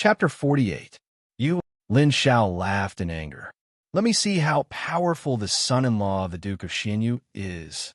Chapter 48. You, Lin Xiao laughed in anger. Let me see how powerful the son-in-law of the Duke of Xinyu is.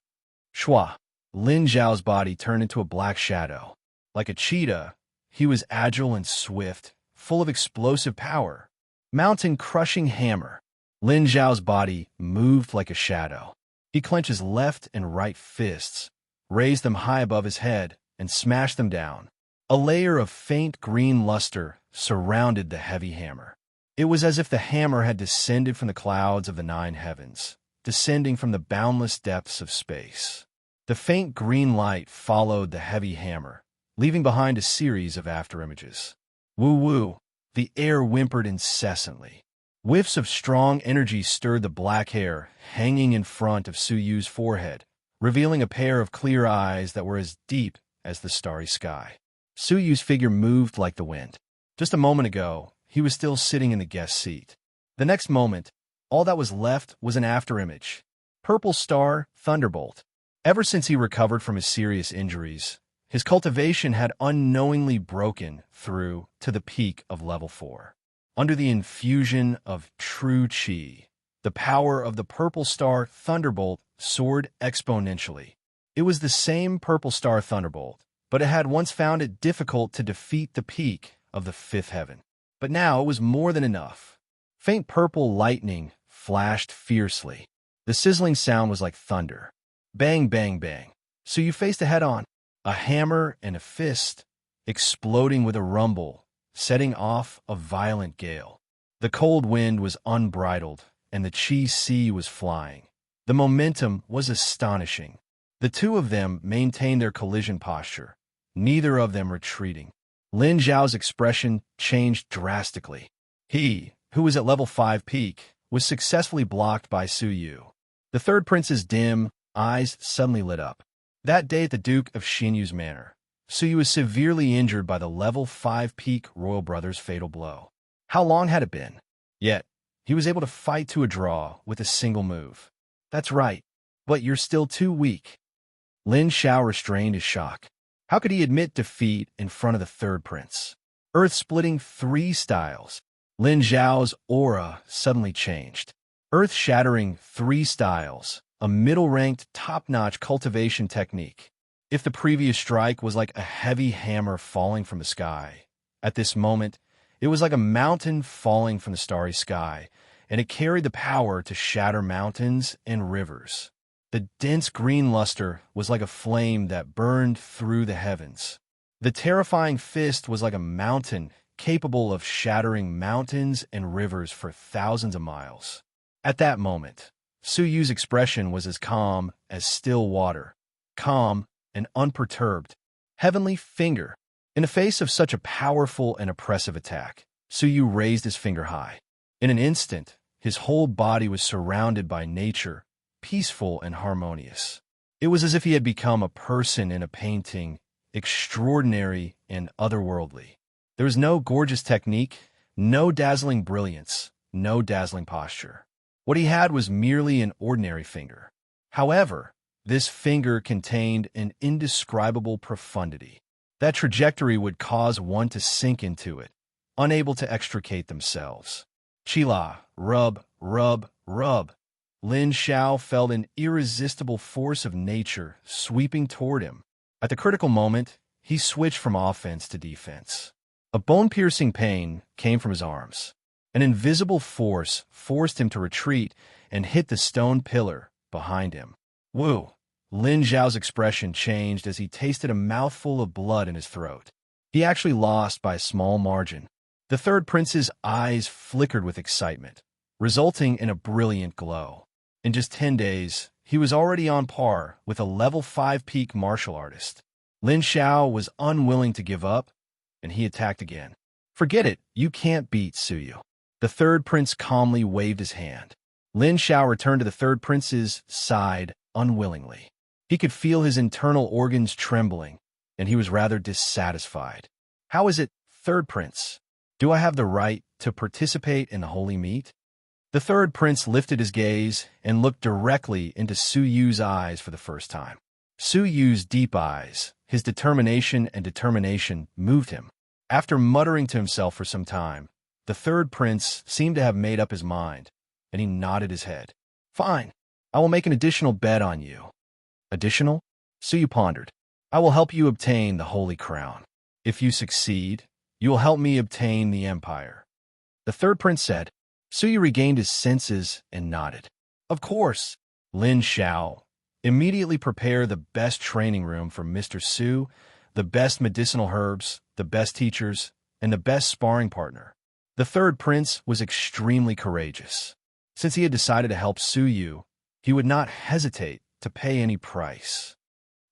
Shua. Lin Xiao's body turned into a black shadow. Like a cheetah, he was agile and swift, full of explosive power. Mountain-crushing hammer. Lin Xiao's body moved like a shadow. He clenched his left and right fists, raised them high above his head, and smashed them down. A layer of faint green luster surrounded the heavy hammer. It was as if the hammer had descended from the clouds of the 9 heavens, descending from the boundless depths of space. The faint green light followed the heavy hammer, leaving behind a series of afterimages. Woo-woo, the air whimpered incessantly. Whiffs of strong energy stirred the black hair hanging in front of Su Yu's forehead, revealing a pair of clear eyes that were as deep as the starry sky. Su Yu's figure moved like the wind. Just a moment ago, he was still sitting in the guest seat. The next moment, all that was left was an afterimage. Purple Star Thunderbolt. Ever since he recovered from his serious injuries, his cultivation had unknowingly broken through to the peak of level 4. Under the infusion of true Qi, the power of the Purple Star Thunderbolt soared exponentially. It was the same Purple Star Thunderbolt, but it had once found it difficult to defeat the peak of the 5th heaven. But now it was more than enough. Faint purple lightning flashed fiercely. The sizzling sound was like thunder. Bang, bang, bang. So you faced a head-on, a hammer and a fist, exploding with a rumble, setting off a violent gale. The cold wind was unbridled, and the Qi sea was flying. The momentum was astonishing. The two of them maintained their collision posture, neither of them retreating. Lin Xiao's expression changed drastically. He, who was at level 5 peak, was successfully blocked by Su Yu. The third prince's dim eyes suddenly lit up. That day at the Duke of Xinyu's manor, Su Yu was severely injured by the level 5 peak royal brother's fatal blow. How long had it been? Yet, he was able to fight to a draw with a single move. That's right, but you're still too weak. Lin Xiao restrained his shock. How could he admit defeat in front of the third prince? Earth-splitting 3 styles. Lin Xiao's aura suddenly changed. Earth-shattering 3 styles, a middle-ranked, top-notch cultivation technique. If the previous strike was like a heavy hammer falling from the sky, at this moment, it was like a mountain falling from the starry sky, and it carried the power to shatter mountains and rivers. The dense green luster was like a flame that burned through the heavens. The terrifying fist was like a mountain capable of shattering mountains and rivers for thousands of miles. At that moment, Su Yu's expression was as calm as still water, calm and unperturbed. Heavenly finger. In the face of such a powerful and oppressive attack, Su Yu raised his finger high. In an instant, his whole body was surrounded by nature, peaceful and harmonious. It was as if he had become a person in a painting, extraordinary and otherworldly. There was no gorgeous technique, no dazzling brilliance, no dazzling posture. What he had was merely an ordinary finger. However, this finger contained an indescribable profundity. That trajectory would cause one to sink into it, unable to extricate themselves. Qila, rub, rub, rub. Lin Xiao felt an irresistible force of nature sweeping toward him. At the critical moment, he switched from offense to defense. A bone-piercing pain came from his arms. An invisible force forced him to retreat and hit the stone pillar behind him. Woo! Lin Xiao's expression changed as he tasted a mouthful of blood in his throat. He actually lost by a small margin. The third prince's eyes flickered with excitement, resulting in a brilliant glow. In just 10 days, he was already on par with a level 5 peak martial artist. Lin Xiao was unwilling to give up, and he attacked again. Forget it, you can't beat Su Yu. The third prince calmly waved his hand. Lin Xiao returned to the third prince's side unwillingly. He could feel his internal organs trembling, and he was rather dissatisfied. How is it, third prince? Do I have the right to participate in the holy meat? The third prince lifted his gaze and looked directly into Su Yu's eyes for the first time. Su Yu's deep eyes, his determination moved him. After muttering to himself for some time, the third prince seemed to have made up his mind, and he nodded his head. Fine, I will make an additional bet on you. Additional? Suyu pondered. I will help you obtain the holy crown. If you succeed, you will help me obtain the empire. The third prince said. Suyu regained his senses and nodded. Of course. Lin Xiao, immediately prepare the best training room for Mr. Su, the best medicinal herbs, the best teachers, and the best sparring partner. The third prince was extremely courageous. Since he had decided to help Suyu, he would not hesitate to pay any price.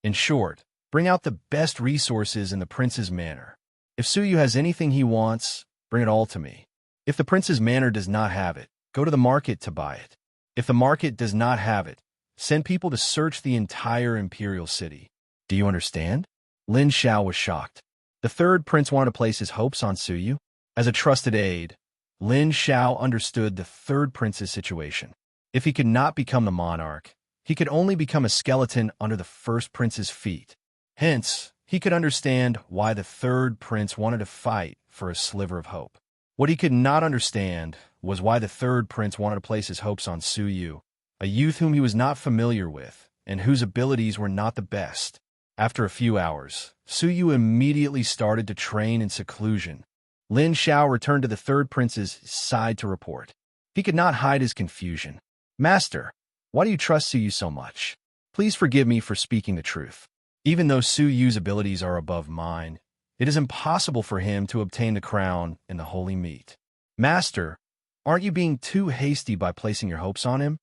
In short, bring out the best resources in the prince's manor. If Suyu has anything he wants, bring it all to me. If the prince's manor does not have it, go to the market to buy it. If the market does not have it, send people to search the entire imperial city. Do you understand? Lin Xiao was shocked. The third prince wanted to place his hopes on Suyu. As a trusted aide, Lin Xiao understood the third prince's situation. If he could not become the monarch, he could only become a skeleton under the first prince's feet. Hence, he could understand why the third prince wanted to fight for a sliver of hope. What he could not understand was why the third prince wanted to place his hopes on Suyu, a youth whom he was not familiar with and whose abilities were not the best. After a few hours, Suyu immediately started to train in seclusion. Lin Xiao returned to the third prince's side to report. He could not hide his confusion. Master, why do you trust Suyu so much? Please forgive me for speaking the truth. Even though Suyu's abilities are above mine, it is impossible for him to obtain the crown and the holy meat. Master, aren't you being too hasty by placing your hopes on him?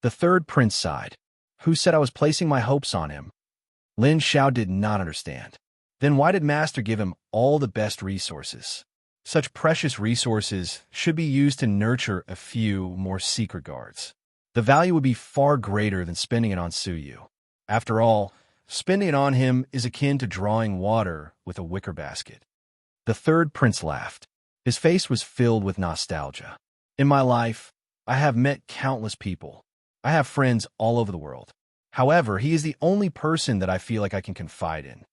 The third prince sighed. Who said I was placing my hopes on him? Lin Xiao did not understand. Then why did Master give him all the best resources? Such precious resources should be used to nurture a few more secret guards. The value would be far greater than spending it on Suyu. After all, spending it on him is akin to drawing water with a wicker basket. The third prince laughed. His face was filled with nostalgia. In my life, I have met countless people. I have friends all over the world. However, he is the only person that I feel like I can confide in.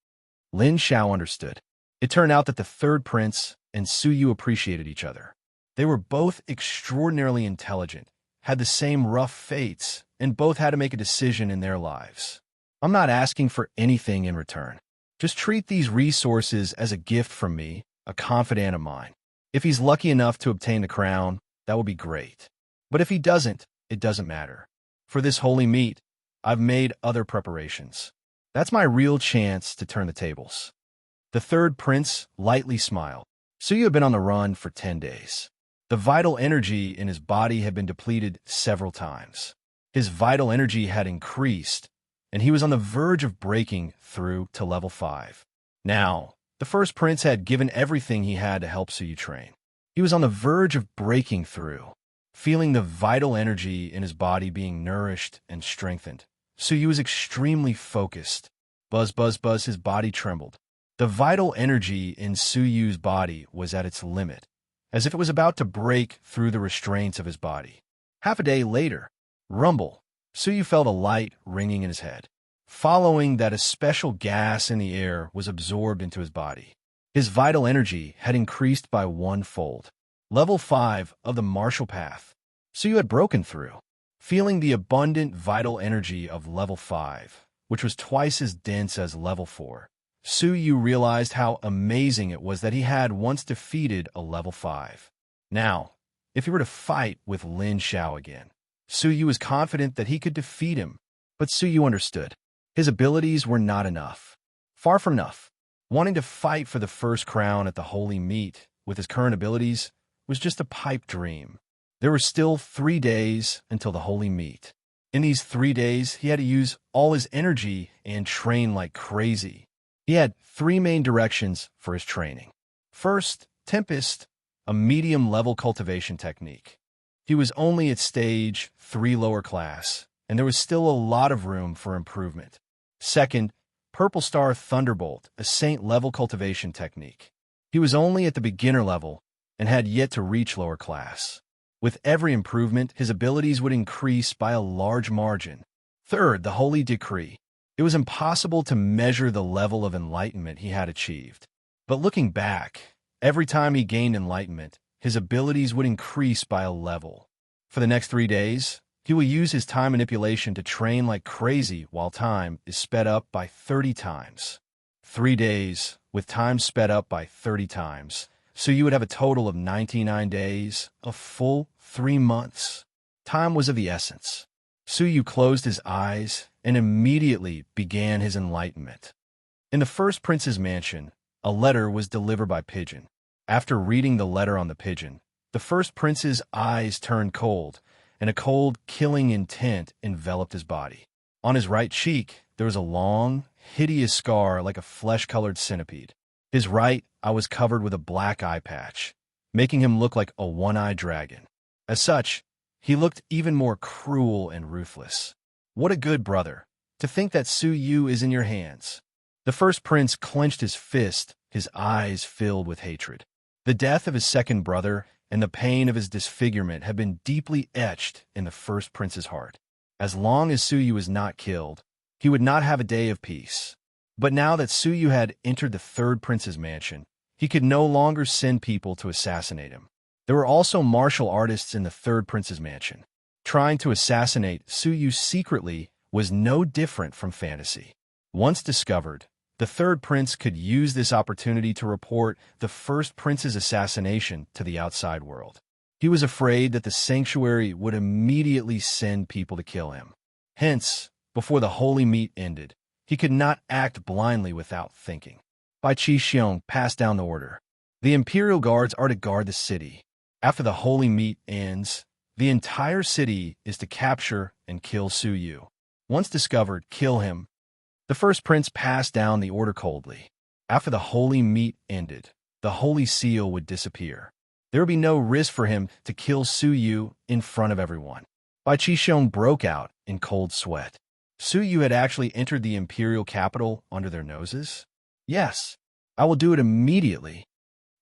Lin Xiao understood. It turned out that the third prince and Suyu appreciated each other. They were both extraordinarily intelligent, had the same rough fates, and both had to make a decision in their lives. I'm not asking for anything in return. Just treat these resources as a gift from me, a confidant of mine. If he's lucky enough to obtain the crown, that will be great. But if he doesn't, it doesn't matter. For this holy meat, I've made other preparations. That's my real chance to turn the tables. The third prince lightly smiled. Suyu had been on the run for 10 days. The vital energy in his body had been depleted several times. His vital energy had increased, and he was on the verge of breaking through to level 5. Now, the first prince had given everything he had to help Suyu train. He was on the verge of breaking through, feeling the vital energy in his body being nourished and strengthened. Suyu was extremely focused. Buzz, buzz, buzz, his body trembled. The vital energy in Suyu's body was at its limit, as if it was about to break through the restraints of his body. Half a day later, rumble, Suyu felt a light ringing in his head. Following that, a special gas in the air was absorbed into his body. His vital energy had increased by 1-fold. Level 5 of the martial path. Suyu had broken through. Feeling the abundant vital energy of level 5, which was twice as dense as level 4, Suyu realized how amazing it was that he had once defeated a level 5. Now, if he were to fight with Lin Xiao again, Suyu was confident that he could defeat him. But Suyu understood. His abilities were not enough. Far from enough. Wanting to fight for the first crown at the holy meat with his current abilities was just a pipe dream. There were still 3 days until the holy meat. In these 3 days, he had to use all his energy and train like crazy. He had 3 main directions for his training. First, Tempest, a medium-level cultivation technique. He was only at stage 3 lower class, and there was still a lot of room for improvement. Second, Purple Star Thunderbolt, a saint-level cultivation technique. He was only at the beginner level and had yet to reach lower class. With every improvement, his abilities would increase by a large margin. Third, the Holy Decree. It was impossible to measure the level of enlightenment he had achieved. But looking back, Every time he gained enlightenment, his abilities would increase by a level. For the next 3 days, he will use his time manipulation to train like crazy while time is sped up by 30 times. 3 days, with time sped up by 30 times, so you would have a total of 99 days, a full 3 months. Time was of the essence. Suyu closed his eyes and immediately began his enlightenment. In the first prince's mansion, a letter was delivered by pigeon. After reading the letter on the pigeon, the first prince's eyes turned cold, and a cold, killing intent enveloped his body. On his right cheek, there was a long, hideous scar like a flesh-colored centipede. His right eye was covered with a black eye patch, making him look like a one-eyed dragon. As such, he looked even more cruel and ruthless. What a good brother! To think that Suyu is in your hands. The first prince clenched his fist, his eyes filled with hatred. The death of his second brother and the pain of his disfigurement had been deeply etched in the first prince's heart. As long as Suyu was not killed, he would not have a day of peace. But now that Suyu had entered the third prince's mansion, he could no longer send people to assassinate him. There were also martial artists in the third prince's mansion. Trying to assassinate Suyu secretly was no different from fantasy. Once discovered, the third prince could use this opportunity to report the first prince's assassination to the outside world. He was afraid that the sanctuary would immediately send people to kill him. Hence, before the holy meat ended, he could not act blindly without thinking. Bai Qixiong passed down the order. The imperial guards are to guard the city. After the holy meat ends, the entire city is to capture and kill Suyu. Once discovered, kill him. The first prince passed down the order coldly. After the holy meat ended, the holy seal would disappear. There would be no risk for him to kill Suyu in front of everyone. Bai Qixiong broke out in cold sweat. Suyu had actually entered the imperial capital under their noses? Yes, I will do it immediately.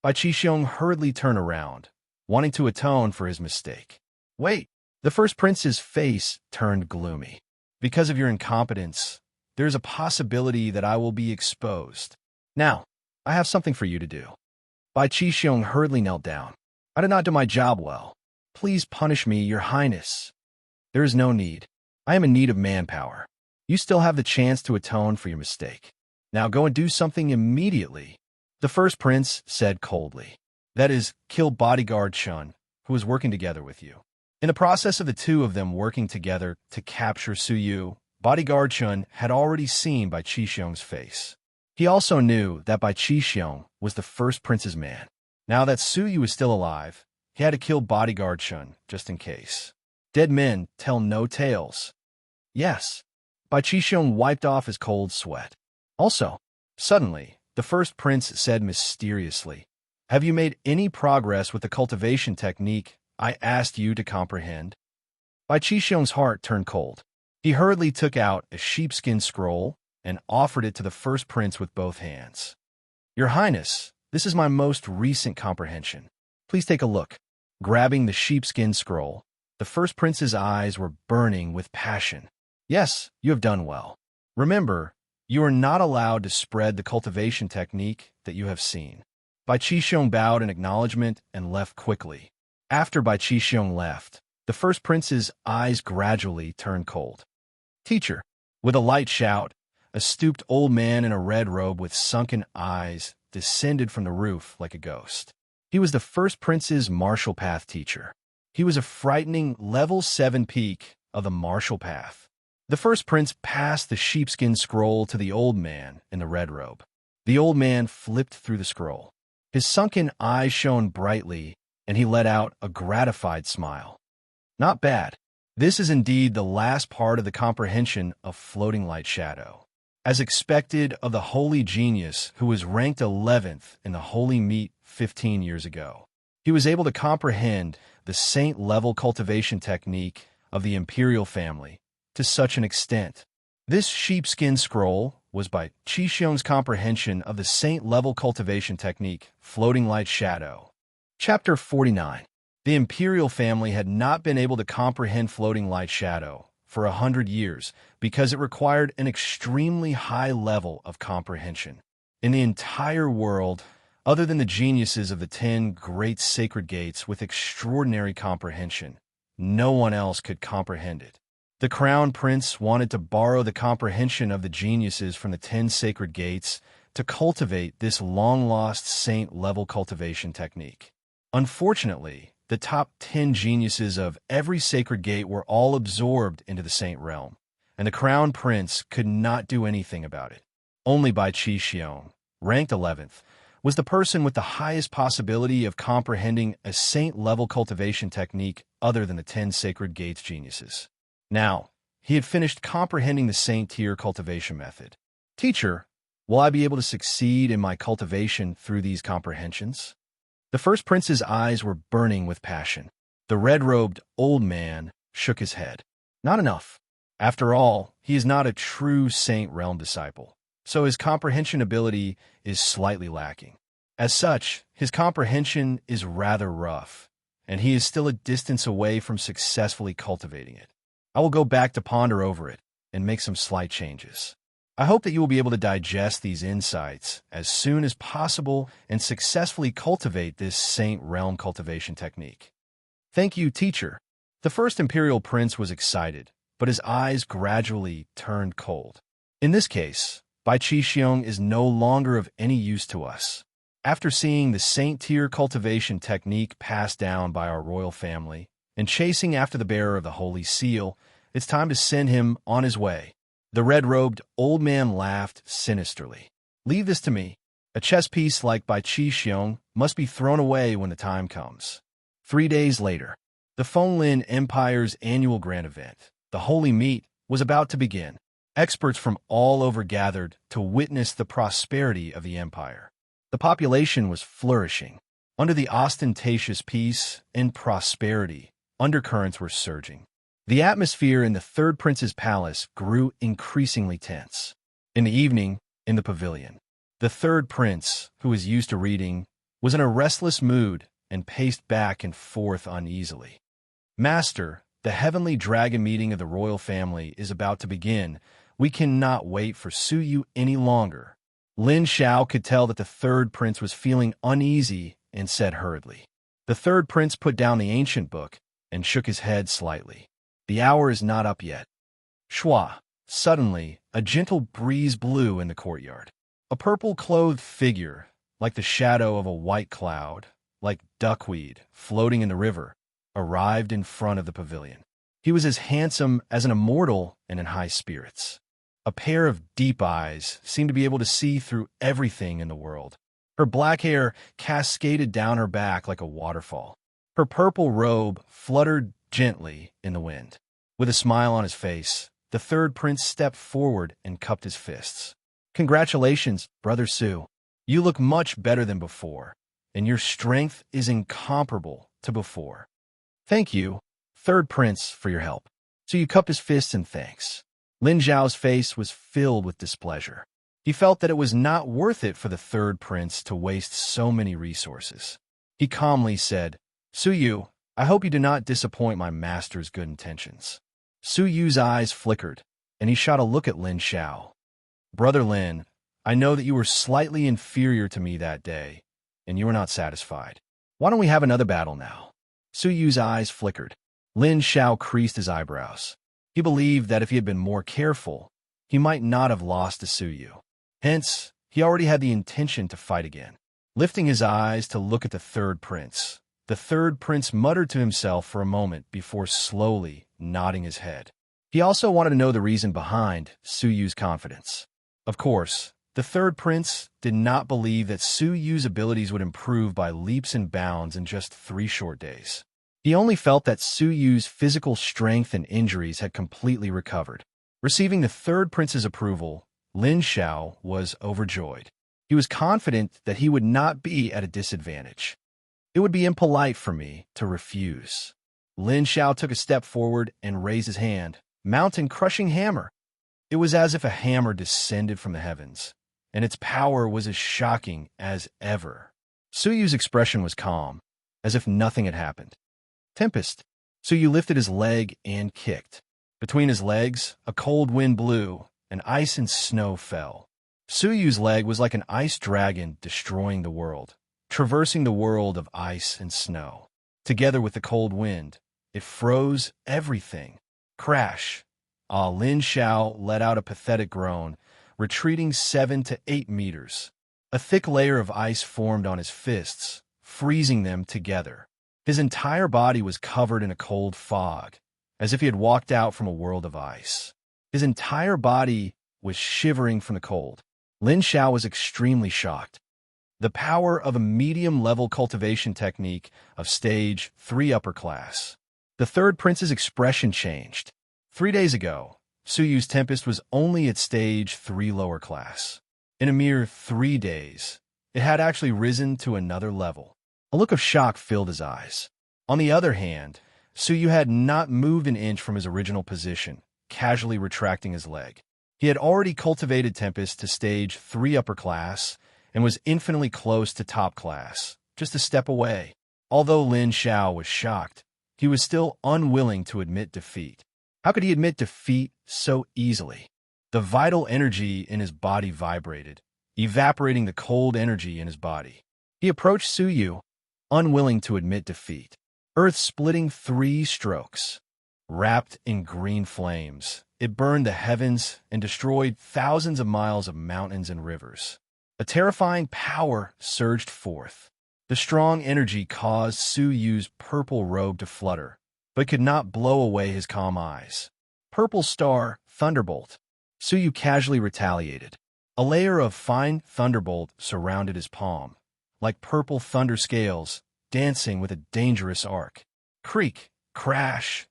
Bai Qixiong hurriedly turned around, wanting to atone for his mistake. Wait, the first prince's face turned gloomy. Because of your incompetence, there is a possibility that I will be exposed. Now, I have something for you to do. Bai Qixiong hurriedly knelt down. I did not do my job well. Please punish me, your highness. There is no need. I am in need of manpower. You still have the chance to atone for your mistake. Now go and do something immediately. The first prince said coldly. That is, kill bodyguard Shun, who was working together with you. In the process of the two of them working together to capture Suyu, bodyguard Shun had already seen Bai Qixiong's face. He also knew that Bai Qixiong was the first prince's man. Now that Suyu was still alive, he had to kill bodyguard Shun just in case. Dead men tell no tales. Yes. Bai Qixiong wiped off his cold sweat. Also, suddenly, the first prince said mysteriously, have you made any progress with the cultivation technique I asked you to comprehend? Bai Qixiong's heart turned cold. He hurriedly took out a sheepskin scroll and offered it to the first prince with both hands. Your Highness, this is my most recent comprehension. Please take a look. Grabbing the sheepskin scroll, the first prince's eyes were burning with passion. Yes, you have done well. Remember, you are not allowed to spread the cultivation technique that you have seen. Bai Qixiong bowed in acknowledgement and left quickly. After Bai Qixiong left, the first prince's eyes gradually turned cold. Teacher, with a light shout, a stooped old man in a red robe with sunken eyes descended from the roof like a ghost. He was the first prince's martial path teacher. He was a frightening level 7 peak of the martial path. The first prince passed the sheepskin scroll to the old man in the red robe. The old man flipped through the scroll. His sunken eyes shone brightly, and he let out a gratified smile. Not bad. This is indeed the last part of the comprehension of floating light shadow. As expected of the holy genius who was ranked 11th in the holy meet 15 years ago, he was able to comprehend the saint-level cultivation technique of the imperial family to such an extent. This sheepskin scroll was Bai Qixiong's comprehension of the saint-level cultivation technique, floating light shadow. Chapter 49. The imperial family had not been able to comprehend floating light shadow for 100 years because it required an extremely high level of comprehension. In the entire world, Other than the geniuses of the 10 great sacred gates with extraordinary comprehension, no one else could comprehend it. The crown prince wanted to borrow the comprehension of the geniuses from the 10 sacred gates to cultivate this long-lost saint-level cultivation technique. Unfortunately, the top 10 geniuses of every sacred gate were all absorbed into the saint realm, and the crown prince could not do anything about it. Only Bai Qi, ranked 11th, was the person with the highest possibility of comprehending a saint-level cultivation technique other than the 10 sacred gates geniuses. Now, he had finished comprehending the saint-tier cultivation method. Teacher, will I be able to succeed in my cultivation through these comprehensions? The first prince's eyes were burning with passion. The red-robed old man shook his head. Not enough. After all, he is not a true saint realm disciple, so his comprehension ability is slightly lacking. As such, his comprehension is rather rough, and he is still a distance away from successfully cultivating it. I will go back to ponder over it and make some slight changes. I hope that you will be able to digest these insights as soon as possible and successfully cultivate this saint realm cultivation technique. Thank you, teacher. The first imperial prince was excited, but his eyes gradually turned cold. In this case, Bai Qi is no longer of any use to us. After seeing the saint-tier cultivation technique passed down by our royal family and chasing after the bearer of the Holy Seal, it's time to send him on his way. The red-robed old man laughed sinisterly. Leave this to me. A chess piece like Bai Qi must be thrown away when the time comes. 3 days later, the Fenglin Empire's annual grand event, the Holy Meet, was about to begin. Experts from all over gathered to witness the prosperity of the empire. The population was flourishing. Under the ostentatious peace and prosperity, undercurrents were surging. The atmosphere in the third prince's palace grew increasingly tense. In the evening, in the pavilion, the third prince, who was used to reading, was in a restless mood and paced back and forth uneasily. Master, the heavenly dragon meeting of the royal family is about to begin. We cannot wait for Suyu any longer. Lin Xiao could tell that the third prince was feeling uneasy and said hurriedly. The third prince put down the ancient book and shook his head slightly. The hour is not up yet. Shua. Suddenly, a gentle breeze blew in the courtyard. A purple-clothed figure, like the shadow of a white cloud, like duckweed floating in the river, arrived in front of the pavilion. He was as handsome as an immortal and in high spirits. A pair of deep eyes seemed to be able to see through everything in the world. Her black hair cascaded down her back like a waterfall. Her purple robe fluttered gently in the wind. With a smile on his face, the third prince stepped forward and cupped his fists. Congratulations, Brother Su. You look much better than before, and your strength is incomparable to before. Thank you, third prince, for your help. Su cupped his fists in thanks. Lin Zhao's face was filled with displeasure. He felt that it was not worth it for the third prince to waste so many resources. He calmly said, Suyu, I hope you do not disappoint my master's good intentions. Suyu's eyes flickered, and he shot a look at Lin Xiao. Brother Lin, I know that you were slightly inferior to me that day, and you were not satisfied. Why don't we have another battle now? Suyu's eyes flickered. Lin Xiao creased his eyebrows. He believed that if he had been more careful, he might not have lost to Suyu. Hence, he already had the intention to fight again. Lifting his eyes to look at the third prince, the third prince muttered to himself for a moment before slowly nodding his head. He also wanted to know the reason behind Suyu's confidence. Of course, the third prince did not believe that Suyu's abilities would improve by leaps and bounds in just 3 short days. He only felt that Suyu's physical strength and injuries had completely recovered. Receiving the third prince's approval, Lin Xiao was overjoyed. He was confident that he would not be at a disadvantage. It would be impolite for me to refuse. Lin Xiao took a step forward and raised his hand, mountain crushing hammer. It was as if a hammer descended from the heavens, and its power was as shocking as ever. Suyu's expression was calm, as if nothing had happened. Tempest. Suyu lifted his leg and kicked. Between his legs, a cold wind blew, and ice and snow fell. Suyu's leg was like an ice dragon destroying the world. traversing the world of ice and snow. Together with the cold wind, it froze everything. Crash! Lin Xiao let out a pathetic groan, retreating 7 to 8 meters. A thick layer of ice formed on his fists, freezing them together. His entire body was covered in a cold fog, as if he had walked out from a world of ice. His entire body was shivering from the cold. Lin Xiao was extremely shocked. The power of a medium-level cultivation technique of Stage 3 upper class. The third prince's expression changed. 3 days ago, Su Yu's Tempest was only at Stage 3 lower class. In a mere 3 days, it had actually risen to another level. A look of shock filled his eyes. On the other hand, Su Yu had not moved an inch from his original position, casually retracting his leg. He had already cultivated Tempest to Stage 3 upper class and was infinitely close to top class, just a step away. Although Lin Xiao was shocked, he was still unwilling to admit defeat. How could he admit defeat so easily? The vital energy in his body vibrated, evaporating the cold energy in his body. He approached Su Yu, unwilling to admit defeat. Earth-splitting 3 strokes. Wrapped in green flames, it burned the heavens and destroyed thousands of miles of mountains and rivers. A terrifying power surged forth. The strong energy caused Su Yu's purple robe to flutter, but could not blow away his calm eyes. Purple star, thunderbolt. Su Yu casually retaliated. A layer of fine thunderbolt surrounded his palm, like purple thunder scales, dancing with a dangerous arc. Creak, crash.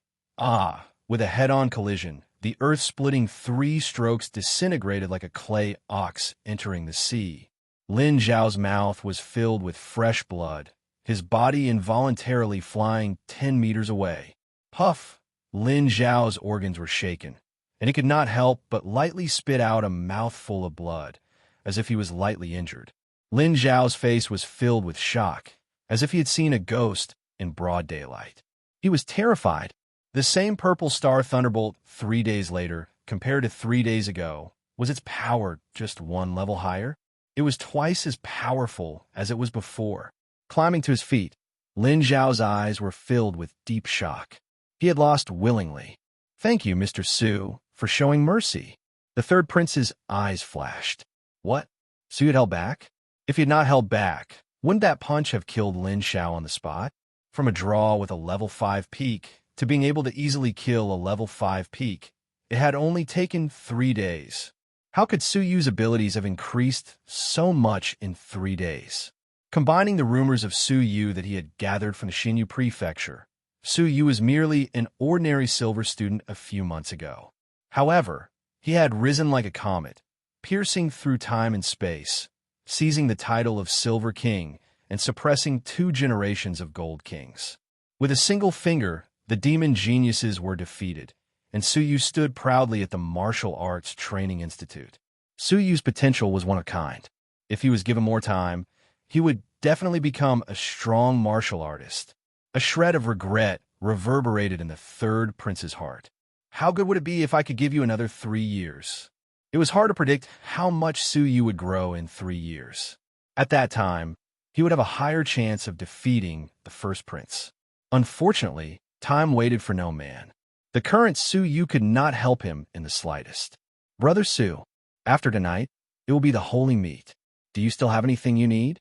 With a head-on collision, the earth-splitting 3 strokes disintegrated like a clay ox entering the sea. Lin Zhao's mouth was filled with fresh blood, his body involuntarily flying 10 meters away. Puff! Lin Zhao's organs were shaken, and he could not help but lightly spit out a mouthful of blood, as if he was lightly injured. Lin Zhao's face was filled with shock, as if he had seen a ghost in broad daylight. He was terrified. The same purple star thunderbolt 3 days later, compared to 3 days ago, was its power just 1 level higher? It was twice as powerful as it was before. Climbing to his feet, Lin Zhao's eyes were filled with deep shock. He had lost willingly. "Thank you, Mr. Su, for showing mercy." The third prince's eyes flashed. What? Su had held back? If he had not held back, wouldn't that punch have killed Lin Xiao on the spot? From a draw with a level 5 peak to being able to easily kill a level 5 peak, it had only taken 3 days. How could Su Yu's abilities have increased so much in 3 days? Combining the rumors of Su Yu that he had gathered from the Xinyu prefecture, Su Yu was merely an ordinary silver student a few months ago. However, he had risen like a comet, piercing through time and space, seizing the title of Silver King and suppressing 2 generations of Gold Kings. With a single finger, the demon geniuses were defeated, and Su Yu stood proudly at the Martial Arts Training Institute. Su Yu's potential was one of a kind. If he was given more time, he would definitely become a strong martial artist. A shred of regret reverberated in the third prince's heart. How good would it be if I could give you another 3 years? It was hard to predict how much Su Yu would grow in 3 years. At that time, he would have a higher chance of defeating the first prince. Unfortunately, time waited for no man. The current Su Yu could not help him in the slightest. "Brother Su, after tonight, it will be the holy meat. Do you still have anything you need?"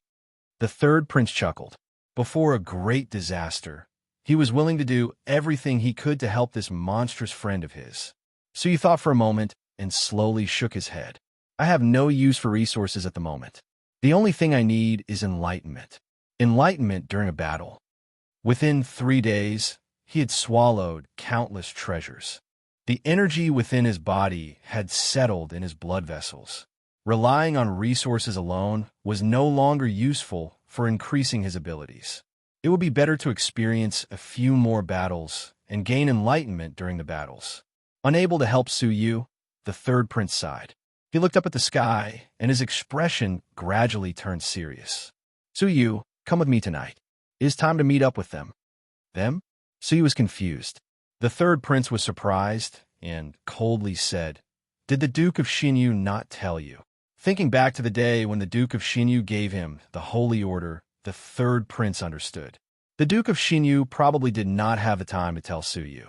The third prince chuckled. Before a great disaster, he was willing to do everything he could to help this monstrous friend of his. Su Yu thought for a moment and slowly shook his head. "I have no use for resources at the moment. The only thing I need is enlightenment. Enlightenment during a battle." Within 3 days, he had swallowed countless treasures. The energy within his body had settled in his blood vessels. Relying on resources alone was no longer useful for increasing his abilities. It would be better to experience a few more battles and gain enlightenment during the battles. Unable to help Su Yu, the third prince sighed. He looked up at the sky, and his expression gradually turned serious. "Su Yu, come with me tonight. It is time to meet up with them." "Them?" Su Yu was confused. The third prince was surprised and coldly said, "Did the Duke of Xinyu not tell you?" Thinking back to the day when the Duke of Xinyu gave him the holy order the third prince understood. The Duke of Xinyu probably did not have the time to tell Su Yu.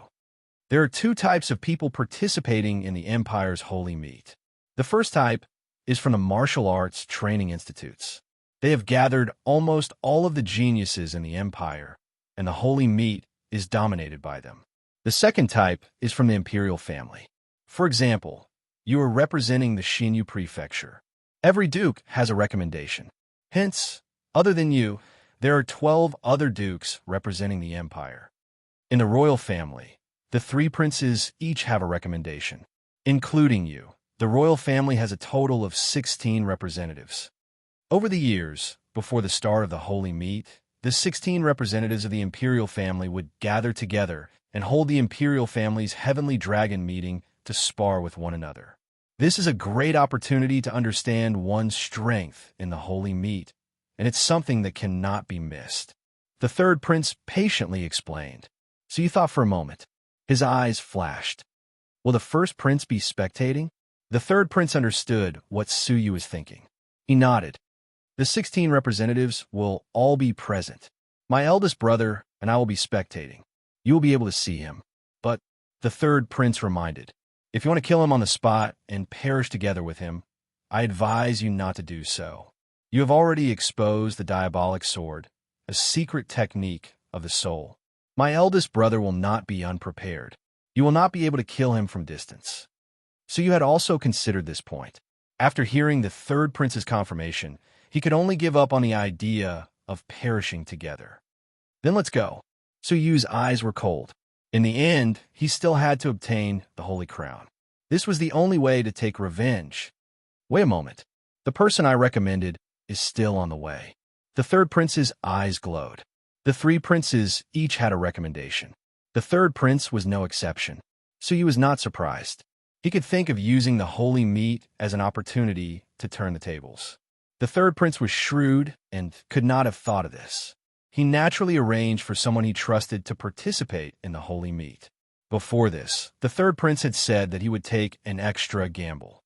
There are two types of people participating in the Empire's holy meet. The first type is from the martial arts training institutes. They have gathered almost all of the geniuses in the Empire, and the holy meet is dominated by them. The second type is from the imperial family. For example, you are representing the Xinyu prefecture. Every duke has a recommendation. Hence, other than you, there are 12 other dukes representing the empire. In the royal family, the three princes each have a recommendation. Including you, the royal family has a total of 16 representatives. Over the years, before the start of the holy meet, the 16 representatives of the imperial family would gather together and hold the imperial family's heavenly dragon meeting to spar with one another. This is a great opportunity to understand one's strength in the holy meet, and it's something that cannot be missed. The third prince patiently explained. So you thought for a moment. His eyes flashed. Will the first prince be spectating? The third prince understood what Su Yu was thinking. He nodded. The 16 representatives will all be present. My eldest brother and I will be spectating. You will be able to see him. But, the third prince reminded, if you want to kill him on the spot and perish together with him, I advise you not to do so. You have already exposed the diabolic sword, a secret technique of the soul. My eldest brother will not be unprepared. You will not be able to kill him from distance. So you had also considered this point. After hearing the third prince's confirmation, he could only give up on the idea of perishing together. Then let's go. Su Yu's eyes were cold. In the end, he still had to obtain the Holy Crown. This was the only way to take revenge. Wait a moment. The person I recommended is still on the way. The third prince's eyes glowed. The three princes each had a recommendation. The third prince was no exception. Su Yu was not surprised. He could think of using the holy meet as an opportunity to turn the tables. The third prince was shrewd and could not have thought of this. He naturally arranged for someone he trusted to participate in the holy meet. Before this, the third prince had said that he would take an extra gamble.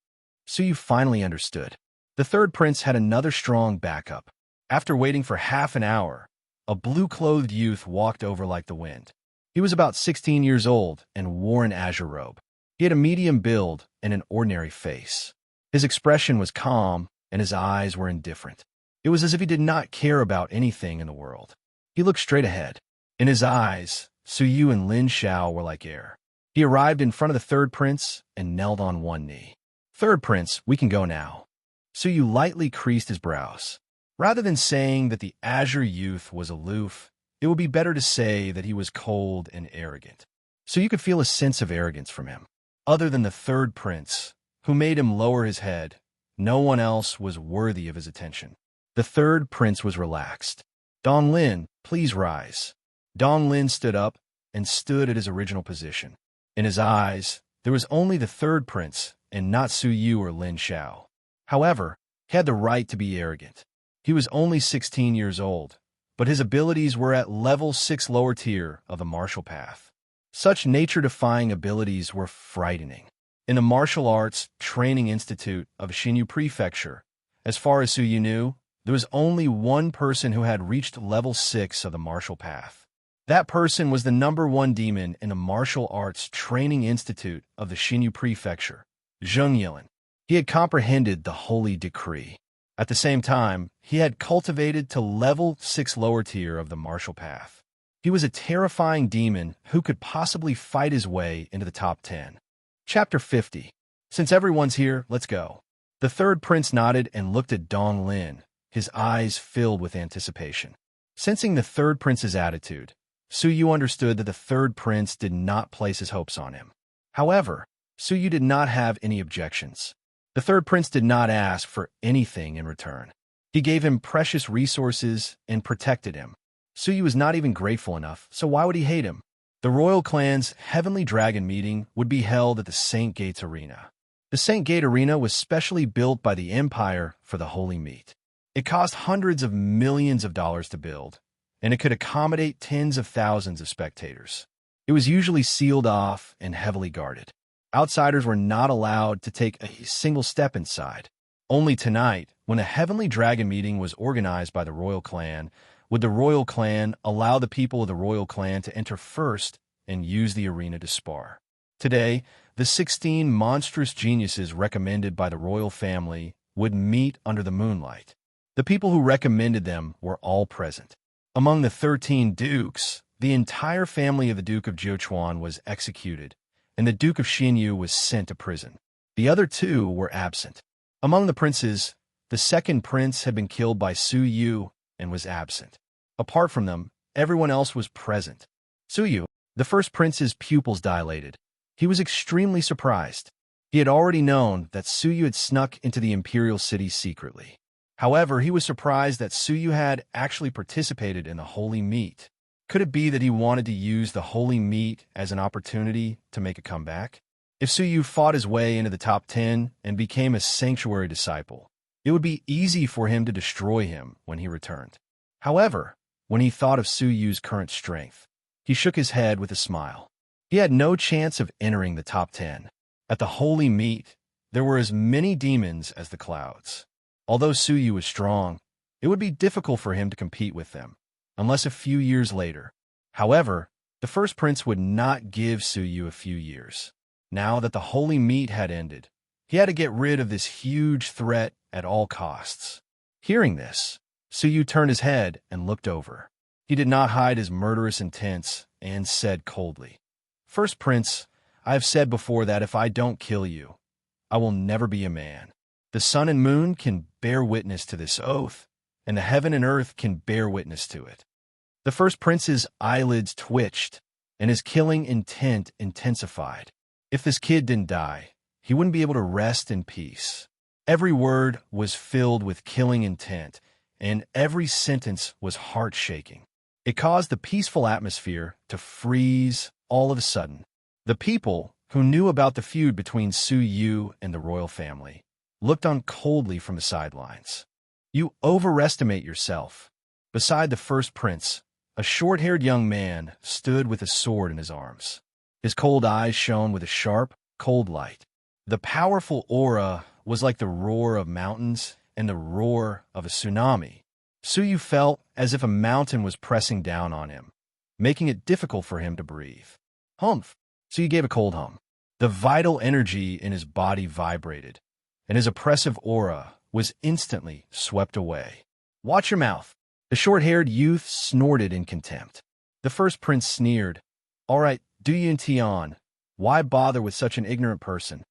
Su Yu finally understood. The third prince had another strong backup. After waiting for half an hour, a blue-clothed youth walked over like the wind. He was about 16 years old and wore an azure robe. He had a medium build and an ordinary face. His expression was calm, and his eyes were indifferent. It was as if he did not care about anything in the world. He looked straight ahead. In his eyes, Su Yu and Lin Xiao were like air. He arrived in front of the third prince and knelt on one knee. Third prince, we can go now. Su Yu lightly creased his brows. Rather than saying that the azure youth was aloof, it would be better to say that he was cold and arrogant. So you could feel a sense of arrogance from him. Other than the third prince, who made him lower his head, no one else was worthy of his attention. The third prince was relaxed. Dong Lin, please rise. Dong Lin stood up and stood at his original position. In his eyes, there was only the third prince and not Su Yu or Lin Xiao. However, he had the right to be arrogant. He was only 16 years old, but his abilities were at level 6 lower tier of the martial path. Such nature-defying abilities were frightening. In the Martial Arts Training Institute of Xinyu Prefecture, as far as Su Yu knew, there was only one person who had reached level 6 of the martial path. That person was the #1 demon in the Martial Arts Training Institute of the Xinyu Prefecture, Zheng Yilin. He had comprehended the holy decree. At the same time, he had cultivated to level 6 lower tier of the martial path. He was a terrifying demon who could possibly fight his way into the top 10. Chapter 50. Since everyone's here, let's go. The third prince nodded and looked at Dong Lin, his eyes filled with anticipation. Sensing the third prince's attitude, Su Yu understood that the third prince did not place his hopes on him. However, Su Yu did not have any objections. The third prince did not ask for anything in return. He gave him precious resources and protected him. Su Yu was not even grateful enough, so why would he hate him? The royal clan's Heavenly Dragon meeting would be held at the St. Gates Arena. The St. Gate Arena was specially built by the Empire for the Holy Meet. It cost hundreds of millions of dollars to build, and it could accommodate tens of thousands of spectators. It was usually sealed off and heavily guarded. Outsiders were not allowed to take a single step inside. Only tonight, when a heavenly dragon meeting was organized by the royal clan, would the royal clan allow the people of the royal clan to enter first and use the arena to spar. Today, the 16 monstrous geniuses recommended by the royal family would meet under the moonlight. The people who recommended them were all present. Among the 13 dukes, the entire family of the Duke of Jiuquan was executed, and the Duke of Xinyu was sent to prison. The other two were absent. Among the princes, the second prince had been killed by Su Yu and was absent. Apart from them, everyone else was present. Su Yu, the first prince's pupils dilated. He was extremely surprised. He had already known that Su Yu had snuck into the imperial city secretly. However, he was surprised that Su Yu had actually participated in the holy meet. Could it be that he wanted to use the holy meet as an opportunity to make a comeback? If Su Yu fought his way into the top 10 and became a sanctuary disciple, it would be easy for him to destroy him when he returned. However, when he thought of Su Yu's current strength, he shook his head with a smile. He had no chance of entering the top 10. At the holy meet, there were as many demons as the clouds. Although Su Yu was strong, it would be difficult for him to compete with them, unless a few years later. However, the first prince would not give Su Yu a few years. Now that the holy meet had ended, he had to get rid of this huge threat at all costs. Hearing this, Su Yu turned his head and looked over. He did not hide his murderous intents and said coldly, "First prince, I have said before that if I don't kill you, I will never be a man. The sun and moon can bear witness to this oath, and the heaven and earth can bear witness to it." The first prince's eyelids twitched, and his killing intent intensified. If this kid didn't die, he wouldn't be able to rest in peace. Every word was filled with killing intent, and every sentence was heart-shaking. It caused the peaceful atmosphere to freeze all of a sudden. The people who knew about the feud between Su Yu and the royal family looked on coldly from the sidelines. "You overestimate yourself." Beside the first prince, a short-haired young man stood with a sword in his arms. His cold eyes shone with a sharp, cold light. The powerful aura was like the roar of mountains and the roar of a tsunami. Su Yu felt as if a mountain was pressing down on him, making it difficult for him to breathe. Humph! Su Yu gave a cold hum. The vital energy in his body vibrated, and his oppressive aura was instantly swept away. "Watch your mouth!" The short-haired youth snorted in contempt. The first prince sneered. "All right, Du Yun Tian, why bother with such an ignorant person?"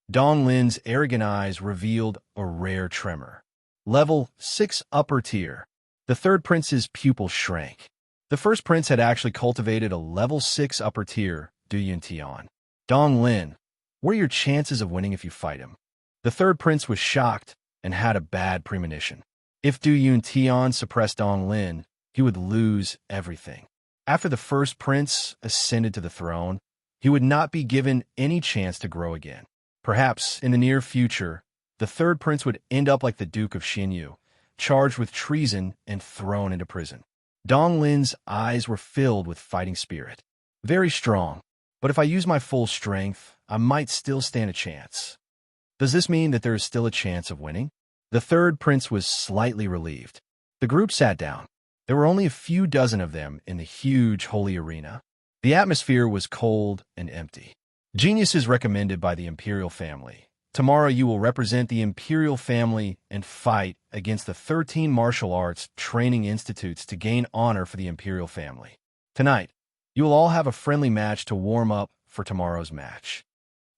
Dong Lin's arrogant eyes revealed a rare tremor. Level 6 upper tier. The third prince's pupils shrank. The first prince had actually cultivated a level 6 upper tier, Du Yun Tian. "Dong Lin, what are your chances of winning if you fight him?" The third prince was shocked and had a bad premonition. If Du Yun Tian suppressed Dong Lin, he would lose everything. After the first prince ascended to the throne, he would not be given any chance to grow again. Perhaps, in the near future, the third prince would end up like the Duke of Xinyu, charged with treason and thrown into prison. Dong Lin's eyes were filled with fighting spirit. "Very strong, but if I use my full strength, I might still stand a chance." "Does this mean that there is still a chance of winning?" The third prince was slightly relieved. The group sat down. There were only a few dozen of them in the huge holy arena. The atmosphere was cold and empty. "Geniuses recommended by the imperial family. Tomorrow you will represent the imperial family and fight against the 13 martial arts training institutes to gain honor for the imperial family. Tonight, you will all have a friendly match to warm up for tomorrow's match."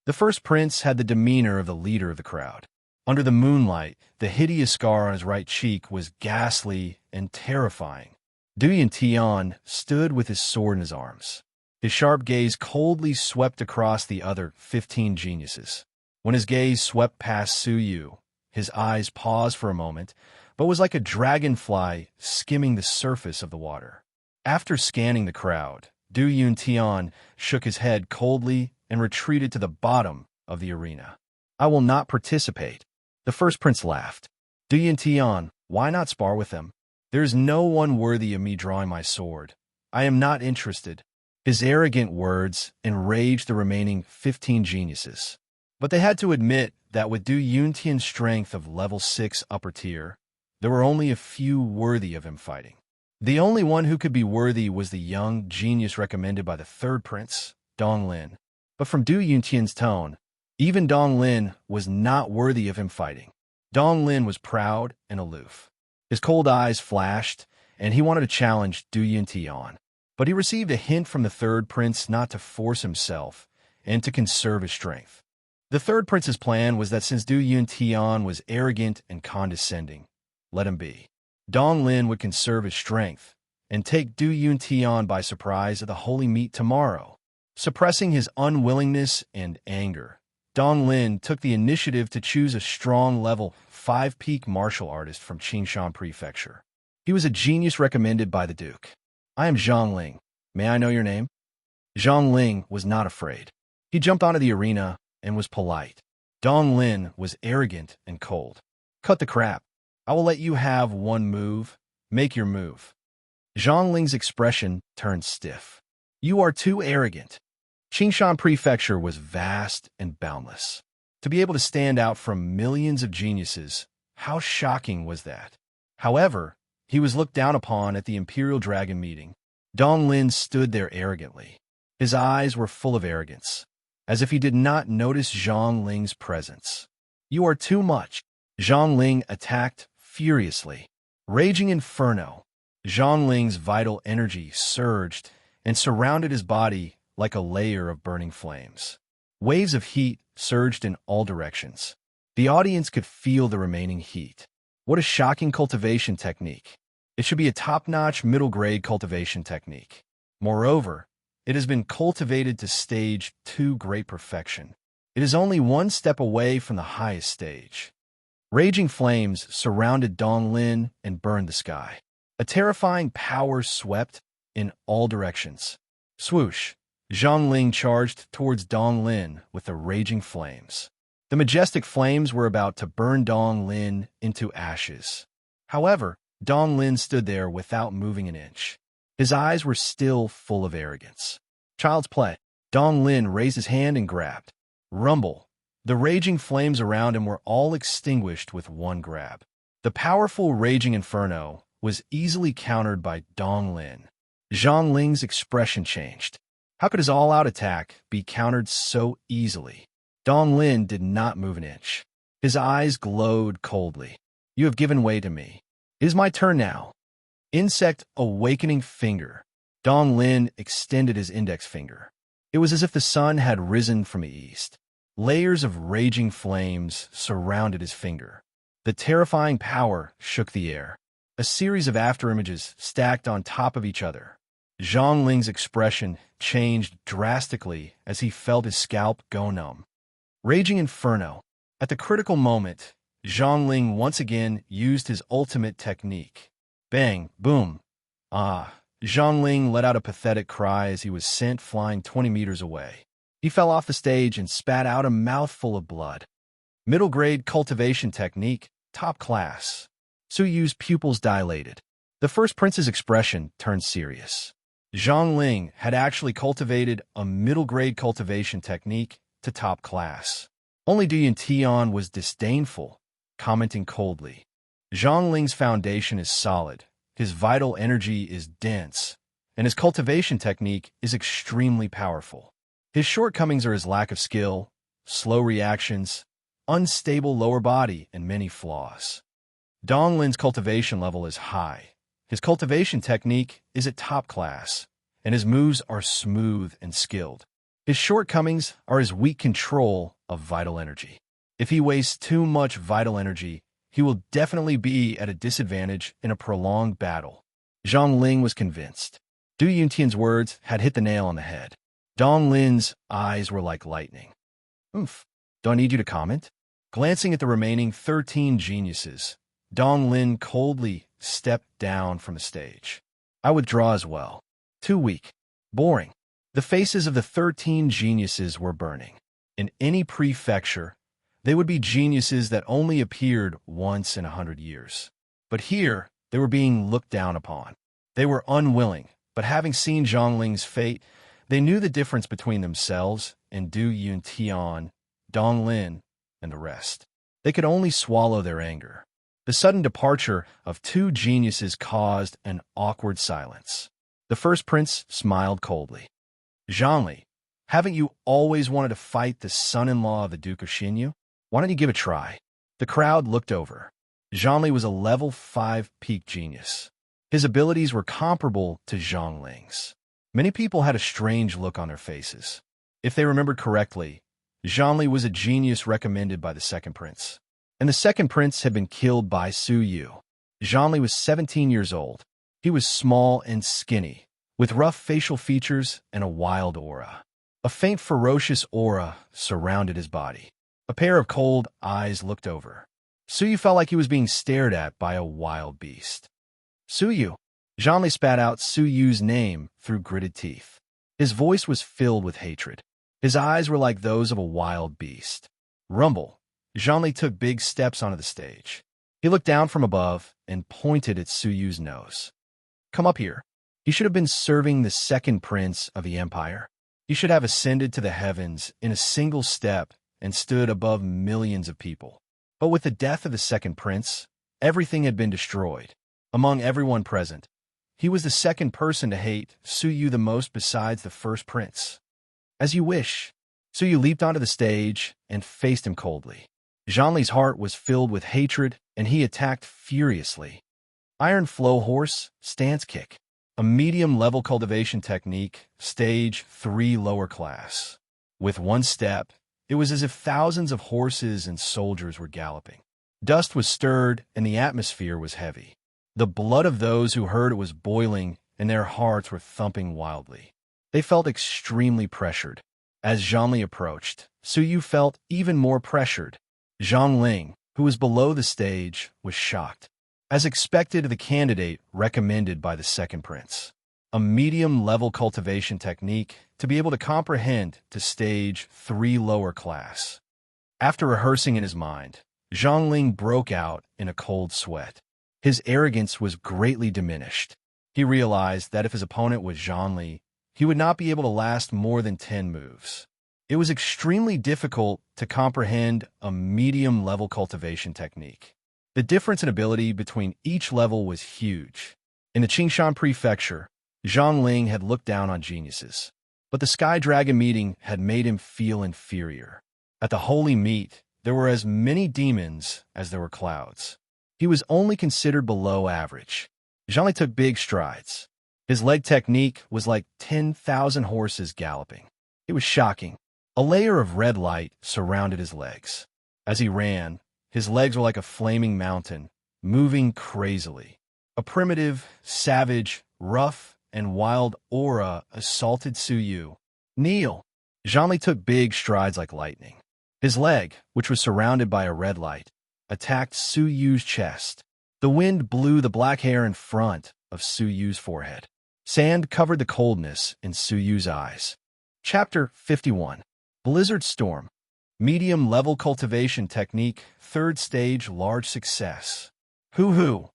The first prince had the demeanor of the leader of the crowd. Under the moonlight, the hideous scar on his right cheek was ghastly and terrifying. Du Yun Tian stood with his sword in his arms. His sharp gaze coldly swept across the other 15 geniuses. When his gaze swept past Su Yu, his eyes paused for a moment, but was like a dragonfly skimming the surface of the water. After scanning the crowd, Du Yun Tian shook his head coldly and retreated to the bottom of the arena. "I will not participate." The first prince laughed. "Du Yun Tian, why not spar with them? There is no one worthy of me drawing my sword. I am not interested." His arrogant words enraged the remaining 15 geniuses. But they had to admit that with Du Yuntian's strength of level 6 upper tier, there were only a few worthy of him fighting. The only one who could be worthy was the young genius recommended by the third prince, Dong Lin. But from Du Yuntian's tone, even Dong Lin was not worthy of him fighting. Dong Lin was proud and aloof. His cold eyes flashed, and he wanted to challenge Du Yuntian. But he received a hint from the third prince not to force himself and to conserve his strength. The third prince's plan was that since Du Yuntian was arrogant and condescending, let him be. Dong Lin would conserve his strength and take Du Yuntian by surprise at the holy meet tomorrow. Suppressing his unwillingness and anger, Dong Lin took the initiative to choose a strong level 5 peak martial artist from Qingshan Prefecture. He was a genius recommended by the Duke. I am Zhang Ling. May I know your name? Zhang Ling was not afraid. He jumped onto the arena and was polite. Dong Lin was arrogant and cold. Cut the crap. I will let you have one move. Make your move. Zhang Ling's expression turned stiff. You are too arrogant. Qingshan Prefecture was vast and boundless. To be able to stand out from millions of geniuses, how shocking was that? However, he was looked down upon at the Imperial Dragon meeting. Dong Lin stood there arrogantly. His eyes were full of arrogance, as if he did not notice Zhang Ling's presence. You are too much. Zhang Ling attacked furiously. Raging inferno. Zhang Ling's vital energy surged and surrounded his body like a layer of burning flames. Waves of heat surged in all directions. The audience could feel the remaining heat. What a shocking cultivation technique. It should be a top-notch middle-grade cultivation technique. Moreover, it has been cultivated to stage 2 great perfection. It is only one step away from the highest stage. Raging flames surrounded Dong Lin and burned the sky. A terrifying power swept in all directions. Swoosh! Zhang Ling charged towards Dong Lin with the raging flames. The majestic flames were about to burn Dong Lin into ashes. However, Dong Lin stood there without moving an inch. His eyes were still full of arrogance. Child's play. Dong Lin raised his hand and grabbed. Rumble. The raging flames around him were all extinguished with one grab. The powerful raging inferno was easily countered by Dong Lin. Zhang Ling's expression changed. How could his all-out attack be countered so easily? Dong Lin did not move an inch. His eyes glowed coldly. You have given way to me. It is my turn now. Insect awakening finger. Dong Lin extended his index finger. It was as if the sun had risen from the east. Layers of raging flames surrounded his finger. The terrifying power shook the air. A series of afterimages stacked on top of each other. Zhang Ling's expression changed drastically as he felt his scalp go numb. Raging inferno. At the critical moment, Zhang Ling once again used his ultimate technique. Bang, boom. Ah, Zhang Ling let out a pathetic cry as he was sent flying 20 meters away. He fell off the stage and spat out a mouthful of blood. Middle-grade cultivation technique, top class. Su Yu's pupils dilated. The first prince's expression turned serious. Zhang Ling had actually cultivated a middle-grade cultivation technique to top class. Only Du Yuntian was disdainful, commenting coldly. Zhang Ling's foundation is solid, his vital energy is dense, and his cultivation technique is extremely powerful. His shortcomings are his lack of skill, slow reactions, unstable lower body, and many flaws. Dong Lin's cultivation level is high. His cultivation technique is at top class, and his moves are smooth and skilled. His shortcomings are his weak control of vital energy. If he wastes too much vital energy, he will definitely be at a disadvantage in a prolonged battle. Zhang Ling was convinced. Du Yuntian's words had hit the nail on the head. Dong Lin's eyes were like lightning. Oomph. Do I need you to comment? Glancing at the remaining 13 geniuses, Dong Lin coldly stepped down from the stage. I withdraw as well. Too weak. Boring. The faces of the 13 geniuses were burning. In any prefecture, they would be geniuses that only appeared once in 100 years. But here, they were being looked down upon. They were unwilling, but having seen Zhang Ling's fate, they knew the difference between themselves and Du Yuntian, Dong Lin, and the rest. They could only swallow their anger. The sudden departure of two geniuses caused an awkward silence. The first prince smiled coldly. Zhongli, haven't you always wanted to fight the son-in-law of the Duke of Xinyu? Why don't you give it a try? The crowd looked over. Zhongli was a level 5 peak genius. His abilities were comparable to Zhongling's. Many people had a strange look on their faces. If they remembered correctly, Zhongli was a genius recommended by the second prince. And the second prince had been killed by Su Yu. Zhongli was 17 years old. He was small and skinny, with rough facial features and a wild aura. A faint ferocious aura surrounded his body. A pair of cold eyes looked over. Su Yu felt like he was being stared at by a wild beast. Su Yu. Zhongli spat out Su Yu's name through gritted teeth. His voice was filled with hatred. His eyes were like those of a wild beast. Rumble. Zhongli took big steps onto the stage. He looked down from above and pointed at Su Yu's nose. Come up here. He should have been serving the second prince of the empire. He should have ascended to the heavens in a single step and stood above millions of people. But with the death of the second prince, everything had been destroyed. Among everyone present, he was the second person to hate Su Yu the most besides the first prince. As you wish. Su Yu leaped onto the stage and faced him coldly. Zhongli's heart was filled with hatred, and he attacked furiously. Iron Flow Horse, Stance Kick. A medium-level cultivation technique, stage 3 lower class. With one step, it was as if thousands of horses and soldiers were galloping. Dust was stirred, and the atmosphere was heavy. The blood of those who heard it was boiling, and their hearts were thumping wildly. They felt extremely pressured. As Zhongli approached, Su Yu felt even more pressured. Zhongling, who was below the stage, was shocked. As expected, the candidate recommended by the second prince. A medium-level cultivation technique to be able to comprehend to stage 3 lower class. After rehearsing in his mind, Zhongling broke out in a cold sweat. His arrogance was greatly diminished. He realized that if his opponent was Zhongli, he would not be able to last more than 10 moves. It was extremely difficult to comprehend a medium-level cultivation technique. The difference in ability between each level was huge. In the Qingshan Prefecture, Zhongling had looked down on geniuses, but the Sky Dragon meeting had made him feel inferior. At the Holy Meet, there were as many demons as there were clouds. He was only considered below average. Zhongli took big strides. His leg technique was like 10,000 horses galloping. It was shocking. A layer of red light surrounded his legs. As he ran, his legs were like a flaming mountain, moving crazily. A primitive, savage, rough, and wild aura assaulted Su Yu. Kneel! Zhongli took big strides like lightning. His leg, which was surrounded by a red light, attacked Su Yu's chest. The wind blew the black hair in front of Su Yu's forehead. Sand covered the coldness in Su Yu's eyes. Chapter 51. Blizzard Storm. Medium-level cultivation technique, 3rd stage, large success. Hoo-hoo!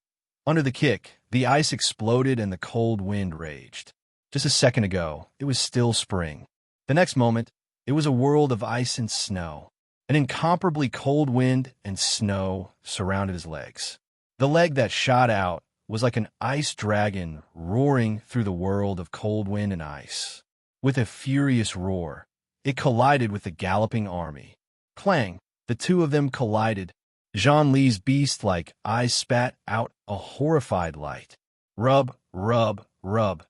Under the kick, the ice exploded and the cold wind raged. Just a second ago, it was still spring. The next moment, it was a world of ice and snow. An incomparably cold wind and snow surrounded his legs. The leg that shot out was like an ice dragon roaring through the world of cold wind and ice. With a furious roar, it collided with the galloping army. Clang! The two of them collided. Zhang Li's beast-like eyes spat out a horrified light. Rub, rub, rub.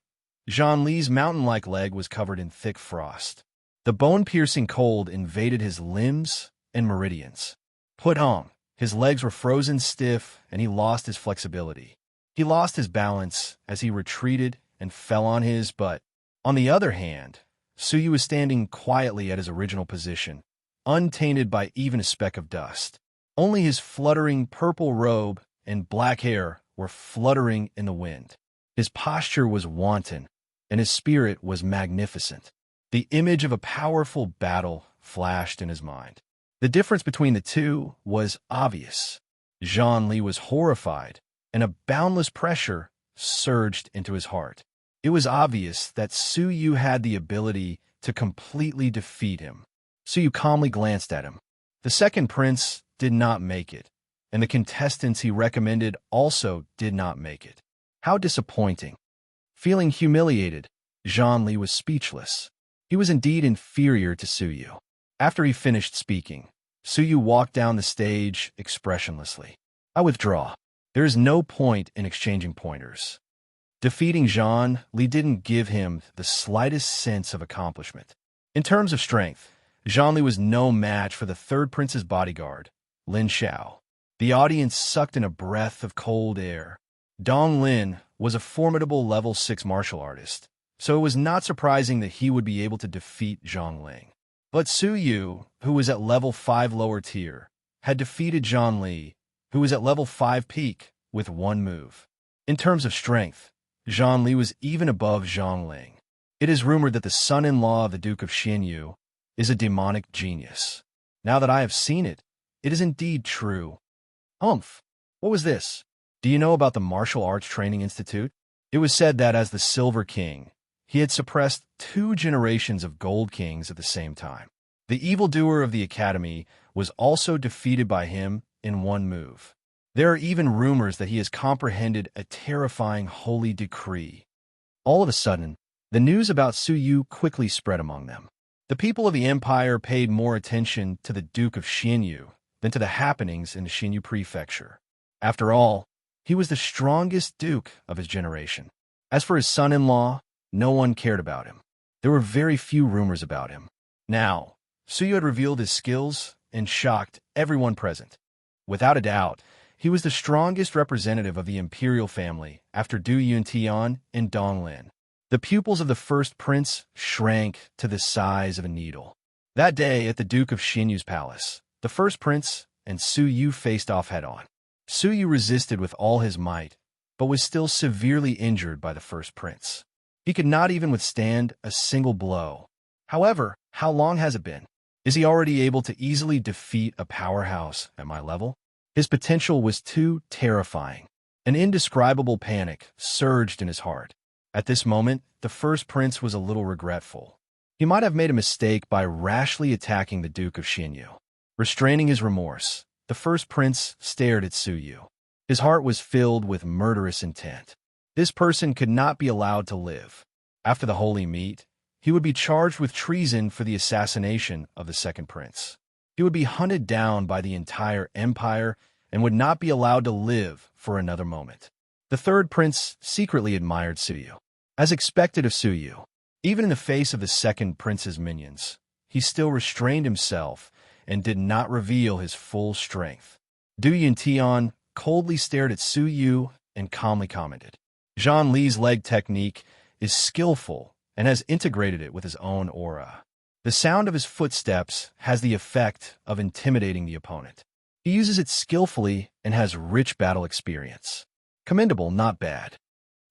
Zhang Li's mountain-like leg was covered in thick frost. The bone-piercing cold invaded his limbs and meridians. Put on. His legs were frozen stiff, and he lost his flexibility. He lost his balance as he retreated and fell on his butt. On the other hand, Su Yu was standing quietly at his original position, untainted by even a speck of dust. Only his fluttering purple robe and black hair were fluttering in the wind. His posture was wanton, and his spirit was magnificent. The image of a powerful battle flashed in his mind. The difference between the two was obvious. Zhang Li was horrified, and a boundless pressure surged into his heart. It was obvious that Su Yu had the ability to completely defeat him. Su Yu calmly glanced at him. The second prince did not make it, and the contestants he recommended also did not make it. How disappointing. Feeling humiliated, Zhang Li was speechless. He was indeed inferior to Su Yu. After he finished speaking, Su Yu walked down the stage expressionlessly. I withdraw. There is no point in exchanging pointers. Defeating Zhang Li didn't give him the slightest sense of accomplishment. In terms of strength, Zhang Li was no match for the third prince's bodyguard, Lin Xiao. The audience sucked in a breath of cold air. Dong Lin was a formidable level 6 martial artist, so it was not surprising that he would be able to defeat Zhang Ling. But Su Yu, who was at level 5 lower tier, had defeated Zhang Li, who was at level 5 peak, with one move. In terms of strength, Zhang Li was even above Zhang Ling. It is rumored that the son-in-law of the Duke of Xianyu is a demonic genius. Now that I have seen it, it is indeed true. What was this? Do you know about the Martial Arts Training Institute? It was said that as the Silver King, he had suppressed 2 generations of Gold Kings at the same time. The evildoer of the academy was also defeated by him in one move. There are even rumors that he has comprehended a terrifying holy decree. All of a sudden, the news about Su Yu quickly spread among them. The people of the empire paid more attention to the Duke of Xianyu than to the happenings in the Xianyu prefecture. After all, he was the strongest duke of his generation. As for his son-in-law, no one cared about him. There were very few rumors about him. Now, Su Yu had revealed his skills and shocked everyone present. Without a doubt, he was the strongest representative of the imperial family after Du Yuntian and Dong Lin. The pupils of the first prince shrank to the size of a needle. That day at the Duke of Xianyu's palace, the first prince and Su Yu faced off head-on. Su Yu resisted with all his might, but was still severely injured by the first prince. He could not even withstand a single blow. However, how long has it been? Is he already able to easily defeat a powerhouse at my level? His potential was too terrifying. An indescribable panic surged in his heart. At this moment, the first prince was a little regretful. He might have made a mistake by rashly attacking the Duke of Xianyu. Restraining his remorse, the first prince stared at Su Yu. His heart was filled with murderous intent. This person could not be allowed to live. After the holy meet, he would be charged with treason for the assassination of the second prince. He would be hunted down by the entire empire and would not be allowed to live for another moment. The third prince secretly admired Su Yu. As expected of Su Yu, even in the face of the second prince's minions, he still restrained himself and did not reveal his full strength. Du Yuntian coldly stared at Su Yu and calmly commented, Zhang Li's leg technique is skillful and has integrated it with his own aura. The sound of his footsteps has the effect of intimidating the opponent. He uses it skillfully and has rich battle experience. Commendable, not bad.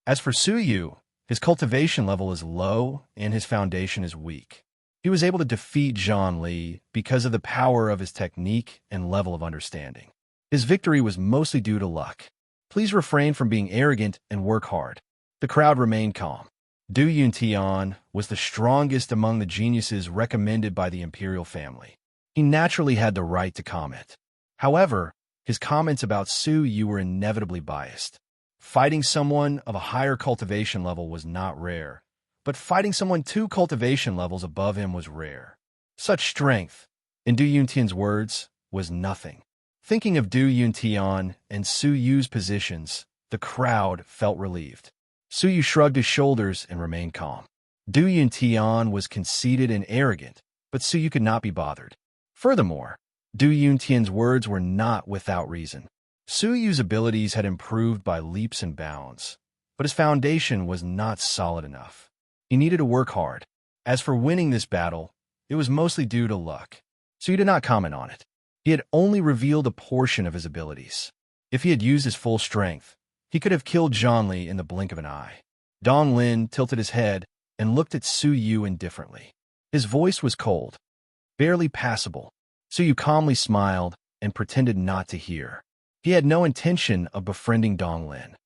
As for Su Yu, his cultivation level is low and his foundation is weak. He was able to defeat Zhang Li because of the power of his technique and level of understanding. His victory was mostly due to luck. Please refrain from being arrogant and work hard. The crowd remained calm. Du Yuntian was the strongest among the geniuses recommended by the imperial family. He naturally had the right to comment. However, his comments about Su Yu were inevitably biased. Fighting someone of a higher cultivation level was not rare, but fighting someone 2 cultivation levels above him was rare. Such strength, in Du Yuntian's words, was nothing. Thinking of Du Yuntian and Su Yu's positions, the crowd felt relieved. Su Yu shrugged his shoulders and remained calm. Du Yuntian was conceited and arrogant, but Su Yu could not be bothered. Furthermore, Du Yuntian's words were not without reason. Su Yu's abilities had improved by leaps and bounds, but his foundation was not solid enough. He needed to work hard. As for winning this battle, it was mostly due to luck. Su Yu did not comment on it. He had only revealed a portion of his abilities. If he had used his full strength, he could have killed Zhang Li in the blink of an eye. Dong Lin tilted his head and looked at Su Yu indifferently. His voice was cold, barely passable. Su Yu calmly smiled and pretended not to hear. He had no intention of befriending Dong Lin.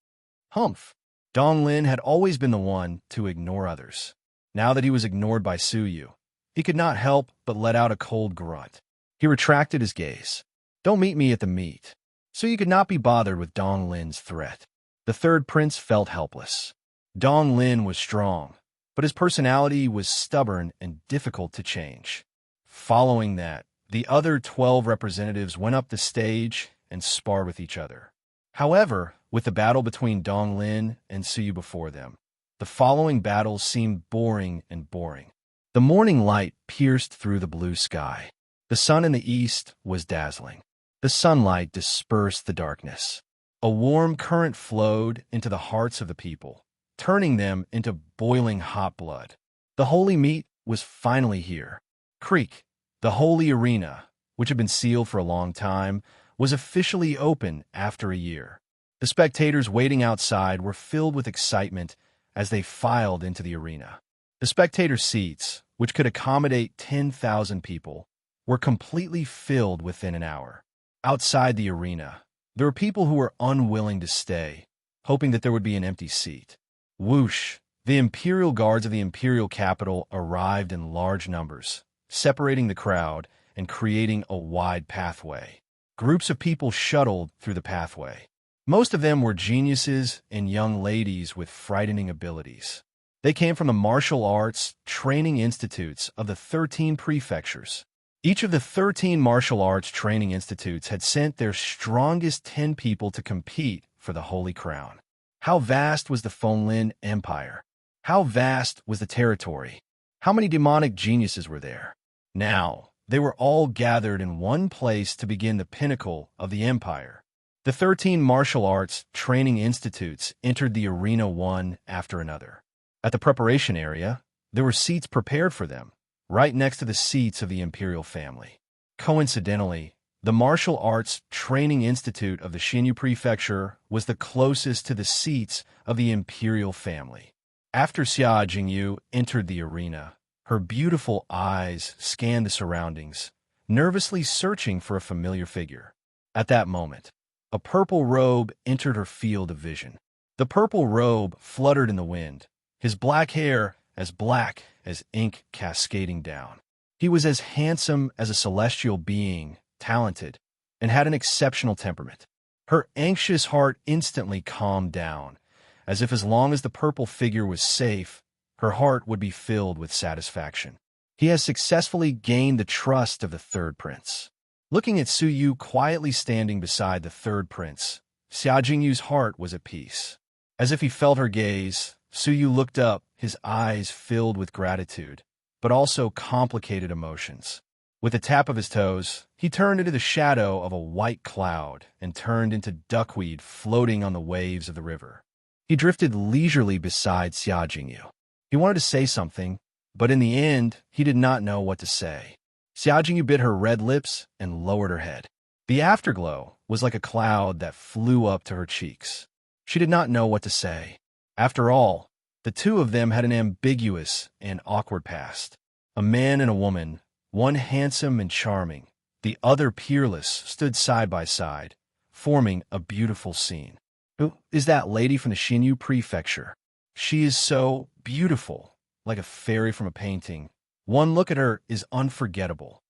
Dong Lin had always been the one to ignore others. Now that he was ignored by Su Yu, he could not help but let out a cold grunt. He retracted his gaze. Don't meet me at the meet. So you could not be bothered with Dong Lin's threat. The third prince felt helpless. Dong Lin was strong, but his personality was stubborn and difficult to change. Following that, the other 12 representatives went up the stage and sparred with each other. However, with the battle between Dong Lin and Suyu before them, the following battles seemed boring and boring. The morning light pierced through the blue sky. The sun in the east was dazzling. The sunlight dispersed the darkness. A warm current flowed into the hearts of the people, turning them into boiling hot blood. The holy meet was finally here. Creek, the holy arena, which had been sealed for a long time, was officially open after a year. The spectators waiting outside were filled with excitement as they filed into the arena. The spectator seats, which could accommodate 10,000 people, were completely filled within an hour. Outside the arena, there were people who were unwilling to stay, hoping that there would be an empty seat. Whoosh! The imperial guards of the imperial capital arrived in large numbers, separating the crowd and creating a wide pathway. Groups of people shuttled through the pathway. Most of them were geniuses and young ladies with frightening abilities. They came from the martial arts training institutes of the 13 prefectures. Each of the 13 martial arts training institutes had sent their strongest 10 people to compete for the Holy Crown. How vast was the Fonlin Empire? How vast was the territory? How many demonic geniuses were there? Now, they were all gathered in one place to begin the pinnacle of the empire. The 13 martial arts training institutes entered the arena one after another. At the preparation area, there were seats prepared for them, right next to the seats of the imperial family. Coincidentally, the Martial Arts Training Institute of the Xinyu Prefecture was the closest to the seats of the imperial family. After Xia Jingyu entered the arena, her beautiful eyes scanned the surroundings, nervously searching for a familiar figure. At that moment, a purple robe entered her field of vision. The purple robe fluttered in the wind, his black hair as black as ink cascading down. He was as handsome as a celestial being, talented, and had an exceptional temperament. Her anxious heart instantly calmed down, as if as long as the purple figure was safe, her heart would be filled with satisfaction. He has successfully gained the trust of the third prince. Looking at Su Yu quietly standing beside the third prince, Xia Jingyu's heart was at peace. As if he felt her gaze, Su Yu looked up, his eyes filled with gratitude, but also complicated emotions. With a tap of his toes, he turned into the shadow of a white cloud and turned into duckweed floating on the waves of the river. He drifted leisurely beside Xia Jingyu. He wanted to say something, but in the end, he did not know what to say. Xia Jingyu bit her red lips and lowered her head. The afterglow was like a cloud that flew up to her cheeks. She did not know what to say. After all, the two of them had an ambiguous and awkward past. A man and a woman, one handsome and charming, the other peerless, stood side by side, forming a beautiful scene. Who is that lady from the Xinyu Prefecture? She is so beautiful, like a fairy from a painting. One look at her is unforgettable.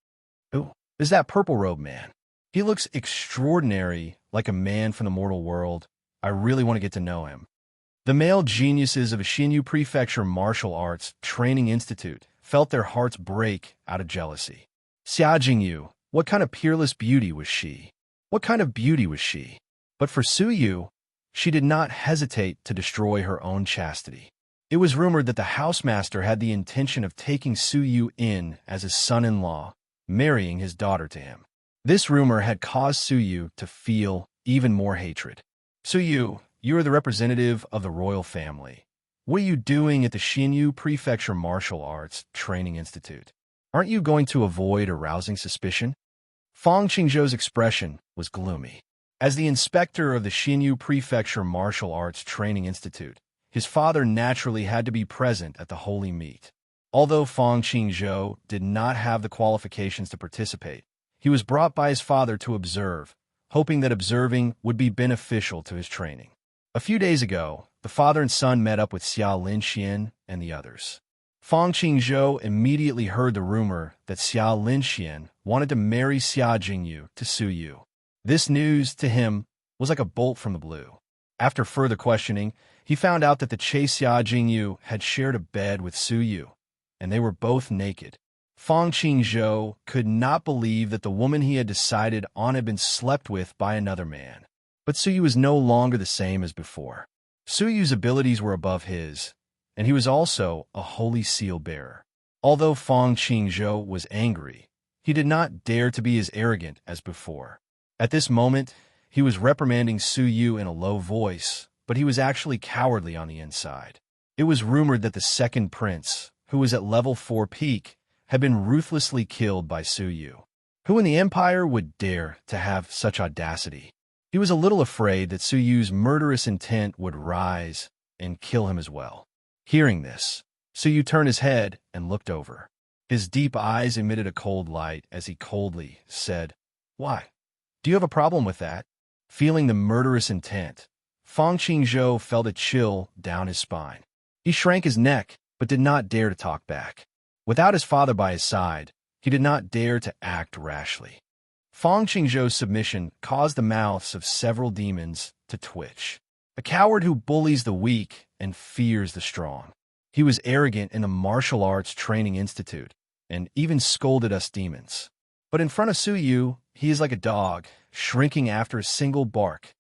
Who is that purple-robed man? He looks extraordinary, like a man from the mortal world. I really want to get to know him. The male geniuses of a Xinyu Prefecture Martial Arts Training Institute felt their hearts break out of jealousy. Xia Jingyu, what kind of peerless beauty was she? What kind of beauty was she? But for Su Yu, she did not hesitate to destroy her own chastity. It was rumored that the housemaster had the intention of taking Su Yu in as his son-in-law, marrying his daughter to him. This rumor had caused Su Yu to feel even more hatred. Su Yu, you are the representative of the royal family. What are you doing at the Xinyu Prefecture Martial Arts Training Institute? Aren't you going to avoid arousing suspicion? Fang Qingzhou's expression was gloomy. As the inspector of the Xinyu Prefecture Martial Arts Training Institute, his father naturally had to be present at the holy meet. Although Fang Qingzhou did not have the qualifications to participate, he was brought by his father to observe, hoping that observing would be beneficial to his training. A few days ago, the father and son met up with Xia Linxian and the others. Fang Qingzhou immediately heard the rumor that Xia Linxian wanted to marry Xia Jingyu to Su Yu. This news, to him, was like a bolt from the blue. After further questioning, he found out that the Xia Jingyu had shared a bed with Su Yu, and they were both naked. Fang Qingzhou could not believe that the woman he had decided on had been slept with by another man. But Su Yu was no longer the same as before. Su Yu's abilities were above his, and he was also a holy seal bearer. Although Fang Qingzhou was angry, he did not dare to be as arrogant as before. At this moment, he was reprimanding Su Yu in a low voice, but he was actually cowardly on the inside. It was rumored that the second prince, who was at level 4 peak, had been ruthlessly killed by Su Yu. Who in the Empire would dare to have such audacity? He was a little afraid that Su Yu's murderous intent would rise and kill him as well. Hearing this, Su Yu turned his head and looked over. His deep eyes emitted a cold light as he coldly said, "Why? Do you have a problem with that?" Feeling the murderous intent, Fang Qingzhou felt a chill down his spine. He shrank his neck, but did not dare to talk back. Without his father by his side, he did not dare to act rashly. Fang Qingzhou's submission caused the mouths of several demons to twitch. A coward who bullies the weak and fears the strong. He was arrogant in the martial arts training institute, and even scolded us demons. But in front of Su Yu, he is like a dog, shrinking after a single bark.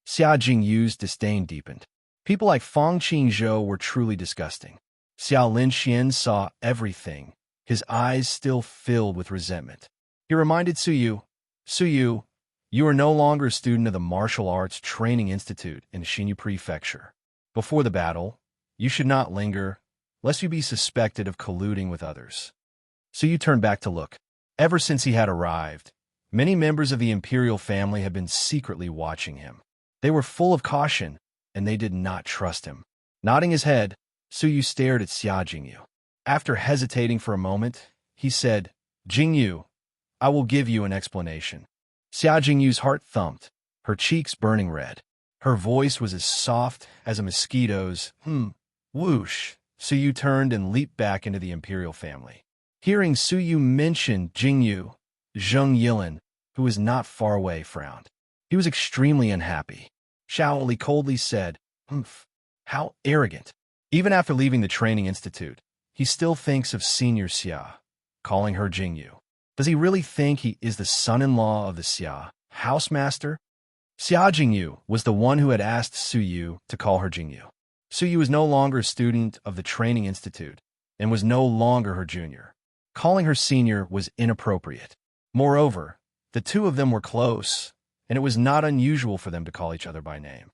Xia Jingyu's disdain deepened. People like Fang Qingzhou were truly disgusting. Xia Linxian saw everything, his eyes still filled with resentment. He reminded Su Yu, "Su Yu, you are no longer a student of the Martial Arts Training Institute in Xinyu Prefecture. Before the battle, you should not linger, lest you be suspected of colluding with others." Su Yu turned back to look. Ever since he had arrived, many members of the imperial family had been secretly watching him. They were full of caution, and they did not trust him. Nodding his head, Su Yu stared at Xia Jingyu. After hesitating for a moment, he said, "Jingyu, I will give you an explanation." Xia Jingyu's heart thumped, her cheeks burning red. Her voice was as soft as a mosquito's. Whoosh. Su Yu turned and leaped back into the imperial family. Hearing Su Yu mention Jingyu, Zheng Yilin, who was not far away, frowned. He was extremely unhappy. Xiao Li coldly said, How arrogant. Even after leaving the training institute, he still thinks of Senior Xia, calling her Jingyu. Does he really think he is the son-in-law of the Xia housemaster? Xia Jingyu was the one who had asked Su Yu to call her Jingyu. Su Yu was no longer a student of the training institute and was no longer her junior. Calling her senior was inappropriate. Moreover, the two of them were close, and it was not unusual for them to call each other by name.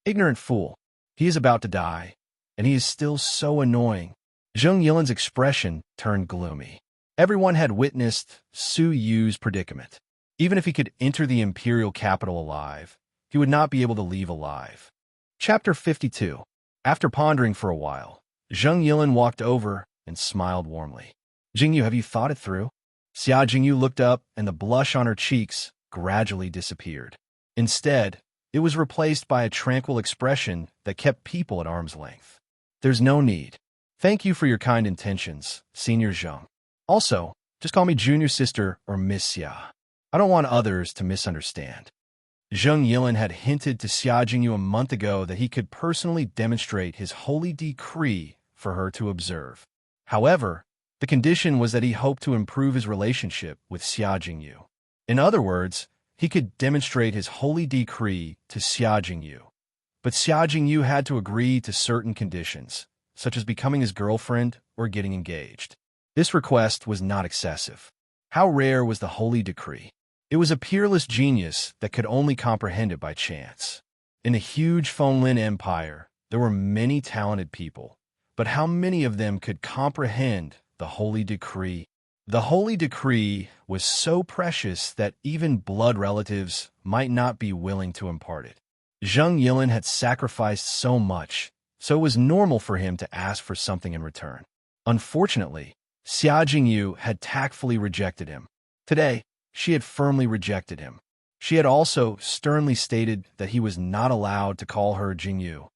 Ignorant fool. He is about to die, and he is still so annoying. Zheng Yilin's expression turned gloomy. Everyone had witnessed Su Yu's predicament. Even if he could enter the imperial capital alive, he would not be able to leave alive. Chapter 52. After pondering for a while, Zheng Yilin walked over and smiled warmly. "Jingyu, have you thought it through?" Xia Jingyu looked up, and the blush on her cheeks gradually disappeared. Instead, it was replaced by a tranquil expression that kept people at arm's length. "There's no need. Thank you for your kind intentions, Senior Zheng. Also, just call me Junior Sister or Miss Xia. I don't want others to misunderstand." Zheng Yilin had hinted to Xia Jingyu a month ago that he could personally demonstrate his holy decree for her to observe. However, the condition was that he hoped to improve his relationship with Xia Jingyu. In other words, he could demonstrate his holy decree to Xia Jingyu. But Xia Jingyu had to agree to certain conditions, such as becoming his girlfriend or getting engaged. This request was not excessive. How rare was the holy decree? It was a peerless genius that could only comprehend it by chance. In the huge Fonlin Empire, there were many talented people, but how many of them could comprehend the holy decree? The holy decree was so precious that even blood relatives might not be willing to impart it. Zheng Yilin had sacrificed so much, so it was normal for him to ask for something in return. Unfortunately, Xia Jingyu had tactfully rejected him. Today, she had firmly rejected him. She had also sternly stated that he was not allowed to call her Jingyu.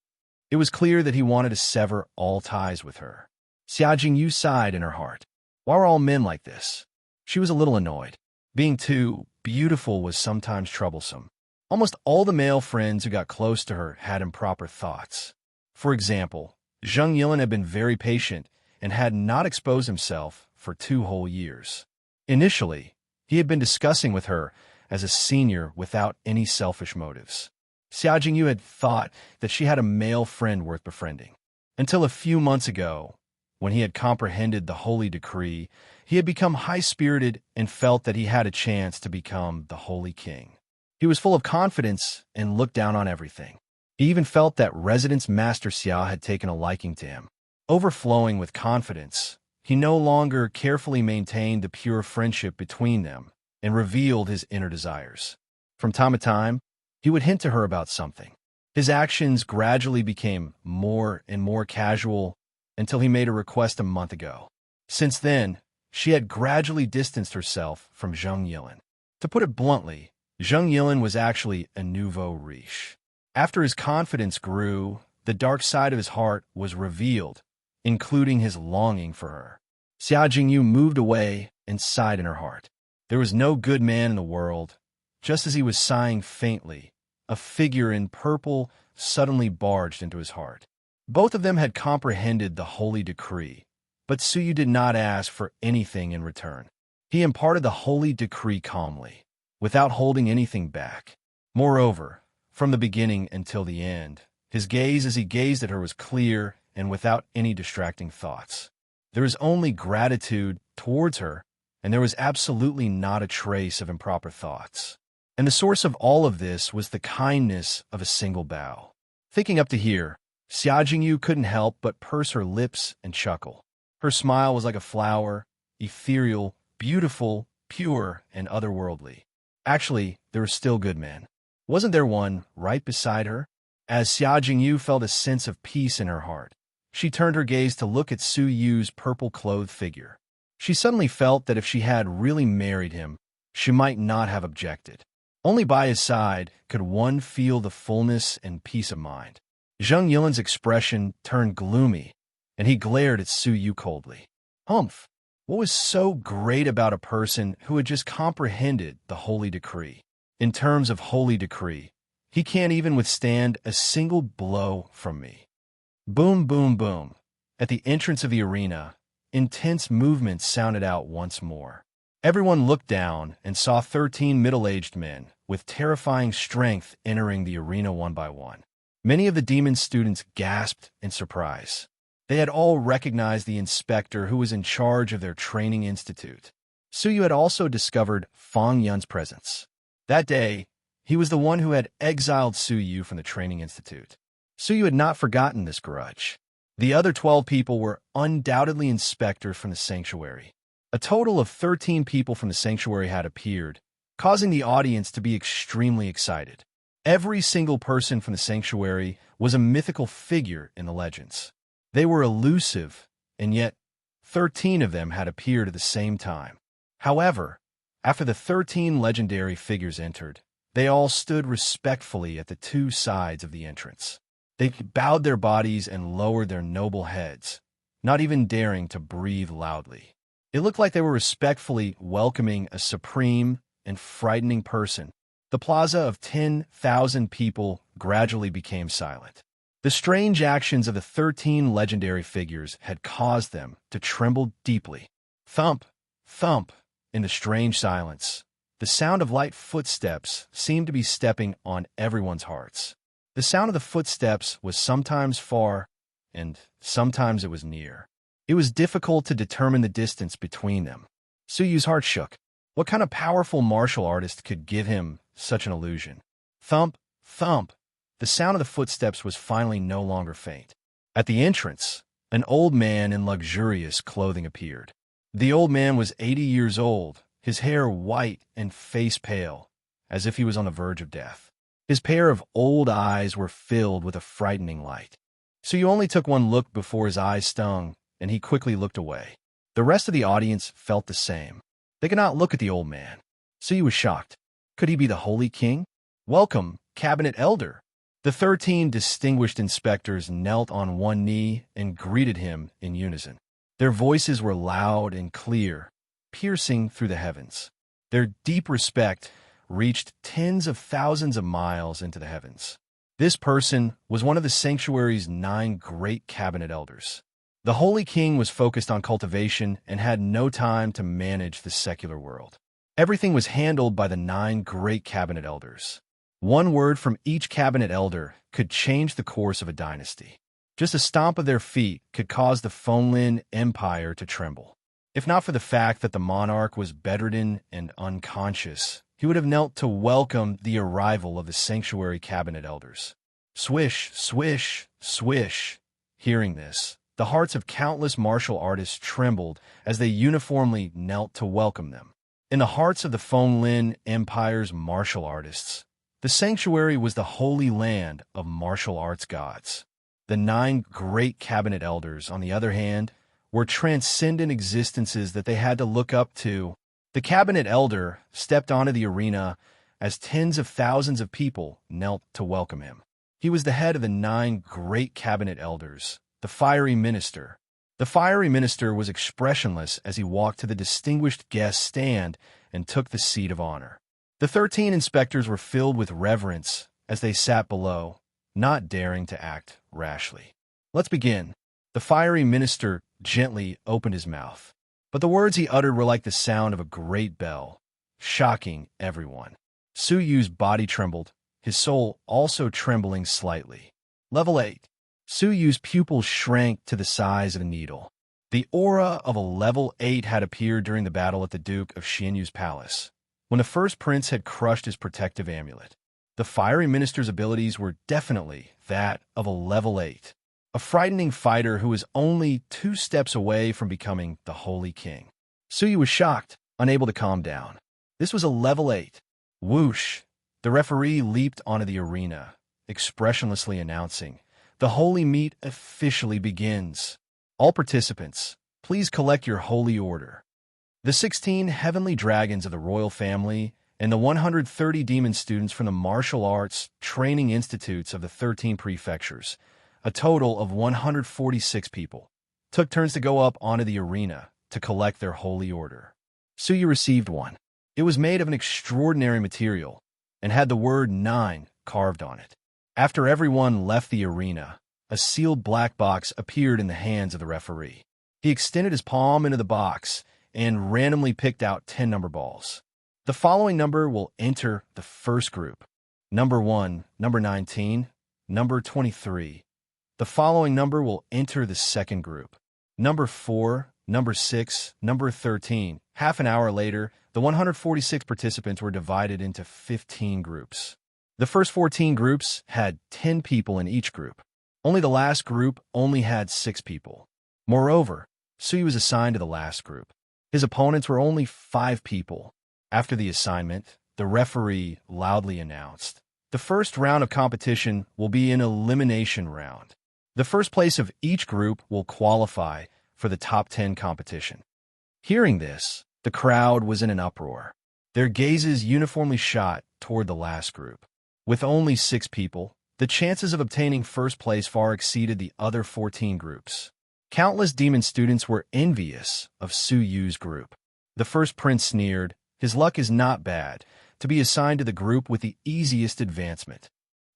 It was clear that he wanted to sever all ties with her. Xia Jingyu sighed in her heart. Why were all men like this? She was a little annoyed. Being too beautiful was sometimes troublesome. Almost all the male friends who got close to her had improper thoughts. For example, Zheng Yilin had been very patient and had not exposed himself for 2 whole years. Initially, he had been discussing with her as a senior without any selfish motives. Xia Jingyu had thought that she had a male friend worth befriending. Until a few months ago, when he had comprehended the holy decree, he had become high-spirited and felt that he had a chance to become the Holy King. He was full of confidence and looked down on everything. He even felt that Residence Master Xia had taken a liking to him. Overflowing with confidence, he no longer carefully maintained the pure friendship between them and revealed his inner desires. From time to time, he would hint to her about something. His actions gradually became more and more casual until he made a request a month ago. Since then, she had gradually distanced herself from Zheng Yilin. To put it bluntly, Zheng Yilin was actually a nouveau riche. After his confidence grew, the dark side of his heart was revealed, including his longing for her. Xia Jingyu moved away and sighed in her heart. There was no good man in the world. Just as he was sighing faintly, a figure in purple suddenly barged into his heart. Both of them had comprehended the holy decree, but Suyu did not ask for anything in return. He imparted the holy decree calmly, without holding anything back. Moreover, from the beginning until the end, his gaze as he gazed at her was clear and without any distracting thoughts. There was only gratitude towards her, and there was absolutely not a trace of improper thoughts. And the source of all of this was the kindness of a single bow. Thinking up to here, Xia Jingyu couldn't help but purse her lips and chuckle. Her smile was like a flower, ethereal, beautiful, pure, and otherworldly. Actually, there were still good men. Wasn't there one right beside her? As Xia Jingyu felt a sense of peace in her heart, she turned her gaze to look at Su Yu's purple-clothed figure. She suddenly felt that if she had really married him, she might not have objected. Only by his side could one feel the fullness and peace of mind. Zheng Yilin's expression turned gloomy, and he glared at Su Yu coldly. Humph! What was so great about a person who had just comprehended the holy decree? In terms of holy decree, he can't even withstand a single blow from me. Boom, boom, boom. At the entrance of the arena, intense movements sounded out once more. Everyone looked down and saw 13 middle-aged men with terrifying strength entering the arena one by one. Many of the demon students gasped in surprise. They had all recognized the inspector who was in charge of their training institute. Suyu had also discovered Fang Yun's presence. That day, he was the one who had exiled Suyu from the training institute. Suyu had not forgotten this grudge. The other 12 people were undoubtedly inspectors from the sanctuary. A total of 13 people from the sanctuary had appeared, causing the audience to be extremely excited. Every single person from the sanctuary was a mythical figure in the legends. They were elusive, and yet 13 of them had appeared at the same time. However, after the 13 legendary figures entered, they all stood respectfully at the 2 sides of the entrance. They bowed their bodies and lowered their noble heads, not even daring to breathe loudly. It looked like they were respectfully welcoming a supreme and frightening person. The plaza of 10,000 people gradually became silent. The strange actions of the 13 legendary figures had caused them to tremble deeply. Thump, thump, in the strange silence. The sound of light footsteps seemed to be stepping on everyone's hearts. The sound of the footsteps was sometimes far, and sometimes it was near. It was difficult to determine the distance between them. Suyu's heart shook. What kind of powerful martial artist could give him such an illusion? Thump, thump. The sound of the footsteps was finally no longer faint. At the entrance, an old man in luxurious clothing appeared. The old man was 80 years old, his hair white and face pale, as if he was on the verge of death. His pair of old eyes were filled with a frightening light. Suyu only took one look before his eyes stung, and he quickly looked away. The rest of the audience felt the same. They could not look at the old man. Suyu was shocked. Could he be the Holy King? Welcome, Cabinet Elder. The 13 distinguished inspectors knelt on one knee and greeted him in unison. Their voices were loud and clear, piercing through the heavens. Their deep respect reached tens of thousands of miles into the heavens. This person was one of the sanctuary's 9 great cabinet elders. The Holy King was focused on cultivation and had no time to manage the secular world. Everything was handled by the 9 great cabinet elders. One word from each cabinet elder could change the course of a dynasty. Just a stomp of their feet could cause the Fonlin Empire to tremble. If not for the fact that the monarch was bedridden and unconscious, he would have knelt to welcome the arrival of the sanctuary cabinet elders. Swish, swish, swish. Hearing this, the hearts of countless martial artists trembled as they uniformly knelt to welcome them. In the hearts of the Fonlin Empire's martial artists, the sanctuary was the holy land of martial arts gods. The 9 great cabinet elders, on the other hand, were transcendent existences that they had to look up to. The cabinet elder stepped onto the arena as tens of thousands of people knelt to welcome him. He was the head of the 9 great cabinet elders, the fiery minister. The fiery minister was expressionless as he walked to the distinguished guest stand and took the seat of honor. The 13 inspectors were filled with reverence as they sat below, not daring to act rashly. Let's begin. The fiery minister gently opened his mouth, but the words he uttered were like the sound of a great bell, shocking everyone. Su Yu's body trembled, his soul also trembling slightly. Level 8. Su Yu's pupils shrank to the size of a needle. The aura of a level 8 had appeared during the battle at the Duke of Xianyu's palace, when the first prince had crushed his protective amulet. The fiery minister's abilities were definitely that of a level 8, a frightening fighter who was only 2 steps away from becoming the Holy King. Su Yu was shocked, unable to calm down. This was a level 8. Whoosh! The referee leaped onto the arena, expressionlessly announcing, "The holy meet officially begins. All participants, please collect your holy order." The 16 heavenly dragons of the royal family and the 130 demon students from the martial arts training institutes of the 13 prefectures, a total of 146 people, took turns to go up onto the arena to collect their holy order. Su Yu received one. It was made of an extraordinary material and had the word 9 carved on it. After everyone left the arena, a sealed black box appeared in the hands of the referee. He extended his palm into the box and randomly picked out 10 number balls. The following number will enter the first group. Number 1, number 19, number 23. The following number will enter the second group. Number 4, number 6, number 13. Half an hour later, the 146 participants were divided into 15 groups. The first 14 groups had 10 people in each group. Only the last group only had 6 people. Moreover, Su Yu was assigned to the last group. His opponents were only 5 people. After the assignment, the referee loudly announced, "The first round of competition will be an elimination round. The first place of each group will qualify for the top 10 competition." Hearing this, the crowd was in an uproar. Their gazes uniformly shot toward the last group. With only 6 people, the chances of obtaining first place far exceeded the other 14 groups. Countless demon students were envious of Su Yu's group. The first prince sneered, "His luck is not bad, to be assigned to the group with the easiest advancement."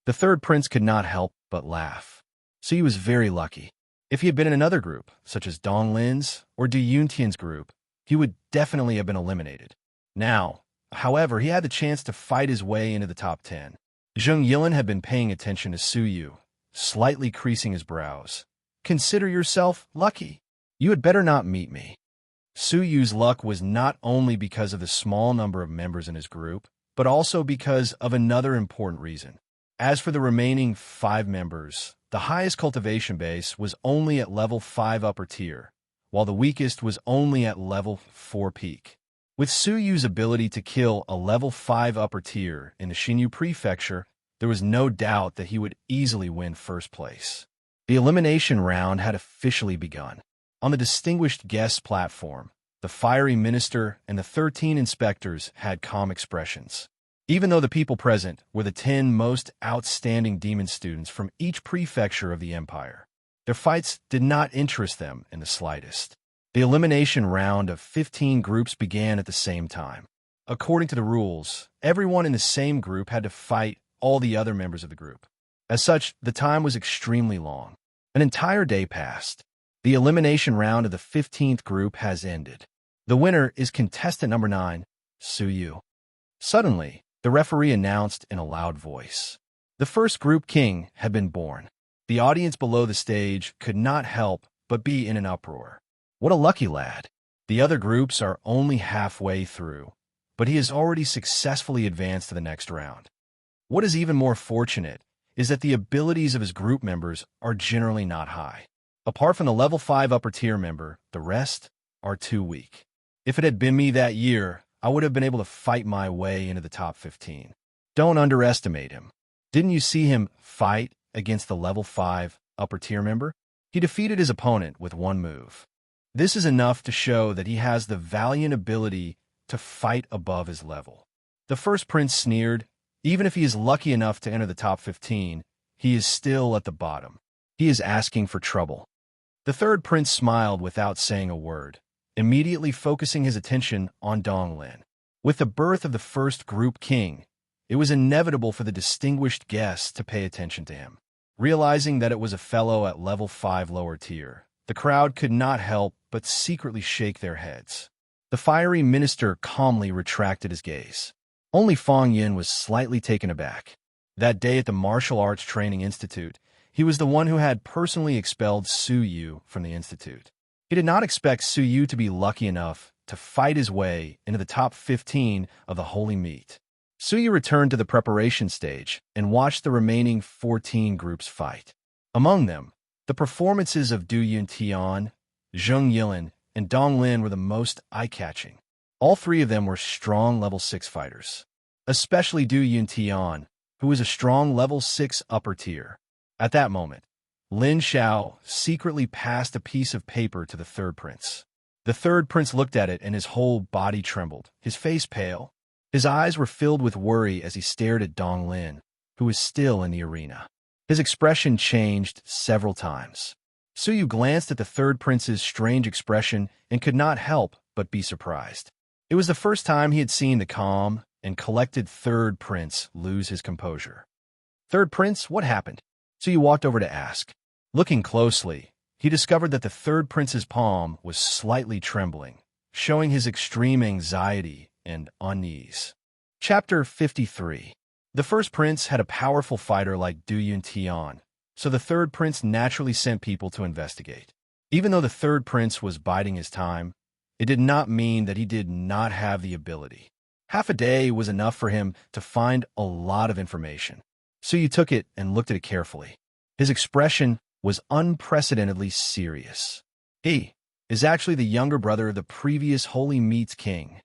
The third prince could not help but laugh. Su Yu was very lucky. If he had been in another group, such as Dong Lin's or Du Yuntian's group, he would definitely have been eliminated. Now, however, he had the chance to fight his way into the top 10. Zheng Yilin had been paying attention to Su Yu, slightly creasing his brows. "Consider yourself lucky. You had better not meet me." Su Yu's luck was not only because of the small number of members in his group, but also because of another important reason. As for the remaining 5 members, the highest cultivation base was only at level 5 upper tier, while the weakest was only at level 4 peak. With Su Yu's ability to kill a level 5 upper tier in the Xinyu Prefecture, there was no doubt that he would easily win first place. The elimination round had officially begun. On the distinguished guests platform, the fiery minister and the 13 inspectors had calm expressions. Even though the people present were the 10 most outstanding demon students from each prefecture of the empire, their fights did not interest them in the slightest. The elimination round of 15 groups began at the same time. According to the rules, everyone in the same group had to fight all the other members of the group. As such, the time was extremely long. An entire day passed. The elimination round of the 15th group has ended. The winner is contestant number 9, Suyu. Suddenly, the referee announced in a loud voice. The first group king had been born. The audience below the stage could not help but be in an uproar. What a lucky lad. The other groups are only halfway through, but he has already successfully advanced to the next round. What is even more fortunate is that the abilities of his group members are generally not high. Apart from the level 5 upper tier member, the rest are too weak. If it had been me that year, I would have been able to fight my way into the top 15. Don't underestimate him. Didn't you see him fight against the level 5 upper tier member? He defeated his opponent with one move. This is enough to show that he has the valiant ability to fight above his level. The first prince sneered. Even if he is lucky enough to enter the top 15, he is still at the bottom. He is asking for trouble. The third prince smiled without saying a word, immediately focusing his attention on Donglin. With the birth of the first group king, it was inevitable for the distinguished guests to pay attention to him. Realizing that it was a fellow at level 5 lower tier, the crowd could not help but secretly shake their heads. The fiery minister calmly retracted his gaze. Only Fong Yin was slightly taken aback. That day at the Martial Arts Training Institute, he was the one who had personally expelled Su Yu from the institute. He did not expect Su Yu to be lucky enough to fight his way into the top 15 of the Holy Meat. Su Yu returned to the preparation stage and watched the remaining 14 groups fight. Among them, the performances of Du Yuntian, Zheng Yilin, and Dong Lin were the most eye-catching. All three of them were strong level 6 fighters, especially Du Yuntian, who was a strong level 6 upper tier. At that moment, Lin Xiao secretly passed a piece of paper to the third prince. The third prince looked at it and his whole body trembled, his face pale. His eyes were filled with worry as he stared at Dong Lin, who was still in the arena. His expression changed several times. Su Yu glanced at the third prince's strange expression and could not help but be surprised. It was the first time he had seen the calm and collected third prince lose his composure. "Third prince, what happened?" Su Yu walked over to ask. Looking closely, he discovered that the third prince's palm was slightly trembling, showing his extreme anxiety and unease. Chapter 53. The first prince had a powerful fighter like Du Yuntian, so the third prince naturally sent people to investigate. Even though the third prince was biding his time, it did not mean that he did not have the ability. Half a day was enough for him to find a lot of information. Su Yu took it and looked at it carefully. His expression was unprecedentedly serious. He is actually the younger brother of the previous Holy Meat's king.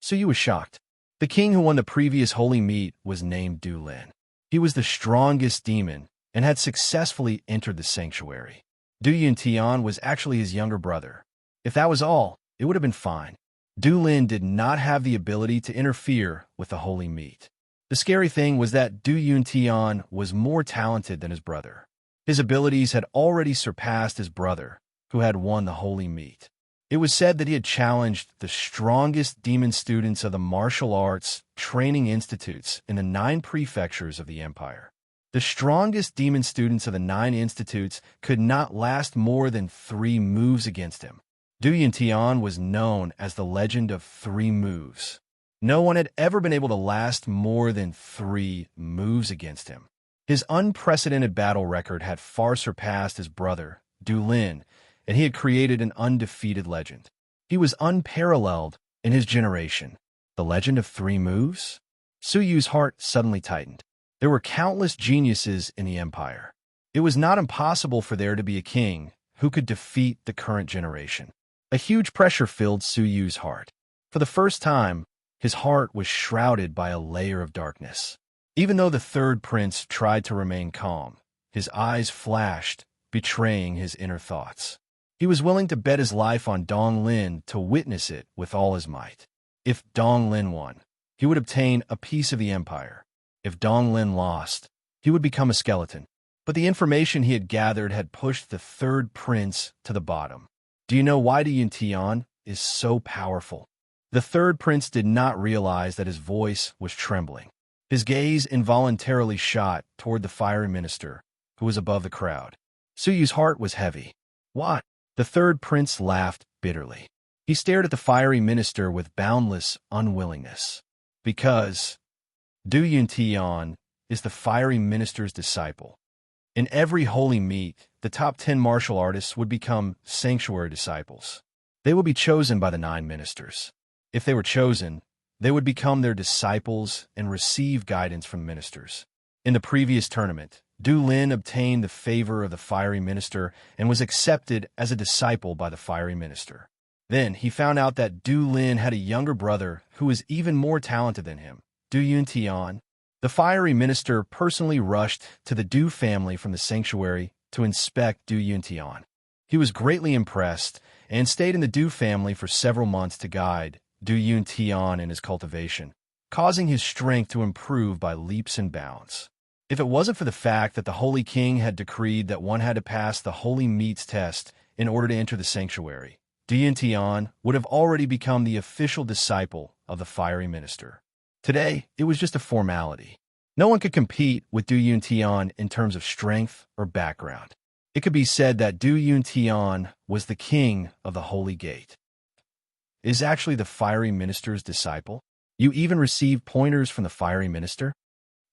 Su Yu was shocked. The king who won the previous Holy Meat was named Du Lin. He was the strongest demon and had successfully entered the sanctuary. Du Yuntian was actually his younger brother. If that was all, it would have been fine. Du Lin did not have the ability to interfere with the Holy Meat. The scary thing was that Du Yuntian was more talented than his brother. His abilities had already surpassed his brother, who had won the Holy Meat. It was said that he had challenged the strongest demon students of the martial arts training institutes in the 9 prefectures of the empire. The strongest demon students of the 9 institutes could not last more than 3 moves against him. Du Yuntian was known as the legend of 3 moves. No one had ever been able to last more than 3 moves against him. His unprecedented battle record had far surpassed his brother, Du Lin, and he had created an undefeated legend. He was unparalleled in his generation. The legend of 3 moves? Su Yu's heart suddenly tightened. There were countless geniuses in the empire. It was not impossible for there to be a king who could defeat the current generation. A huge pressure filled Su Yu's heart. For the first time, his heart was shrouded by a layer of darkness. Even though the third prince tried to remain calm, his eyes flashed, betraying his inner thoughts. He was willing to bet his life on Dong Lin to witness it with all his might. If Dong Lin won, he would obtain a piece of the empire. If Dong Lin lost, he would become a skeleton. But the information he had gathered had pushed the third prince to the bottom. Do you know why Du Yuntian is so powerful? The third prince did not realize that his voice was trembling. His gaze involuntarily shot toward the fiery minister, who was above the crowd. Suyu's heart was heavy. What? The third prince laughed bitterly. He stared at the fiery minister with boundless unwillingness. Because Du Yuntian is the fiery minister's disciple. In every holy meet, the top 10 martial artists would become sanctuary disciples. They would be chosen by the 9 ministers. If they were chosen, they would become their disciples and receive guidance from ministers. In the previous tournament, Du Lin obtained the favor of the fiery minister and was accepted as a disciple by the fiery minister. Then he found out that Du Lin had a younger brother who was even more talented than him, Du Yuntian. The fiery minister personally rushed to the Du family from the sanctuary to inspect Du Yuntian. He was greatly impressed and stayed in the Du family for several months to guide Du Yuntian in his cultivation, causing his strength to improve by leaps and bounds. If it wasn't for the fact that the Holy King had decreed that one had to pass the Holy Meats test in order to enter the sanctuary, Du Yuntian would have already become the official disciple of the fiery minister. Today, it was just a formality. No one could compete with Du Yuntian in terms of strength or background. It could be said that Du Yuntian was the king of the Holy Gate. Is actually the fiery minister's disciple? You even received pointers from the fiery minister?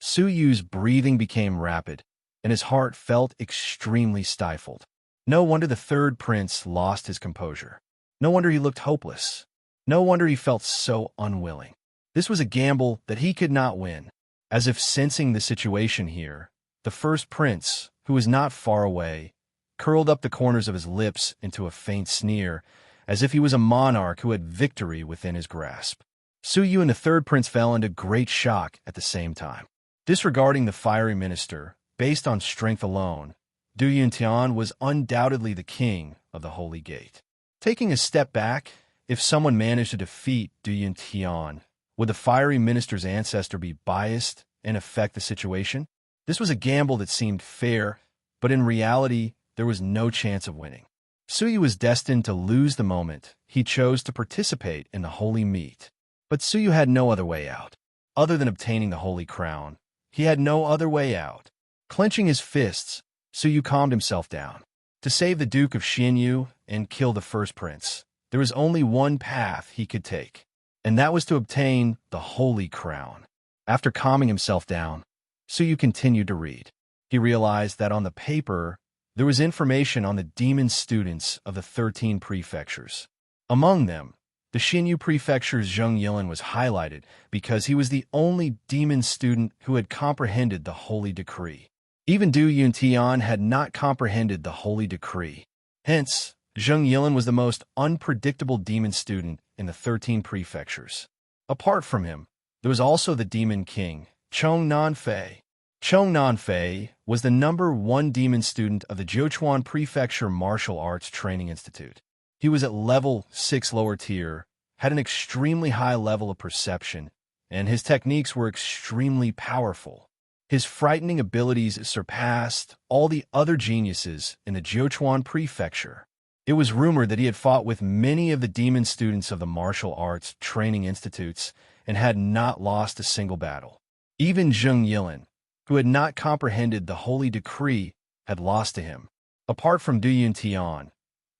Suyu's breathing became rapid, and his heart felt extremely stifled. No wonder the third prince lost his composure. No wonder he looked hopeless. No wonder he felt so unwilling. This was a gamble that he could not win. As if sensing the situation here, the first prince, who was not far away, curled up the corners of his lips into a faint sneer, as if he was a monarch who had victory within his grasp. Suyu and the third prince fell into great shock at the same time. Disregarding the fiery minister, based on strength alone, Du Yuntian was undoubtedly the king of the Holy Gate. Taking a step back, if someone managed to defeat Du Yuntian, would the fiery minister's ancestor be biased and affect the situation? This was a gamble that seemed fair, but in reality, there was no chance of winning. Suyu was destined to lose the moment he chose to participate in the holy meet. But Suyu had no other way out. Other than obtaining the holy crown, he had no other way out. Clenching his fists, Suyu calmed himself down. To save the Duke of Xianyu and kill the first prince, there was only one path he could take, and that was to obtain the holy crown. After calming himself down, Suyu continued to read. He realized that on the paper, there was information on the demon students of the 13 prefectures. Among them, the Xinyu Prefecture's Zheng Yilin was highlighted because he was the only demon student who had comprehended the holy decree. Even Du Yuntian had not comprehended the holy decree. Hence, Zheng Yilin was the most unpredictable demon student in the 13 prefectures. Apart from him, there was also the demon king, Chong Nanfei. Chong Nanfei was the #1 demon student of the Jiuquan Prefecture Martial Arts Training Institute. He was at level 6 lower tier, had an extremely high level of perception, and his techniques were extremely powerful. His frightening abilities surpassed all the other geniuses in the Jiuquan Prefecture. It was rumored that he had fought with many of the demon students of the martial arts training institutes and had not lost a single battle. Even Zheng Yilin, who had not comprehended the holy decree, had lost to him. Apart from Du Yuntian,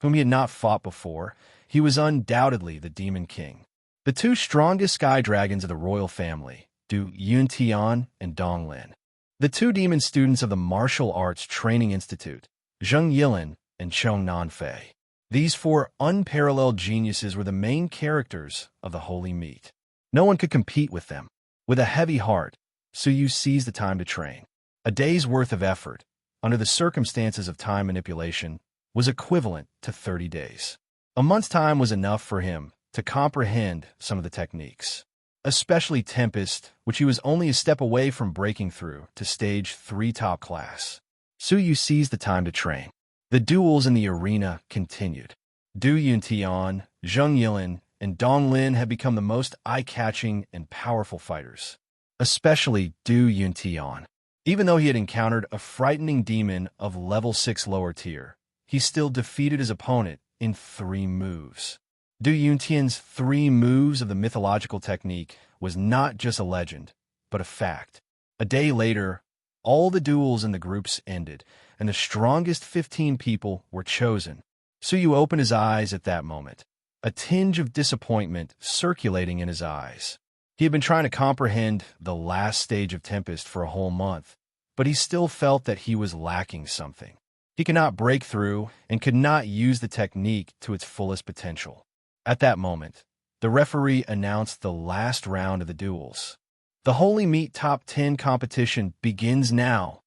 whom he had not fought before, he was undoubtedly the demon king. The two strongest sky dragons of the royal family, Du Yuntian and Dong Lin. The two demon students of the martial arts training institute, Zheng Yilin and Chong Nanfei. These 4 unparalleled geniuses were the main characters of the holy meet. No one could compete with them. With a heavy heart, Suyu seized the time to train. A day's worth of effort, under the circumstances of time manipulation, was equivalent to 30 days. A month's time was enough for him to comprehend some of the techniques, especially Tempest, which he was only a step away from breaking through to stage 3 top class. Suyu seized the time to train. The duels in the arena continued. Du Yuntian, Zheng Yilin, and Dong Lin had become the most eye-catching and powerful fighters, especially Du Yuntian. Even though he had encountered a frightening demon of level 6 lower tier, he still defeated his opponent in 3 moves. Du Yuntian's 3 moves of the mythological technique was not just a legend, but a fact. A day later, all the duels in the groups ended, and the strongest 15 people were chosen. Suyu opened his eyes at that moment, a tinge of disappointment circulating in his eyes. He had been trying to comprehend the last stage of Tempest for a whole month, but he still felt that he was lacking something. He could not break through and could not use the technique to its fullest potential. At that moment, the referee announced the last round of the duels. The Holy Meat Top 10 competition begins now,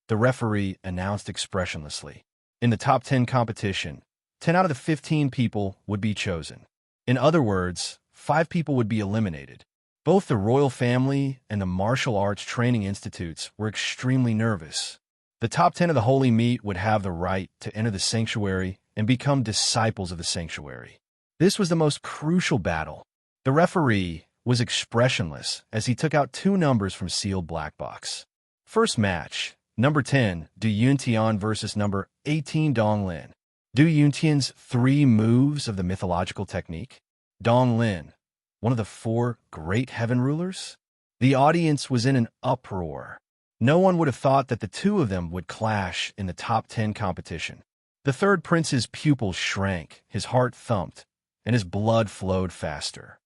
the referee announced expressionlessly. In the Top 10 competition, 10 out of the 15 people would be chosen. In other words, 5 people would be eliminated. Both the royal family and the martial arts training institutes were extremely nervous. The top 10 of the Holy Meat would have the right to enter the sanctuary and become disciples of the sanctuary. This was the most crucial battle. The referee was expressionless as he took out 2 numbers from sealed black box. First match, number 10, Du Yuntian versus number 18, Dong Lin. Du Yuntian's 3 moves of the mythological technique. Dong Lin, one of the 4 great heaven rulers? The audience was in an uproar. No one would have thought that the 2 of them would clash in the top 10 competition. The third prince's pupils shrank, his heart thumped, and his blood flowed faster.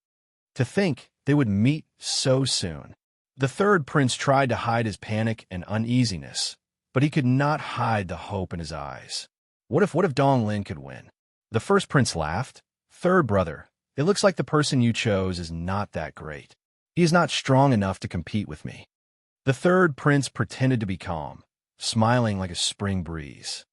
To think they would meet so soon. The third prince tried to hide his panic and uneasiness, but he could not hide the hope in his eyes. What if Dong Lin could win? The first prince laughed. Third brother, it looks like the person you chose is not that great. He is not strong enough to compete with me. The third prince pretended to be calm, smiling like a spring breeze.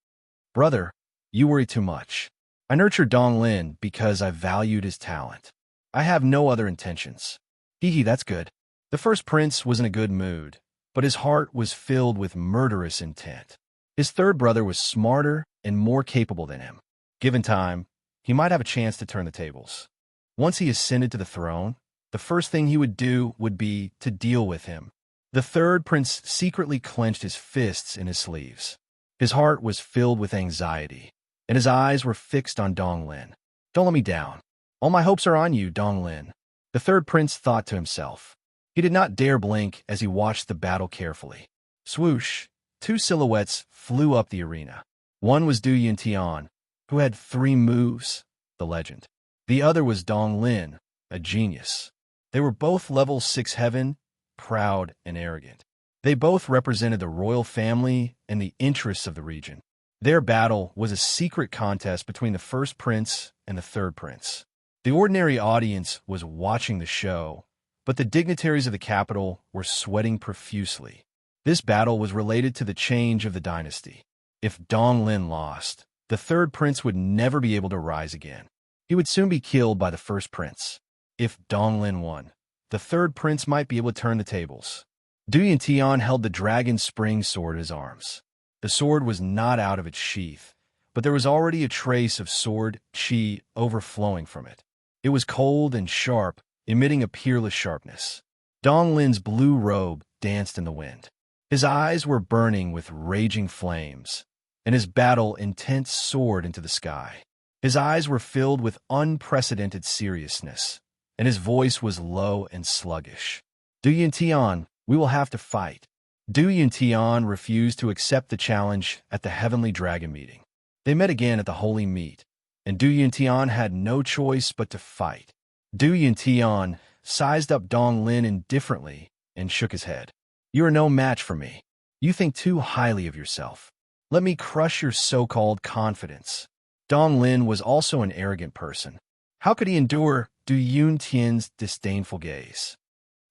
Brother, you worry too much. I nurtured Dong Lin because I valued his talent. I have no other intentions. Hee, that's good. The first prince was in a good mood, but his heart was filled with murderous intent. His third brother was smarter and more capable than him. Given time, he might have a chance to turn the tables. Once he ascended to the throne, the first thing he would do would be to deal with him. The third prince secretly clenched his fists in his sleeves. His heart was filled with anxiety, and his eyes were fixed on Dong Lin. Don't let me down. All my hopes are on you, Dong Lin. The third prince thought to himself. He did not dare blink as he watched the battle carefully. Swoosh, 2 silhouettes flew up the arena. One was Du Yuntian, who had 3 moves, the legend. The other was Dong Lin, a genius. They were both level 6 heaven, proud and arrogant. They both represented the royal family and the interests of the region. Their battle was a secret contest between the first prince and the third prince. The ordinary audience was watching the show, but the dignitaries of the capital were sweating profusely. This battle was related to the change of the dynasty. If Dong Lin lost, the third prince would never be able to rise again. He would soon be killed by the first prince. If Dong Lin won, the third prince might be able to turn the tables. Du Yuntian held the dragon spring sword in his arms. The sword was not out of its sheath, but there was already a trace of sword qi overflowing from it. It was cold and sharp, emitting a peerless sharpness. Dong Lin's blue robe danced in the wind. His eyes were burning with raging flames, and his battle intent soared into the sky. His eyes were filled with unprecedented seriousness, and his voice was low and sluggish. Du Yuntian, we will have to fight. Du Yuntian refused to accept the challenge at the Heavenly Dragon meeting. They met again at the Holy Meat, and Du Yuntian had no choice but to fight. Du Yuntian sized up Dong Lin indifferently and shook his head. You are no match for me. You think too highly of yourself. Let me crush your so-called confidence. Dong Lin was also an arrogant person. How could he endure Du Yuntian's disdainful gaze?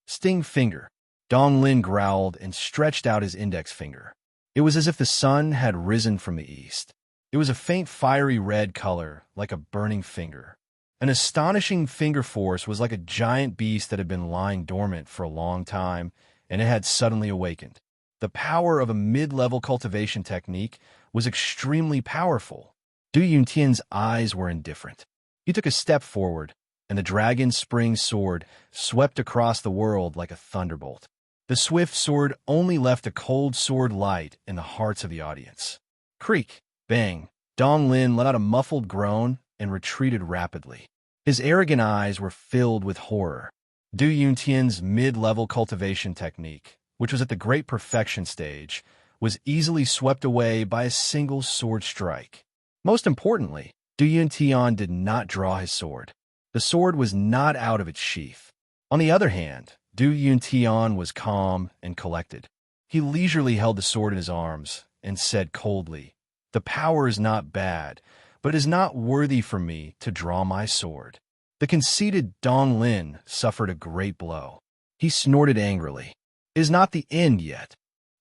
Sting finger. Dong Lin growled and stretched out his index finger. It was as if the sun had risen from the east. It was a faint fiery red color, like a burning finger. An astonishing finger force was like a giant beast that had been lying dormant for a long time, and it had suddenly awakened. The power of a mid-level cultivation technique was extremely powerful. Du Yuntian's eyes were indifferent. He took a step forward, and the dragon spring sword swept across the world like a thunderbolt. The swift sword only left a cold sword light in the hearts of the audience. Creak, bang, Dong Lin let out a muffled groan and retreated rapidly. His arrogant eyes were filled with horror. Du Yuntian's mid-level cultivation technique, which was at the great perfection stage, was easily swept away by a single sword strike. Most importantly, Du Yuntian did not draw his sword. The sword was not out of its sheath. On the other hand, Du Yuntian was calm and collected. He leisurely held the sword in his arms and said coldly, "The power is not bad, but it is not worthy for me to draw my sword." The conceited Dong Lin suffered a great blow. He snorted angrily. "It is not the end yet."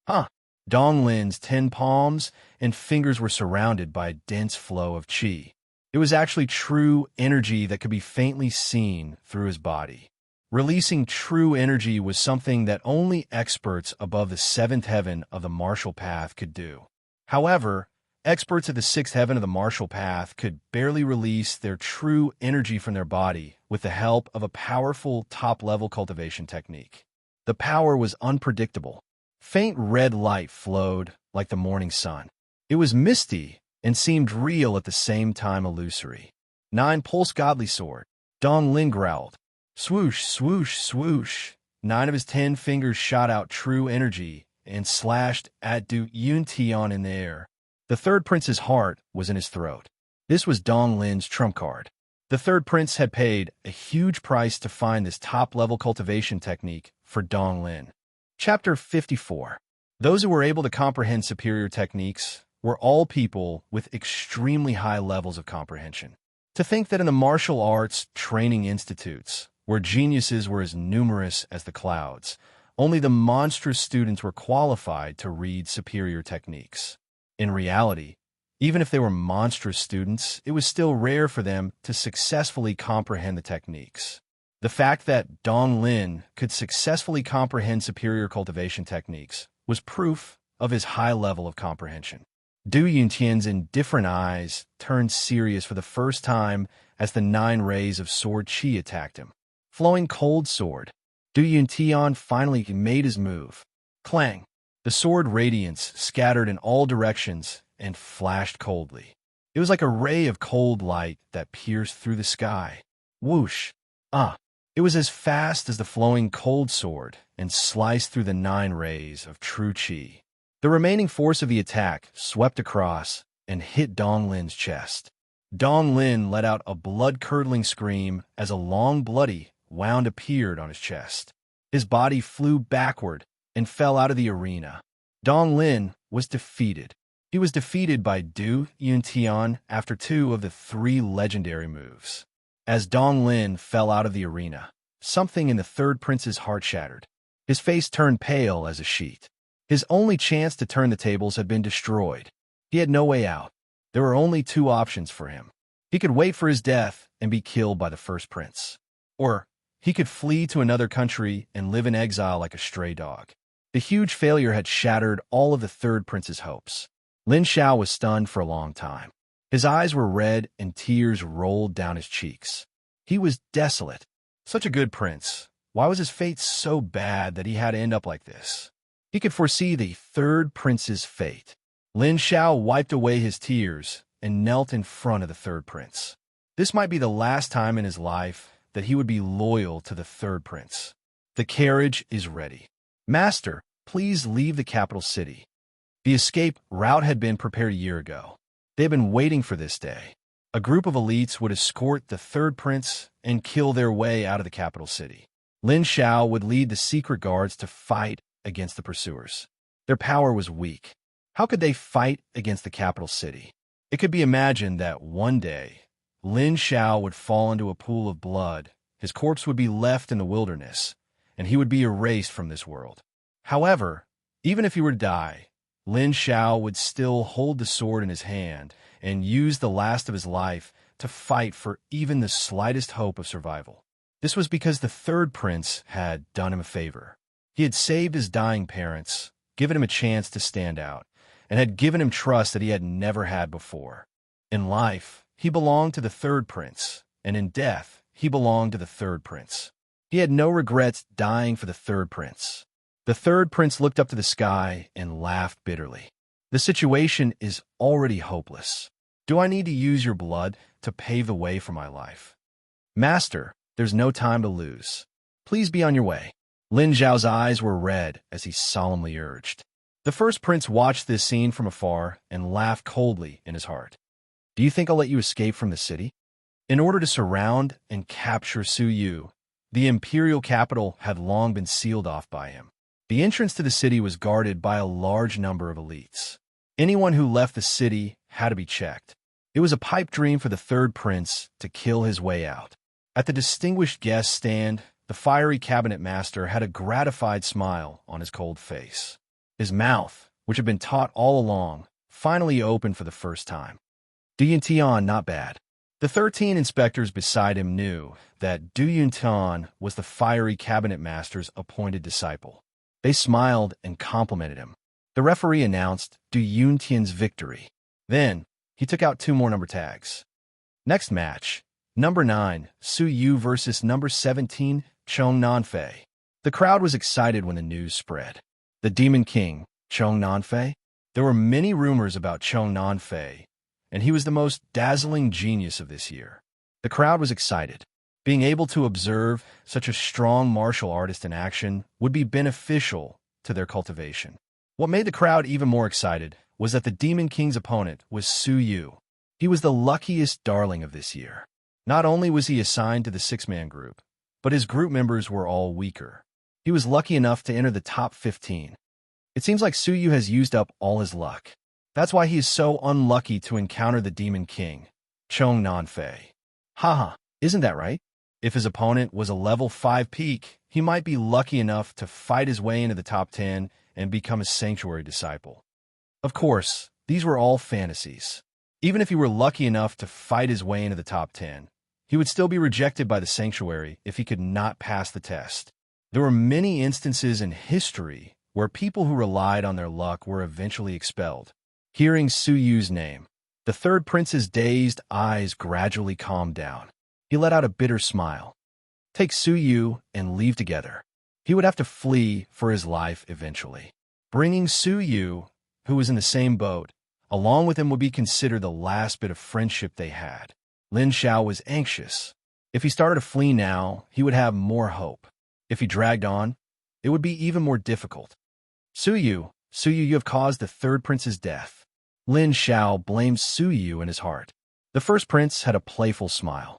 Huh. Dong Lin's 10 palms and fingers were surrounded by a dense flow of qi. It was actually true energy that could be faintly seen through his body. Releasing true energy was something that only experts above the 7th heaven of the martial path could do. However, experts at the 6th heaven of the martial path could barely release their true energy from their body with the help of a powerful top-level cultivation technique. The power was unpredictable. Faint red light flowed like the morning sun. It was misty and seemed real at the same time illusory. 9 pulse godly sword. Dong Lin growled. Swoosh, swoosh, swoosh. 9 of his 10 fingers shot out true energy and slashed at Du Yuntian in the air. The third prince's heart was in his throat. This was Dong Lin's trump card. The third prince had paid a huge price to find this top-level cultivation technique for Dong Lin. Chapter 54. Those who were able to comprehend superior techniques were all people with extremely high levels of comprehension. To think that in the martial arts training institutes, where geniuses were as numerous as the clouds, only the monstrous students were qualified to read superior techniques. In reality, even if they were monstrous students, it was still rare for them to successfully comprehend the techniques. The fact that Dong Lin could successfully comprehend superior cultivation techniques was proof of his high level of comprehension. Du Yuntian's indifferent eyes turned serious for the first time as the 9 rays of sword qi attacked him. Flowing cold sword. Du Yuntian finally made his move. Clang! The sword radiance scattered in all directions and flashed coldly. It was like a ray of cold light that pierced through the sky. Whoosh! It was as fast as the flowing cold sword and sliced through the 9 rays of true qi. The remaining force of the attack swept across and hit Dong Lin's chest. Dong Lin let out a blood-curdling scream as a long bloody wound appeared on his chest. His body flew backward and fell out of the arena. Dong Lin was defeated. He was defeated by Du Yuntian after 2 of the 3 legendary moves. As Dong Lin fell out of the arena, something in the third prince's heart shattered. His face turned pale as a sheet. His only chance to turn the tables had been destroyed. He had no way out. There were only 2 options for him. He could wait for his death and be killed by the first prince. Or he could flee to another country and live in exile like a stray dog. The huge failure had shattered all of the third prince's hopes. Lin Xiao was stunned for a long time. His eyes were red and tears rolled down his cheeks. He was desolate. Such a good prince. Why was his fate so bad that he had to end up like this? He could foresee the third prince's fate. Lin Xiao wiped away his tears and knelt in front of the third prince. This might be the last time in his life that he would be loyal to the third prince. The carriage is ready. Master, please leave the capital city. The escape route had been prepared a year ago. They had been waiting for this day. A group of elites would escort the third prince and kill their way out of the capital city. Lin Xiao would lead the secret guards to fight against the pursuers. Their power was weak. How could they fight against the capital city? It could be imagined that one day, Lin Xiao would fall into a pool of blood, his corpse would be left in the wilderness, and he would be erased from this world. However, even if he were to die, Lin Xiao would still hold the sword in his hand and use the last of his life to fight for even the slightest hope of survival. This was because the third prince had done him a favor. He had saved his dying parents, given him a chance to stand out, and had given him trust that he had never had before. In life, he belonged to the third prince, and in death, he belonged to the third prince. He had no regrets dying for the third prince. The third prince looked up to the sky and laughed bitterly. The situation is already hopeless. Do I need to use your blood to pave the way for my life? Master, there's no time to lose. Please be on your way. Lin Zhao's eyes were red as he solemnly urged. The first prince watched this scene from afar and laughed coldly in his heart. Do you think I'll let you escape from the city? In order to surround and capture Su Yu, the imperial capital had long been sealed off by him. The entrance to the city was guarded by a large number of elites. Anyone who left the city had to be checked. It was a pipe dream for the third prince to kill his way out. At the distinguished guest stand, the fiery cabinet master had a gratified smile on his cold face. His mouth, which had been taut all along, finally opened for the first time. Du Yuntian, not bad. The 13 inspectors beside him knew that Du Yuntian was the fiery cabinet master's appointed disciple. They smiled and complimented him. The referee announced Du Yuntian's victory. Then, he took out 2 more number tags. Next match, number 9, Su Yu versus number 17, Chong Nanfei. The crowd was excited when the news spread. The Demon King, Chong Nanfei? There were many rumors about Chong Nanfei, and he was the most dazzling genius of this year. The crowd was excited. Being able to observe such a strong martial artist in action would be beneficial to their cultivation. What made the crowd even more excited was that the Demon King's opponent was Su Yu. He was the luckiest darling of this year. Not only was he assigned to the 6-man group, but his group members were all weaker. He was lucky enough to enter the top 15. It seems like Su Yu has used up all his luck. That's why he is so unlucky to encounter the Demon King, Chong Nanfei. Haha, isn't that right? If his opponent was a level 5 peak, he might be lucky enough to fight his way into the top 10 and become a sanctuary disciple. Of course, these were all fantasies. Even if he were lucky enough to fight his way into the top 10, he would still be rejected by the sanctuary if he could not pass the test. There were many instances in history where people who relied on their luck were eventually expelled. Hearing Su Yu's name, the third prince's dazed eyes gradually calmed down. He let out a bitter smile. Take Su Yu and leave together. He would have to flee for his life eventually. Bringing Su Yu, who was in the same boat, along with him would be considered the last bit of friendship they had. Lin Xiao was anxious. If he started to flee now, he would have more hope. If he dragged on, it would be even more difficult. Su Yu, you have caused the third prince's death. Lin Xiao blamed Su Yu in his heart. The first prince had a playful smile.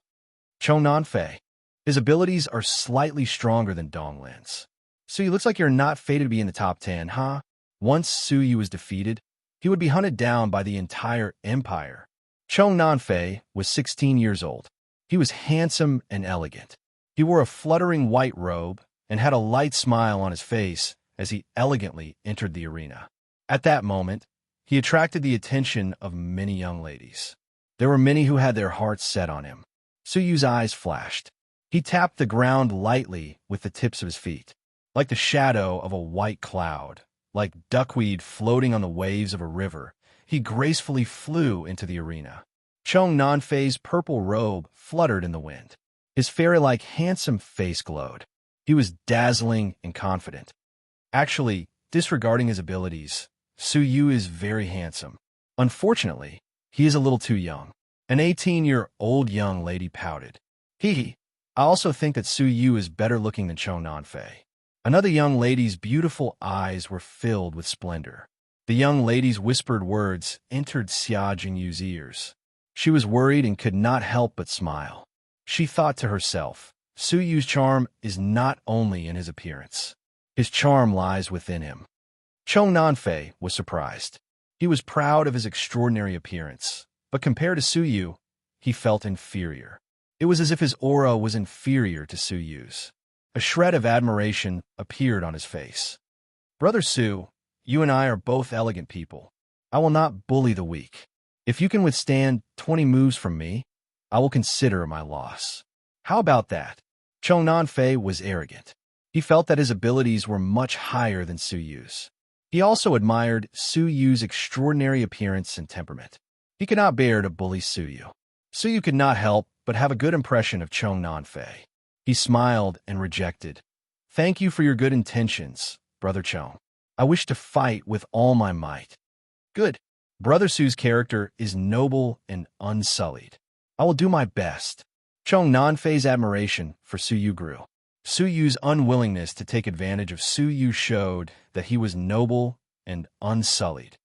Chong Nanfei. His abilities are slightly stronger than Dong Lin's. Su Yu looks like you're not fated to be in the top 10, huh? Once Su Yu was defeated, he would be hunted down by the entire empire. Chong Nanfei was 16 years old. He was handsome and elegant. He wore a fluttering white robe and had a light smile on his face as he elegantly entered the arena. At that moment, he attracted the attention of many young ladies. There were many who had their hearts set on him. Su Yu's eyes flashed. He tapped the ground lightly with the tips of his feet, like the shadow of a white cloud, like duckweed floating on the waves of a river. He gracefully flew into the arena. Chong Nanfei's purple robe fluttered in the wind. His fairy-like handsome face glowed. He was dazzling and confident. Actually, disregarding his abilities, Su Yu is very handsome. Unfortunately, he is a little too young. An 18-year-old young lady pouted. Hee. I also think that Su Yu is better looking than Chong Nanfei. Another young lady's beautiful eyes were filled with splendor. The young lady's whispered words entered Xia Jingyu's ears. She was worried and could not help but smile. She thought to herself, Su Yu's charm is not only in his appearance. His charm lies within him. Chong Nanfei was surprised. He was proud of his extraordinary appearance, but compared to Su Yu, he felt inferior. It was as if his aura was inferior to Su Yu's. A shred of admiration appeared on his face. Brother Su, you and I are both elegant people. I will not bully the weak. If you can withstand 20 moves from me, I will consider my loss. How about that? Chong Nanfei was arrogant. He felt that his abilities were much higher than Su Yu's. He also admired Su Yu's extraordinary appearance and temperament. He could not bear to bully Su Yu. Su Yu could not help but have a good impression of Chong Nanfei. He smiled and rejected. Thank you for your good intentions, Brother Chong. I wish to fight with all my might. Good. Brother Su's character is noble and unsullied. I will do my best. Chong Nanfei's admiration for Su Yu grew. Su Yu's unwillingness to take advantage of Su Yu showed that he was noble and unsullied.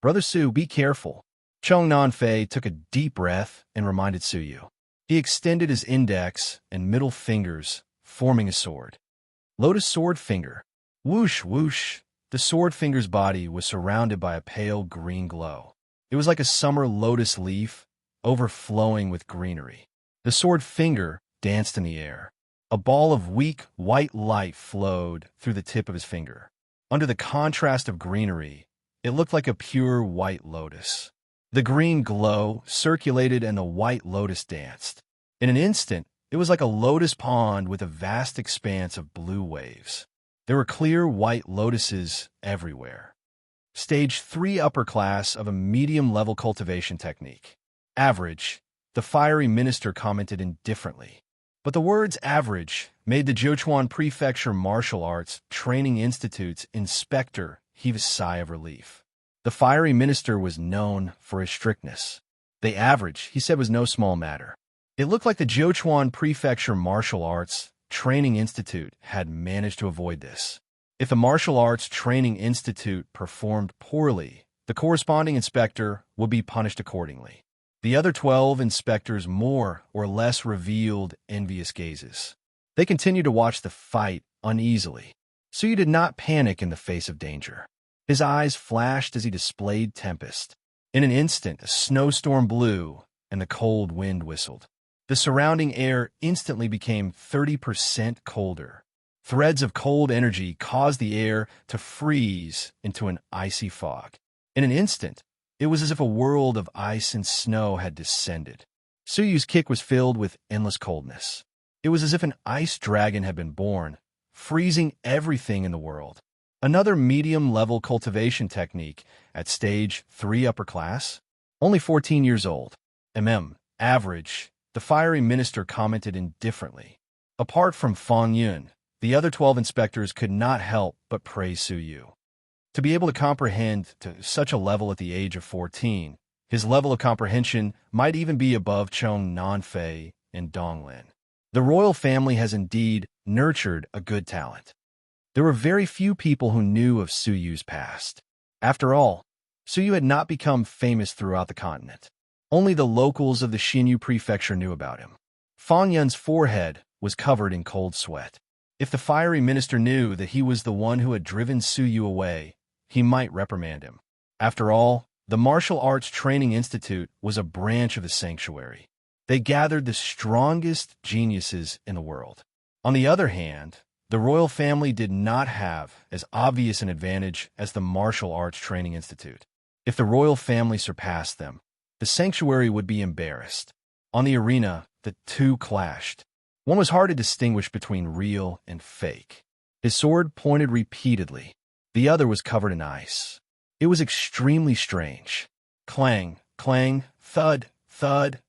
Brother Su, be careful. Chong Nanfei took a deep breath and reminded Su Yu. He extended his index and middle fingers, forming a sword. Lotus sword finger. Whoosh, whoosh. The sword finger's body was surrounded by a pale green glow. It was like a summer lotus leaf, overflowing with greenery. The sword finger danced in the air. A ball of weak, white light flowed through the tip of his finger. Under the contrast of greenery, it looked like a pure white lotus. The green glow circulated and the white lotus danced. In an instant, it was like a lotus pond with a vast expanse of blue waves. There were clear white lotuses everywhere. Stage 3 upper class of a medium-level cultivation technique. Average, the fiery minister commented indifferently. But the words average made the Jiuquan Prefecture Martial Arts Training Institute's inspector heave a sigh of relief. The fiery minister was known for his strictness. The average, he said, was no small matter. It looked like the Jiuquan Prefecture Martial Arts Training Institute had managed to avoid this. If the Martial Arts Training Institute performed poorly, the corresponding inspector would be punished accordingly. The other 12 inspectors more or less revealed envious gazes. They continued to watch the fight uneasily. Su Yu did not panic in the face of danger. His eyes flashed as he displayed tempest. In an instant, a snowstorm blew and the cold wind whistled. The surrounding air instantly became 30% colder. Threads of cold energy caused the air to freeze into an icy fog. In an instant, it was as if a world of ice and snow had descended. Su Yu's kick was filled with endless coldness. It was as if an ice dragon had been born, freezing everything in the world. Another medium-level cultivation technique at stage 3 upper class, only 14 years old. Average, the fiery minister commented indifferently. Apart from Fang Yun, the other 12 inspectors could not help but praise Su Yu. To be able to comprehend to such a level at the age of 14, his level of comprehension might even be above Chong Nanfei and Donglin. The royal family has indeed nurtured a good talent. There were very few people who knew of Su Yu's past. After all, Su Yu had not become famous throughout the continent. Only the locals of the Xinyu prefecture knew about him. Fang Yun's forehead was covered in cold sweat. If the fiery minister knew that he was the one who had driven Su Yu away, he might reprimand him. After all, the Martial Arts Training Institute was a branch of the sanctuary. They gathered the strongest geniuses in the world. On the other hand, the royal family did not have as obvious an advantage as the Martial Arts Training Institute. If the royal family surpassed them, the sanctuary would be embarrassed. On the arena, the two clashed. One was hard to distinguish between real and fake. His sword pointed repeatedly. The other was covered in ice. It was extremely strange. Clang, clang, thud, thud.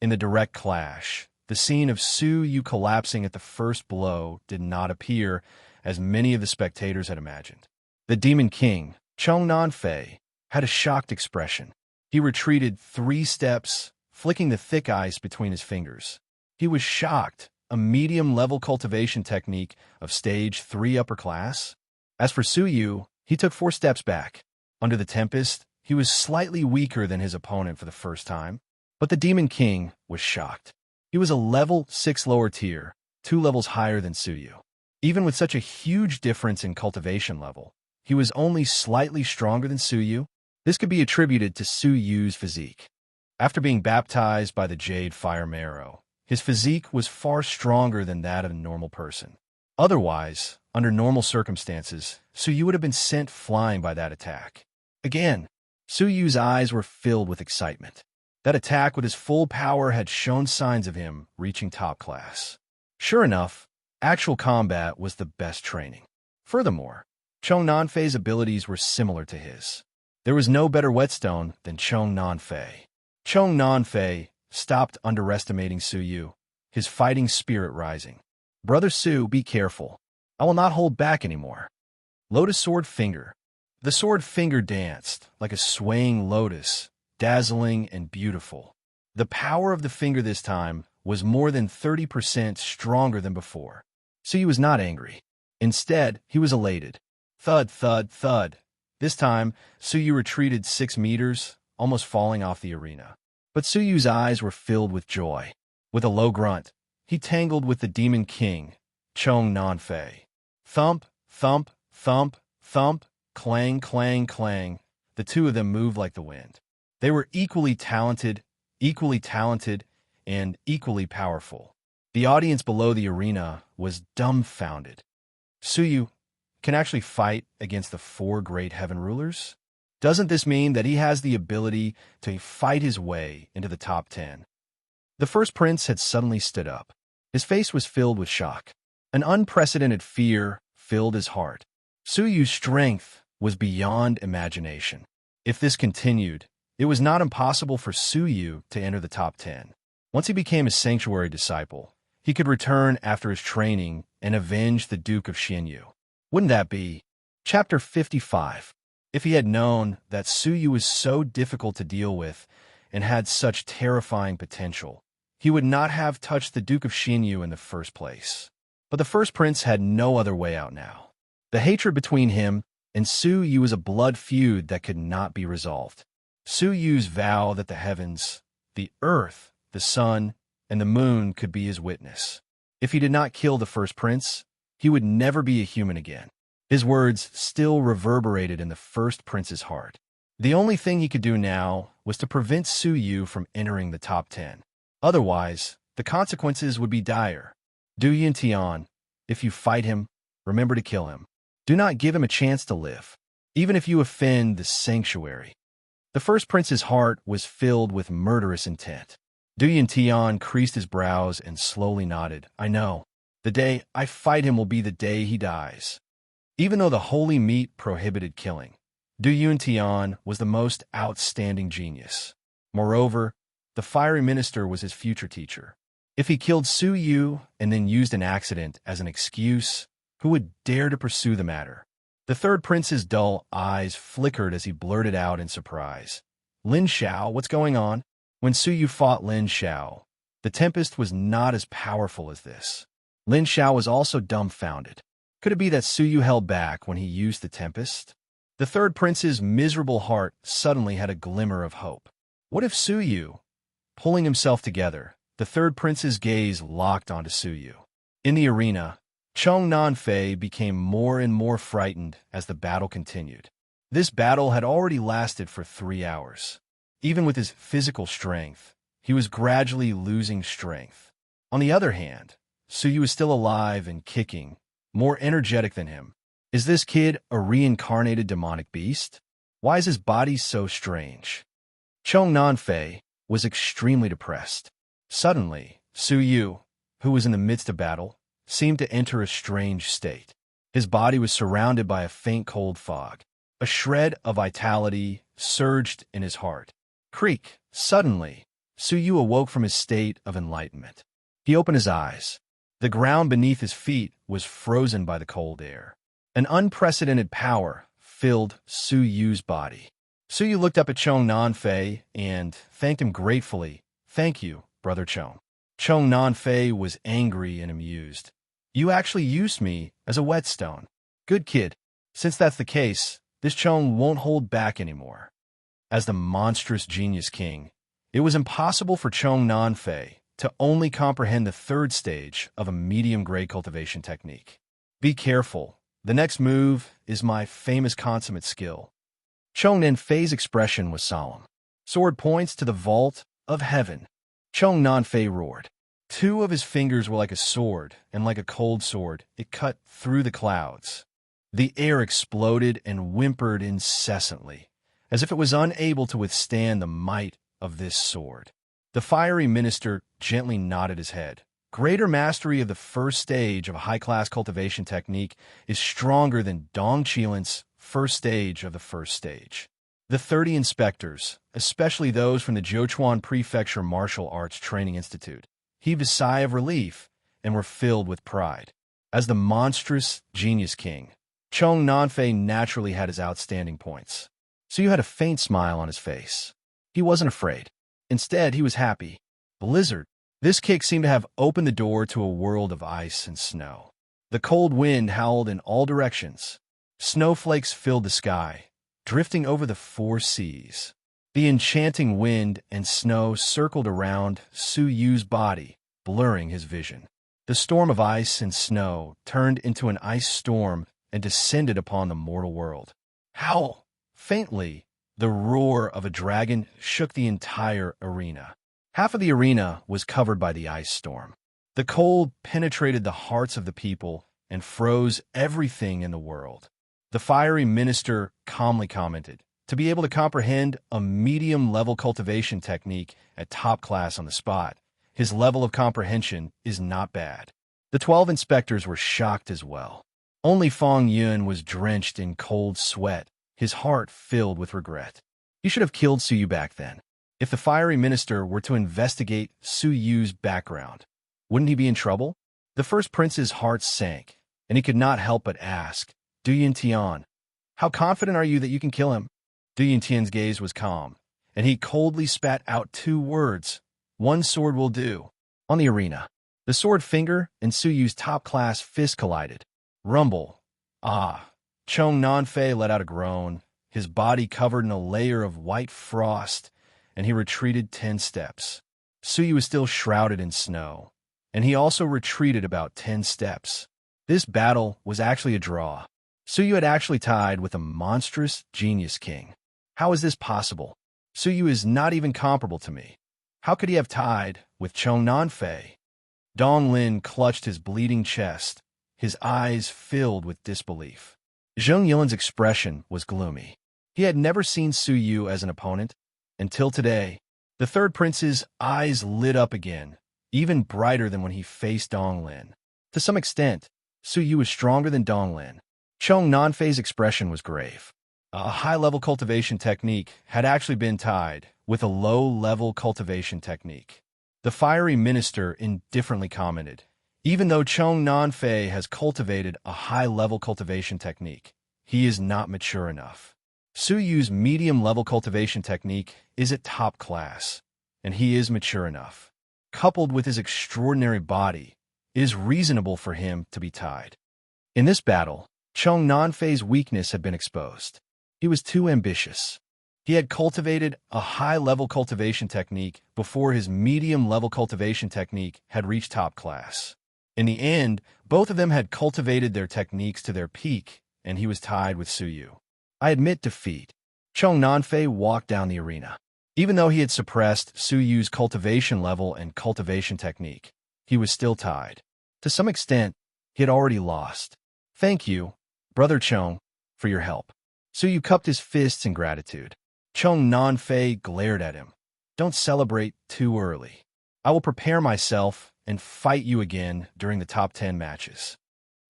In the direct clash, the scene of Su Yu collapsing at the first blow did not appear as many of the spectators had imagined. The Demon King, Chong Nanfei, had a shocked expression. He retreated 3 steps, flicking the thick ice between his fingers. He was shocked, a medium-level cultivation technique of stage 3 upper class. As for Su Yu, he took 4 steps back. Under the tempest, he was slightly weaker than his opponent for the first time, but the Demon King was shocked. He was a level 6 lower tier, 2 levels higher than Su Yu. Even with such a huge difference in cultivation level, he was only slightly stronger than Su Yu. This could be attributed to Su Yu's physique. After being baptized by the Jade Fire Marrow, his physique was far stronger than that of a normal person. Otherwise, under normal circumstances, Su Yu would have been sent flying by that attack. Again, Su Yu's eyes were filled with excitement. That attack with his full power had shown signs of him reaching top class. Sure enough, actual combat was the best training. Furthermore, Chong Nanfei's abilities were similar to his. There was no better whetstone than Chong Nanfei. Chong Nanfei stopped underestimating Su Yu, his fighting spirit rising. Brother Su, be careful. I will not hold back anymore. Lotus sword finger. The sword finger danced like a swaying lotus, dazzling and beautiful. The power of the finger this time was more than 30% stronger than before. Suyu was not angry. Instead, he was elated. Thud, thud, thud. This time, Suyu retreated 6 meters, almost falling off the arena. But Suyu's eyes were filled with joy. With a low grunt, he tangled with the Demon King, Chong Nanfei. Thump, thump, thump, thump, clang, clang, clang. The two of them moved like the wind. They were equally talented, and equally powerful. The audience below the arena was dumbfounded. Suyu can actually fight against the 4 great heaven rulers? Doesn't this mean that he has the ability to fight his way into the top 10? The first prince had suddenly stood up. His face was filled with shock. An unprecedented fear filled his heart. Suyu's strength was beyond imagination. If this continued, it was not impossible for Suyu to enter the top 10. Once he became a sanctuary disciple, he could return after his training and avenge the Duke of Xianyu. Wouldn't that be? Chapter 55. If he had known that Suyu was so difficult to deal with and had such terrifying potential, he would not have touched the Duke of Xianyu in the first place. But the first prince had no other way out now. The hatred between him and Suyu was a blood feud that could not be resolved. Suyu's vow that the heavens, the earth, the sun, and the moon could be his witness. If he did not kill the first prince, he would never be a human again. His words still reverberated in the first prince's heart. The only thing he could do now was to prevent Suyu from entering the top 10. Otherwise, the consequences would be dire. Du Yintian, if you fight him, remember to kill him. Do not give him a chance to live, even if you offend the sanctuary. The first prince's heart was filled with murderous intent. Du Yintian creased his brows and slowly nodded. I know. The day I fight him will be the day he dies. Even though the holy meat prohibited killing, Du Yintian was the most outstanding genius. Moreover, the fiery minister was his future teacher. If he killed Suyu and then used an accident as an excuse, who would dare to pursue the matter? The third prince's dull eyes flickered as he blurted out in surprise. Lin Xiao, what's going on? When Suyu fought Lin Xiao, the Tempest was not as powerful as this. Lin Xiao was also dumbfounded. Could it be that Suyu held back when he used the Tempest? The third prince's miserable heart suddenly had a glimmer of hope. What if Suyu? Pulling himself together, the third prince's gaze locked onto Suyu. In the arena, Chong Nanfei became more and more frightened as the battle continued. This battle had already lasted for 3 hours. Even with his physical strength, he was gradually losing strength. On the other hand, Suyu was still alive and kicking, more energetic than him. Is this kid a reincarnated demonic beast? Why is his body so strange? Chong Nanfei was extremely depressed. Suddenly, Suyu, who was in the midst of battle, seemed to enter a strange state. His body was surrounded by a faint cold fog. A shred of vitality surged in his heart. Creak! Suddenly, Suyu awoke from his state of enlightenment. He opened his eyes. The ground beneath his feet was frozen by the cold air. An unprecedented power filled Suyu's body. Suyu looked up at Chong Nanfei and thanked him gratefully. Thank you, Brother Chong. Chong Nanfei was angry and amused. You actually used me as a whetstone. Good kid. Since that's the case, this Chong won't hold back anymore. As the monstrous genius king, it was impossible for Chong Nanfei to only comprehend the third stage of a medium-grade cultivation technique. Be careful. The next move is my famous consummate skill. Chong Nanfei's expression was solemn. Sword points to the vault of heaven. Chong Nanfei roared. 2 of his fingers were like a sword, and like a cold sword, it cut through the clouds. The air exploded and whimpered incessantly, as if it was unable to withstand the might of this sword. The fiery minister gently nodded his head. Greater mastery of the first stage of a high-class cultivation technique is stronger than Dong Qilin's first stage of the first stage. The 30 inspectors, especially those from the Jiuquan Prefecture Martial Arts Training Institute, heaved a sigh of relief and were filled with pride. As the monstrous genius king, Chong Nanfei naturally had his outstanding points. Suyu had a faint smile on his face. He wasn't afraid. Instead, he was happy. Blizzard. This kick seemed to have opened the door to a world of ice and snow. The cold wind howled in all directions. Snowflakes filled the sky, drifting over the four seas. The enchanting wind and snow circled around Suyu's body, blurring his vision. The storm of ice and snow turned into an ice storm and descended upon the mortal world. Howl! Faintly, the roar of a dragon shook the entire arena. Half of the arena was covered by the ice storm. The cold penetrated the hearts of the people and froze everything in the world. The fiery minister calmly commented, "To be able to comprehend a medium-level cultivation technique at top class on the spot, his level of comprehension is not bad." The 12 inspectors were shocked as well. Only Fong Yun was drenched in cold sweat, his heart filled with regret. He should have killed Suyu back then. If the fiery minister were to investigate Suyu's background, wouldn't he be in trouble? The first prince's heart sank, and he could not help but ask, "Du Yintian, how confident are you that you can kill him?" Du Yintian's gaze was calm, and he coldly spat out 2 words, "One sword will do." On the arena, the sword finger and Suyu's top-class fist collided. Rumble. Ah. Chong Nanfei let out a groan, his body covered in a layer of white frost, and he retreated 10 steps. Suyu was still shrouded in snow, and he also retreated about 10 steps. This battle was actually a draw. Suyu had actually tied with a monstrous genius king. How is this possible? Suyu is not even comparable to me. How could he have tied with Chong Nanfei? Dong Lin clutched his bleeding chest, his eyes filled with disbelief. Zheng Yilan's expression was gloomy. He had never seen Suyu as an opponent until today. The third prince's eyes lit up again, even brighter than when he faced Dong Lin. To some extent, Suyu was stronger than Dong Lin. Chong Nanfei's expression was grave. A high-level cultivation technique had actually been tied with a low-level cultivation technique. The fiery minister indifferently commented, "Even though Chong Nanfei has cultivated a high-level cultivation technique, he is not mature enough. Suyu's medium-level cultivation technique is at top class, and he is mature enough. Coupled with his extraordinary body, it is reasonable for him to be tied." In this battle, Chong Nanfei's weakness had been exposed. He was too ambitious. He had cultivated a high-level cultivation technique before his medium-level cultivation technique had reached top class. In the end, both of them had cultivated their techniques to their peak, and he was tied with Suyu. I admit defeat. Chong Nanfei walked down the arena. Even though he had suppressed Suyu's cultivation level and cultivation technique, he was still tied. To some extent, he had already lost. "Thank you, Brother Chong, for your help." Suyu cupped his fists in gratitude. Chong Nanfei glared at him. "Don't celebrate too early. I will prepare myself and fight you again during the top 10 matches."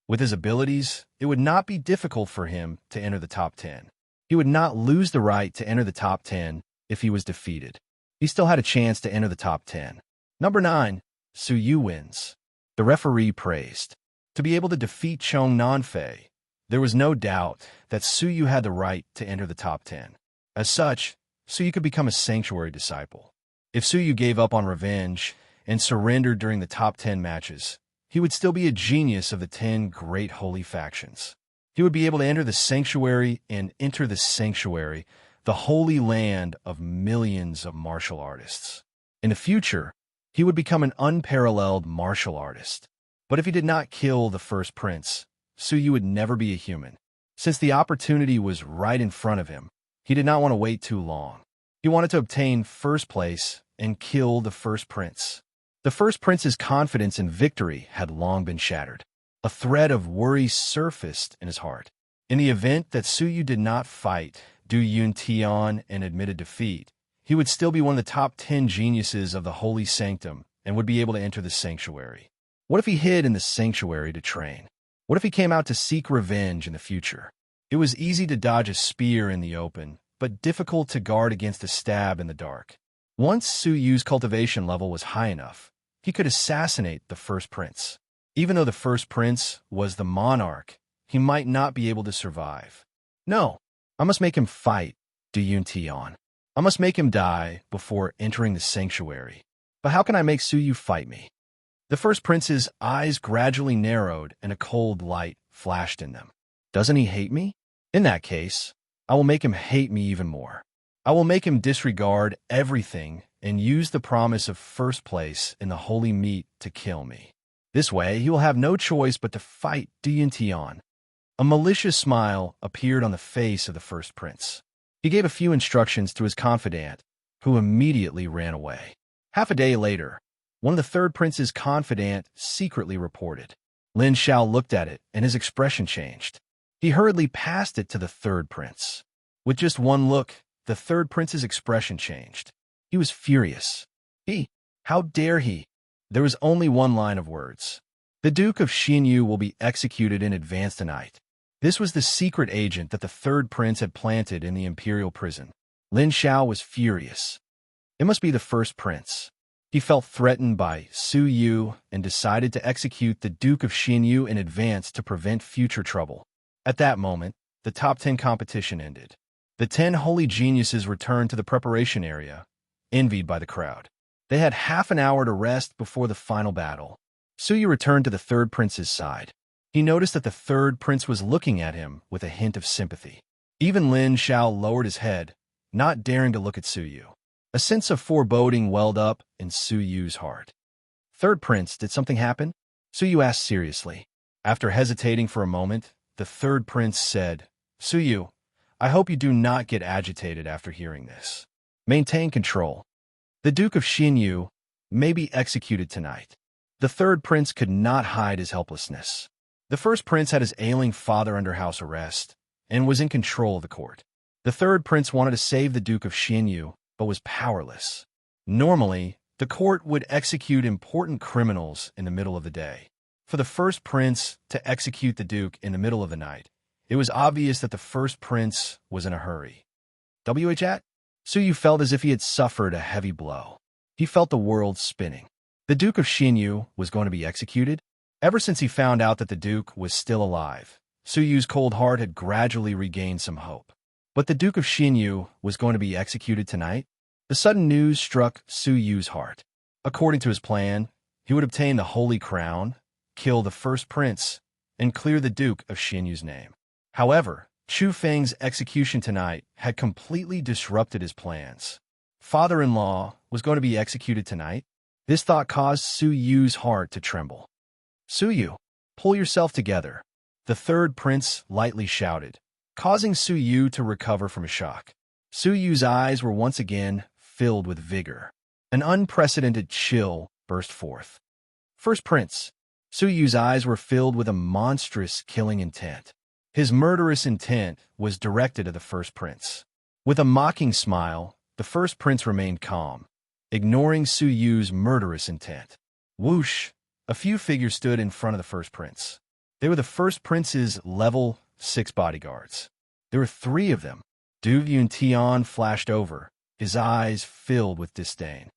With his abilities, it would not be difficult for him to enter the top 10. He would not lose the right to enter the top 10 if he was defeated. He still had a chance to enter the top 10. Number 9, Suyu wins. The referee praised. To be able to defeat Chong Nanfei, there was no doubt that Suyu had the right to enter the top 10. As such, Suyu could become a sanctuary disciple. If Suyu gave up on revenge and surrendered during the top 10 matches, he would still be a genius of the 10 great holy factions. He would be able to enter the sanctuary and enter the sanctuary, the holy land of millions of martial artists. In the future, he would become an unparalleled martial artist. But if he did not kill the first prince, Suyu would never be a human. Since the opportunity was right in front of him, he did not want to wait too long. He wanted to obtain first place and kill the first prince. The first prince's confidence in victory had long been shattered. A thread of worry surfaced in his heart. In the event that Suyu did not fight Du Yuntian and admitted defeat, he would still be one of the top 10 geniuses of the holy sanctum and would be able to enter the sanctuary. What if he hid in the sanctuary to train? What if he came out to seek revenge in the future? It was easy to dodge a spear in the open, but difficult to guard against a stab in the dark. Once Suyu's cultivation level was high enough, he could assassinate the first prince. Even though the first prince was the monarch, he might not be able to survive. No, I must make him fight, Du Yun Tian. I must make him die before entering the sanctuary. But how can I make Su Yu fight me? The first prince's eyes gradually narrowed and a cold light flashed in them. Doesn't he hate me? In that case, I will make him hate me even more. I will make him disregard everything and use the promise of first place in the holy meat to kill me. This way, he will have no choice but to fight Du Yun Tian. A malicious smile appeared on the face of the first prince. He gave a few instructions to his confidant, who immediately ran away. Half a day later, one of the third prince's confidant secretly reported. Lin Xiao looked at it, and his expression changed. He hurriedly passed it to the third prince. With just one look, the third prince's expression changed. He was furious. How dare he? There was only one line of words. The Duke of Xinyu will be executed in advance tonight. This was the secret agent that the third prince had planted in the imperial prison. Lin Xiao was furious. It must be the first prince. He felt threatened by Su Yu and decided to execute the Duke of Xinyu in advance to prevent future trouble. At that moment, the top 10 competition ended. The 10 holy geniuses returned to the preparation area, envied by the crowd. They had half an hour to rest before the final battle. Su Yu returned to the third prince's side. He noticed that the third prince was looking at him with a hint of sympathy. Even Lin Xiao lowered his head, not daring to look at Su Yu. A sense of foreboding welled up in Su Yu's heart. Third prince, did something happen? Su Yu asked seriously. After hesitating for a moment, the third prince said, Su Yu, I hope you do not get agitated after hearing this. Maintain control. The Duke of Xinyu may be executed tonight. The third prince could not hide his helplessness. The first prince had his ailing father under house arrest and was in control of the court. The third prince wanted to save the Duke of Xinyu, but was powerless. Normally, the court would execute important criminals in the middle of the day. For the first prince to execute the Duke in the middle of the night, it was obvious that the first prince was in a hurry. At? Su Yu felt as if he had suffered a heavy blow. He felt the world spinning. The Duke of Xinyu was going to be executed? Ever since he found out that the Duke was still alive, Su Yu's cold heart had gradually regained some hope. But the Duke of Xinyu was going to be executed tonight? The sudden news struck Su Yu's heart. According to his plan, he would obtain the Holy Crown, kill the first prince, and clear the Duke of Xinyu's name. However, Chu Feng's execution tonight had completely disrupted his plans. Father-in-law was going to be executed tonight? This thought caused Su Yu's heart to tremble. Su Yu, pull yourself together, the third prince lightly shouted, causing Su Yu to recover from a shock. Su Yu's eyes were once again filled with vigor. An unprecedented chill burst forth. First prince, Su Yu's eyes were filled with a monstrous killing intent. His murderous intent was directed at the first prince. With a mocking smile, the first prince remained calm, ignoring Su Yu's murderous intent. Whoosh! A few figures stood in front of the first prince. They were the first prince's level 6 bodyguards. There were 3 of them. Du Yun Tian flashed over, his eyes filled with disdain.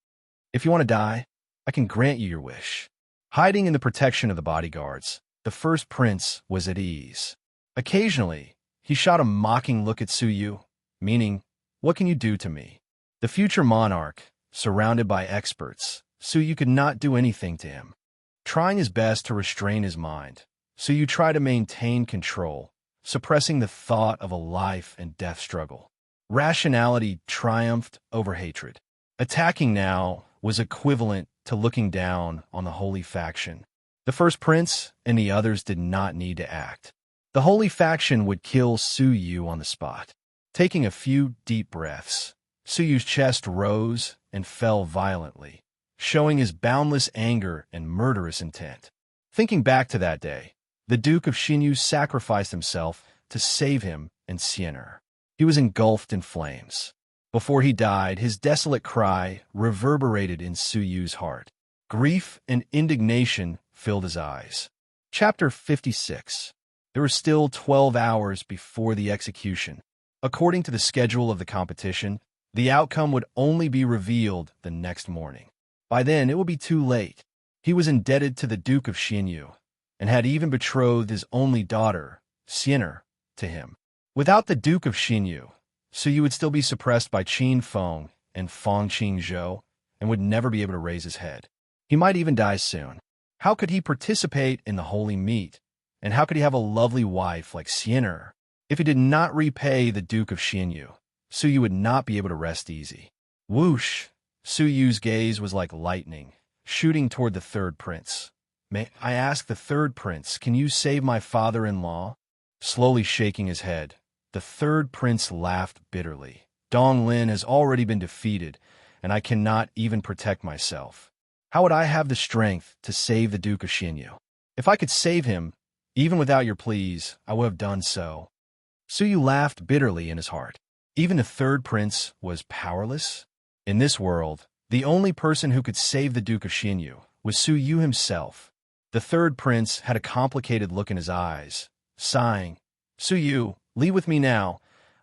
If you want to die, I can grant you your wish. Hiding in the protection of the bodyguards, the first prince was at ease. Occasionally, he shot a mocking look at Su Yu, meaning, what can you do to me? The future monarch, surrounded by experts, Su Yu could not do anything to him. Trying his best to restrain his mind, Su Yu tried to maintain control, suppressing the thought of a life and death struggle. Rationality triumphed over hatred. Attacking now was equivalent to looking down on the holy faction. The first prince and the others did not need to act. The holy faction would kill Su Yu on the spot. Taking a few deep breaths, Su Yu's chest rose and fell violently, showing his boundless anger and murderous intent. Thinking back to that day, the Duke of Xinyu sacrificed himself to save him and Xiener. He was engulfed in flames. Before he died, his desolate cry reverberated in Su Yu's heart. Grief and indignation filled his eyes. Chapter 56. There were still 12 hours before the execution. According to the schedule of the competition, the outcome would only be revealed the next morning. By then, it would be too late. He was indebted to the Duke of Xinyu, and had even betrothed his only daughter, Xin'er, to him. Without the Duke of Xinyu, Suyu would still be suppressed by Qin Feng and Feng Qingzhou and would never be able to raise his head. He might even die soon. How could he participate in the holy meat? And how could he have a lovely wife like Xin'er if he did not repay the Duke of Xinyu? Suyu would not be able to rest easy. Whoosh! Suyu's gaze was like lightning, shooting toward the third prince. May I ask the third prince, can you save my father-in-law? Slowly shaking his head, the third prince laughed bitterly. Dong Lin has already been defeated, and I cannot even protect myself. How would I have the strength to save the Duke of Xinyu? If I could save him, even without your pleas, I would have done so. Suyu laughed bitterly in his heart. Even the third prince was powerless? In this world, the only person who could save the Duke of Xinyu was Suyu himself. The third prince had a complicated look in his eyes, sighing. Suyu, leave with me now.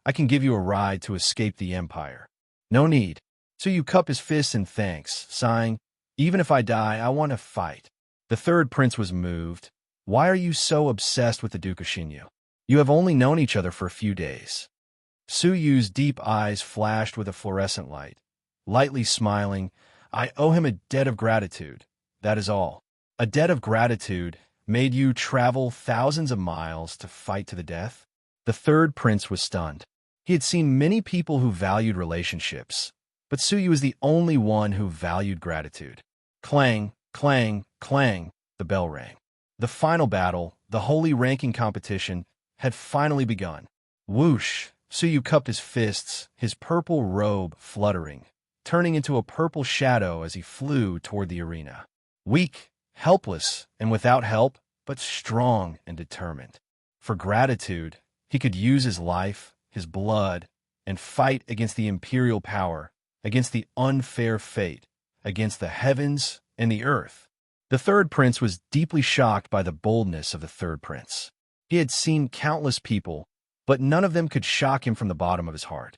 I can give you a ride to escape the Empire. No need. Suyu cupped his fists in thanks, sighing. Even if I die, I want to fight. The third prince was moved. Why are you so obsessed with the Duke of Xinyu? You have only known each other for a few days. Suyu's deep eyes flashed with a fluorescent light. Lightly smiling, I owe him a debt of gratitude. That is all. A debt of gratitude made you travel thousands of miles to fight to the death? The third prince was stunned. He had seen many people who valued relationships, but Suyu was the only one who valued gratitude. Clang, clang, clang, the bell rang. The final battle, the holy ranking competition, had finally begun. Whoosh! Suyu cupped his fists, his purple robe fluttering, turning into a purple shadow as he flew toward the arena. Weak, helpless, and without help, but strong and determined. For gratitude, he could use his life, his blood, and fight against the imperial power, against the unfair fate, against the heavens and the earth. The third prince was deeply shocked by the boldness of the third prince. He had seen countless people, but none of them could shock him from the bottom of his heart.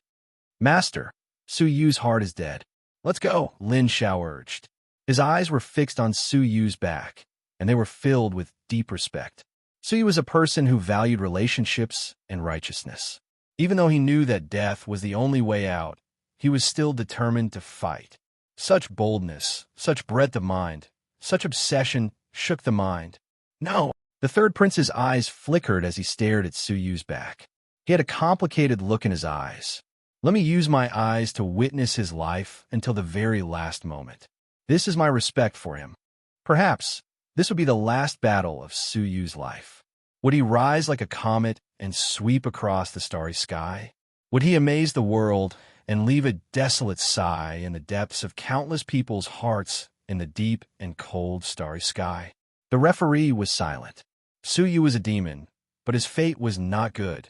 Master, Suyu's heart is dead. Let's go, Lin Xiao urged. His eyes were fixed on Suyu's back, and they were filled with deep respect. Suyu was a person who valued relationships and righteousness. Even though he knew that death was the only way out, he was still determined to fight. Such boldness, such breadth of mind, such obsession shook the mind. No! The third prince's eyes flickered as he stared at Suyu's back. He had a complicated look in his eyes. Let me use my eyes to witness his life until the very last moment. This is my respect for him. Perhaps this would be the last battle of Suyu's life. Would he rise like a comet and sweep across the starry sky? Would he amaze the world and leave a desolate sigh in the depths of countless people's hearts in the deep and cold starry sky? The referee was silent. Suyu was a demon, but his fate was not good,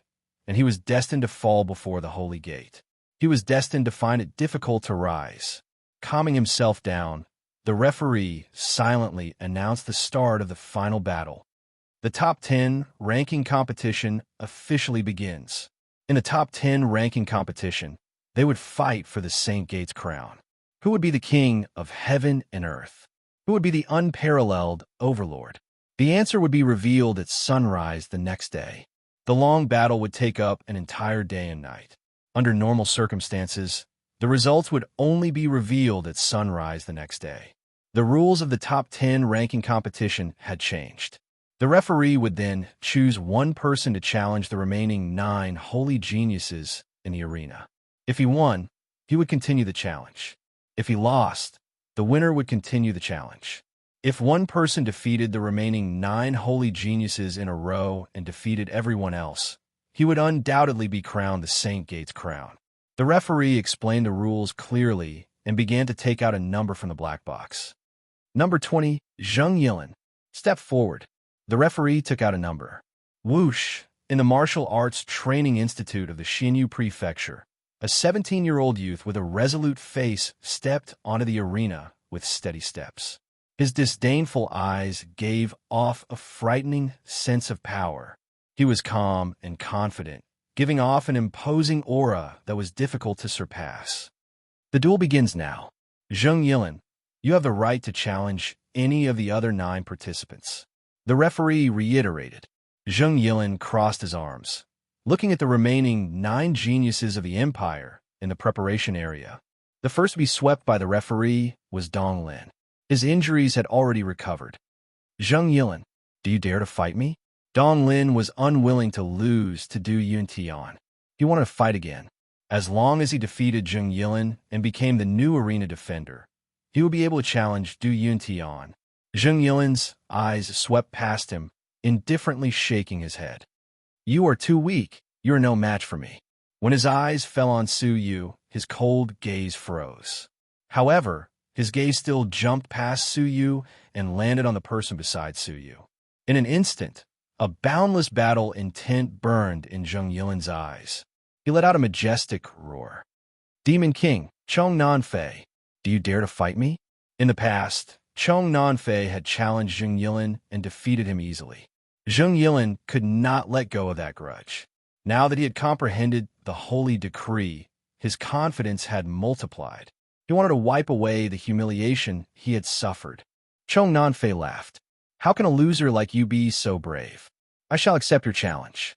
and he was destined to fall before the holy gate. He was destined to find it difficult to rise. Calming himself down, the referee silently announced the start of the final battle. The top 10 ranking competition officially begins. In the top 10 ranking competition, they would fight for the Saint Gate's crown. Who would be the king of heaven and earth? Who would be the unparalleled overlord? The answer would be revealed at sunrise the next day. The long battle would take up an entire day and night. Under normal circumstances, the results would only be revealed at sunrise the next day. The rules of the top 10 ranking competition had changed. The referee would then choose one person to challenge the remaining 9 holy geniuses in the arena. If he won, he would continue the challenge. If he lost, the winner would continue the challenge. If one person defeated the remaining 9 holy geniuses in a row and defeated everyone else, he would undoubtedly be crowned the Saint Gate's crown. The referee explained the rules clearly and began to take out a number from the black box. Number 20, Zheng Yilin. Step forward. The referee took out a number. Whoosh! In the Martial Arts Training Institute of the Xinyu Prefecture, a 17-year-old youth with a resolute face stepped onto the arena with steady steps. His disdainful eyes gave off a frightening sense of power. He was calm and confident, giving off an imposing aura that was difficult to surpass. The duel begins now. Zheng Yilin, you have the right to challenge any of the other 9 participants. The referee reiterated. Zheng Yilin crossed his arms, looking at the remaining 9 geniuses of the Empire in the preparation area. The first to be swept by the referee was Dong Lin. His injuries had already recovered. Zheng Yilin, do you dare to fight me? Dong Lin was unwilling to lose to Du Yuntian. He wanted to fight again. As long as he defeated Zheng Yilin and became the new arena defender, he would be able to challenge Du Yuntian. Zheng Yilin's eyes swept past him, indifferently shaking his head. You are too weak. You are no match for me. When his eyes fell on Su Yu, his cold gaze froze. However, his gaze still jumped past Su Yu and landed on the person beside Su Yu. In an instant, a boundless battle intent burned in Zheng Yilin's eyes. He let out a majestic roar. Demon King, Chong Nanfei, do you dare to fight me? In the past, Chong Nanfei had challenged Zheng Yilin and defeated him easily. Zheng Yilin could not let go of that grudge. Now that he had comprehended the holy decree, his confidence had multiplied. He wanted to wipe away the humiliation he had suffered. Chong Nanfei laughed. How can a loser like you be so brave? I shall accept your challenge.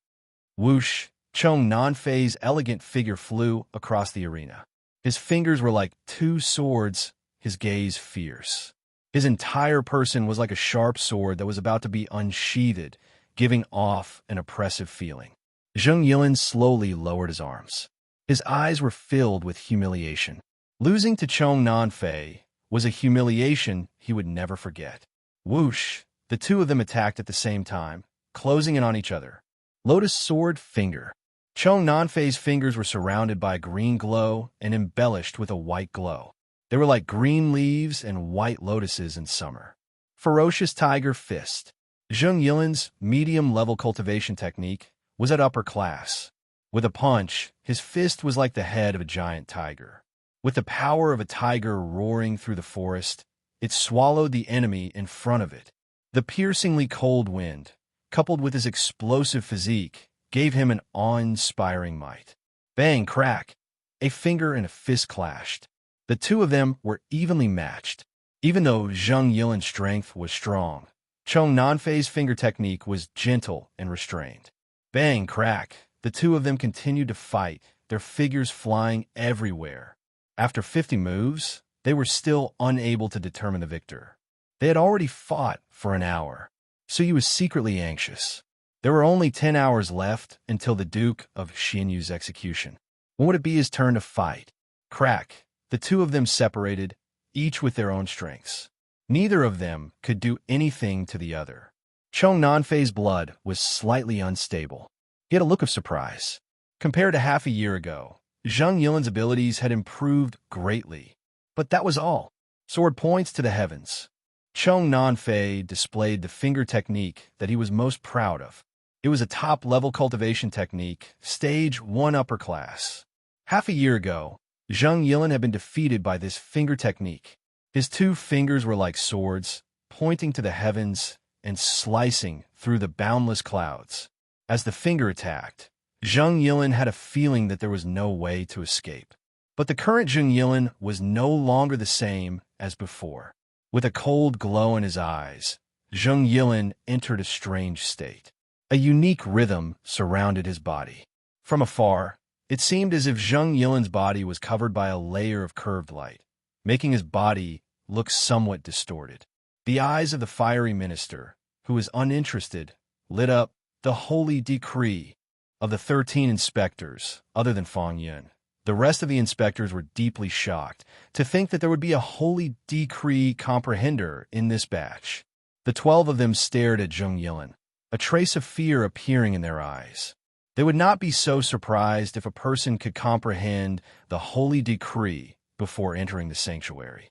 Whoosh, Chong Nanfei's elegant figure flew across the arena. His fingers were like 2 swords, his gaze fierce. His entire person was like a sharp sword that was about to be unsheathed, giving off an oppressive feeling. Zheng Yilin slowly lowered his arms. His eyes were filled with humiliation. Losing to Chong Nanfei was a humiliation he would never forget. Whoosh, the two of them attacked at the same time, closing in on each other. Lotus Sword Finger. Chong Nanfei's fingers were surrounded by a green glow and embellished with a white glow. They were like green leaves and white lotuses in summer. Ferocious Tiger Fist. Zheng Yilin's medium-level cultivation technique was at upper class. With a punch, his fist was like the head of a giant tiger. With the power of a tiger roaring through the forest, it swallowed the enemy in front of it. The piercingly cold wind, coupled with his explosive physique, gave him an awe-inspiring might. Bang, crack! A finger and a fist clashed. The two of them were evenly matched. Even though Zheng Yilin's strength was strong, Chong Nanfei's finger technique was gentle and restrained. Bang, crack! The two of them continued to fight, their figures flying everywhere. After 50 moves, they were still unable to determine the victor. They had already fought for an hour, so he was secretly anxious. There were only 10 hours left until the Duke of Xianyu's execution. When would it be his turn to fight? Crack! The two of them separated, each with their own strengths. Neither of them could do anything to the other. Chong Nanfei's blood was slightly unstable. He had a look of surprise. Compared to half a year ago, Zheng Yilin's abilities had improved greatly. But that was all. Sword points to the heavens. Chong Nanfei displayed the finger technique that he was most proud of. It was a top-level cultivation technique, stage 1 upper class. Half a year ago, Zheng Yilin had been defeated by this finger technique. His 2 fingers were like swords, pointing to the heavens and slicing through the boundless clouds. As the finger attacked, Zheng Yilin had a feeling that there was no way to escape. But the current Zheng Yilin was no longer the same as before. With a cold glow in his eyes, Zheng Yilin entered a strange state. A unique rhythm surrounded his body. From afar, it seemed as if Zheng Yilin's body was covered by a layer of curved light, making his body look somewhat distorted. The eyes of the fiery minister, who was uninterested, lit up. The holy decree of the 13 inspectors, other than Fang Yun. The rest of the inspectors were deeply shocked to think that there would be a holy decree comprehender in this batch. The 12 of them stared at Zheng Yilin, a trace of fear appearing in their eyes. They would not be so surprised if a person could comprehend the holy decree before entering the sanctuary.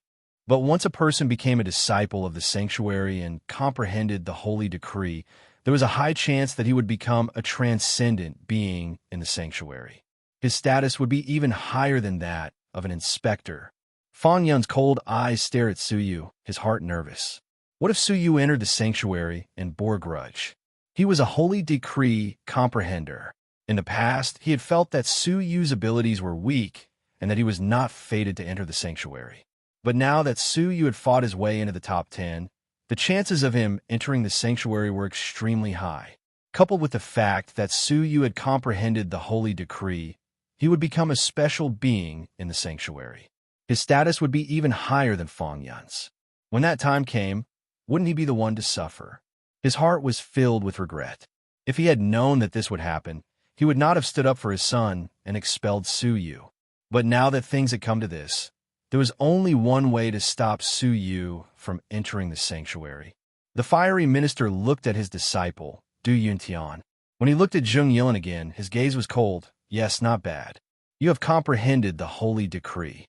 But once a person became a disciple of the sanctuary and comprehended the holy decree, there was a high chance that he would become a transcendent being in the sanctuary. His status would be even higher than that of an inspector. Fang Yun's cold eyes stared at Su Yu, his heart nervous. What if Su Yu entered the sanctuary and bore grudge? He was a holy decree comprehender. In the past, he had felt that Su Yu's abilities were weak and that he was not fated to enter the sanctuary. But now that Su Yu had fought his way into the top 10, the chances of him entering the sanctuary were extremely high. Coupled with the fact that Su Yu had comprehended the holy decree, he would become a special being in the sanctuary. His status would be even higher than Feng Yan's. When that time came, wouldn't he be the one to suffer? His heart was filled with regret. If he had known that this would happen, he would not have stood up for his son and expelled Su Yu. But now that things had come to this, there was only one way to stop Su Yu from entering the sanctuary. The fiery minister looked at his disciple, Du Yuntian. When he looked at Zheng Yilin again, his gaze was cold. Yes, not bad. You have comprehended the holy decree.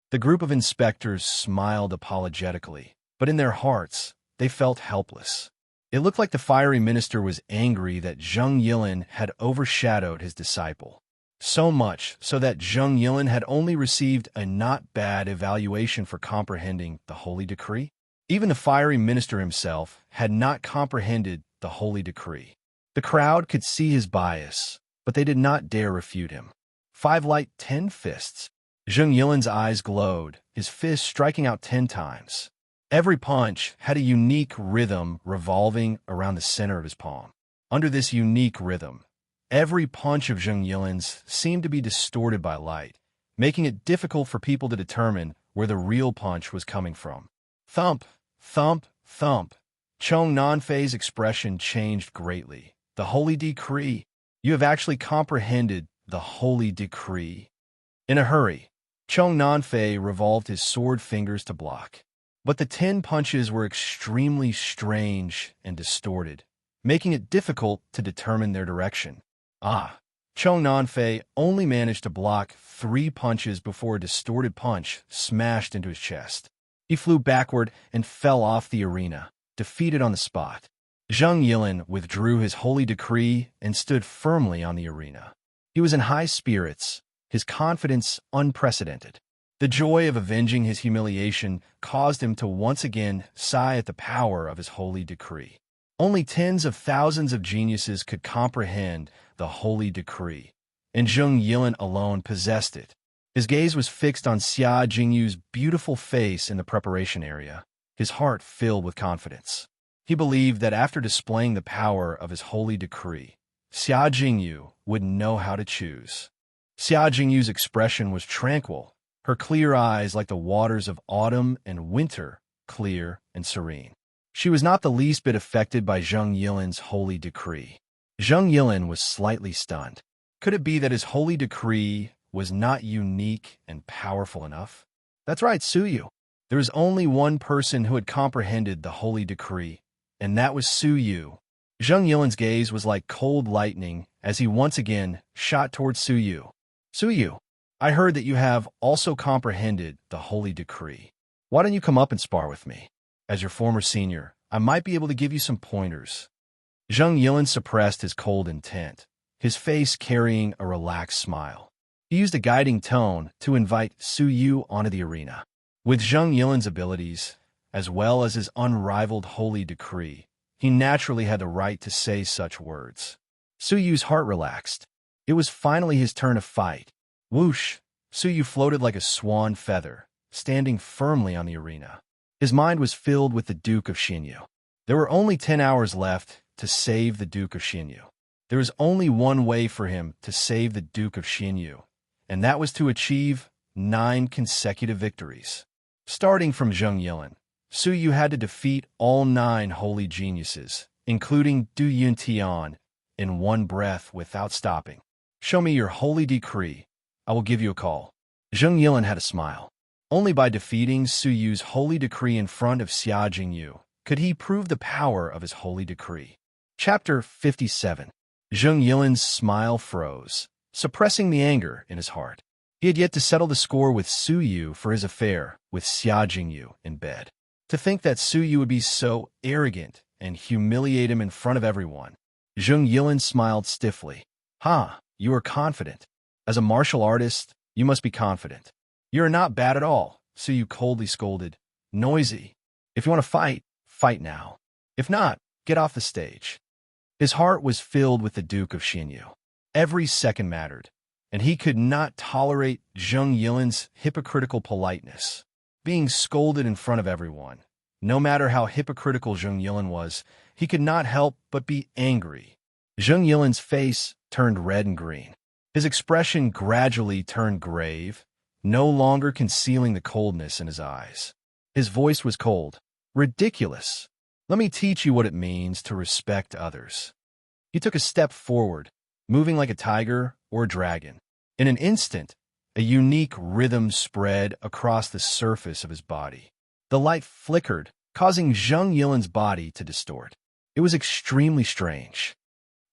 The group of inspectors smiled apologetically, but in their hearts, they felt helpless. It looked like the fiery minister was angry that Zheng Yilin had overshadowed his disciple. So much so that Zheng Yilin had only received a not bad evaluation for comprehending the holy decree. Even the fiery minister himself had not comprehended the holy decree. The crowd could see his bias, but they did not dare refute him. 5 light 10 fists. Zheng Yilin's eyes glowed, his fists striking out 10 times. Every punch had a unique rhythm revolving around the center of his palm. Under this unique rhythm, every punch of Zheng Yilin's seemed to be distorted by light, making it difficult for people to determine where the real punch was coming from. Thump, thump, thump. Chong Nanfei's expression changed greatly. The holy decree. You have actually comprehended the holy decree. In a hurry, Chong Nanfei revolved his sword fingers to block. But the 10 punches were extremely strange and distorted, making it difficult to determine their direction. Chong Nanfei only managed to block 3 punches before a distorted punch smashed into his chest. He flew backward and fell off the arena, defeated on the spot. Zheng Yilin withdrew his holy decree and stood firmly on the arena. He was in high spirits, his confidence unprecedented. The joy of avenging his humiliation caused him to once again sigh at the power of his holy decree. Only tens of thousands of geniuses could comprehend the holy decree, and Zheng Yilin alone possessed it. His gaze was fixed on Xia Jingyu's beautiful face in the preparation area, his heart filled with confidence. He believed that after displaying the power of his holy decree, Xia Jingyu would know how to choose. Xia Jingyu's expression was tranquil, her clear eyes like the waters of autumn and winter, clear and serene. She was not the least bit affected by Zheng Yilin's holy decree. Zheng Yilin was slightly stunned. Could it be that his holy decree was not unique and powerful enough? That's right, Su Yu. There was only one person who had comprehended the holy decree, and that was Su Yu. Zheng Yilin's gaze was like cold lightning as he once again shot towards Su Yu. Su Yu, I heard that you have also comprehended the holy decree. Why don't you come up and spar with me? As your former senior, I might be able to give you some pointers. Zheng Yilin suppressed his cold intent, his face carrying a relaxed smile. He used a guiding tone to invite Su Yu onto the arena. With Zheng Yilin's abilities, as well as his unrivaled holy decree, he naturally had the right to say such words. Su Yu's heart relaxed. It was finally his turn to fight. Whoosh! Su Yu floated like a swan feather, standing firmly on the arena. His mind was filled with the Duke of Xinyu. There were only 10 hours left to save the Duke of Xinyu. There was only one way for him to save the Duke of Xinyu, and that was to achieve 9 consecutive victories. Starting from Zheng Yilin, Su Yu had to defeat all 9 holy geniuses, including Du Yuntian, in one breath without stopping. Show me your holy decree. I will give you a call. Zheng Yilin had a smile. Only by defeating Su Yu's holy decree in front of Xia Jingyu could he prove the power of his holy decree. Chapter 57. Zheng Yilin's smile froze, suppressing the anger in his heart. He had yet to settle the score with Su Yu for his affair with Xia Jingyu in bed. To think that Su Yu would be so arrogant and humiliate him in front of everyone. Zheng Yilin smiled stiffly. You are confident. As a martial artist, you must be confident. You are not bad at all, Su Yu coldly scolded. Noisy. If you want to fight, fight now. If not, get off the stage. His heart was filled with the Duke of Xinyu. Every second mattered, and he could not tolerate Zheng Yilin's hypocritical politeness. Being scolded in front of everyone. No matter how hypocritical Zheng Yilin was, he could not help but be angry. Zheng Yilin's face turned red and green. His expression gradually turned grave, no longer concealing the coldness in his eyes. His voice was cold. Ridiculous. Let me teach you what it means to respect others. He took a step forward, moving like a tiger or a dragon. In an instant, a unique rhythm spread across the surface of his body. The light flickered, causing Zheng Yilin's body to distort. It was extremely strange.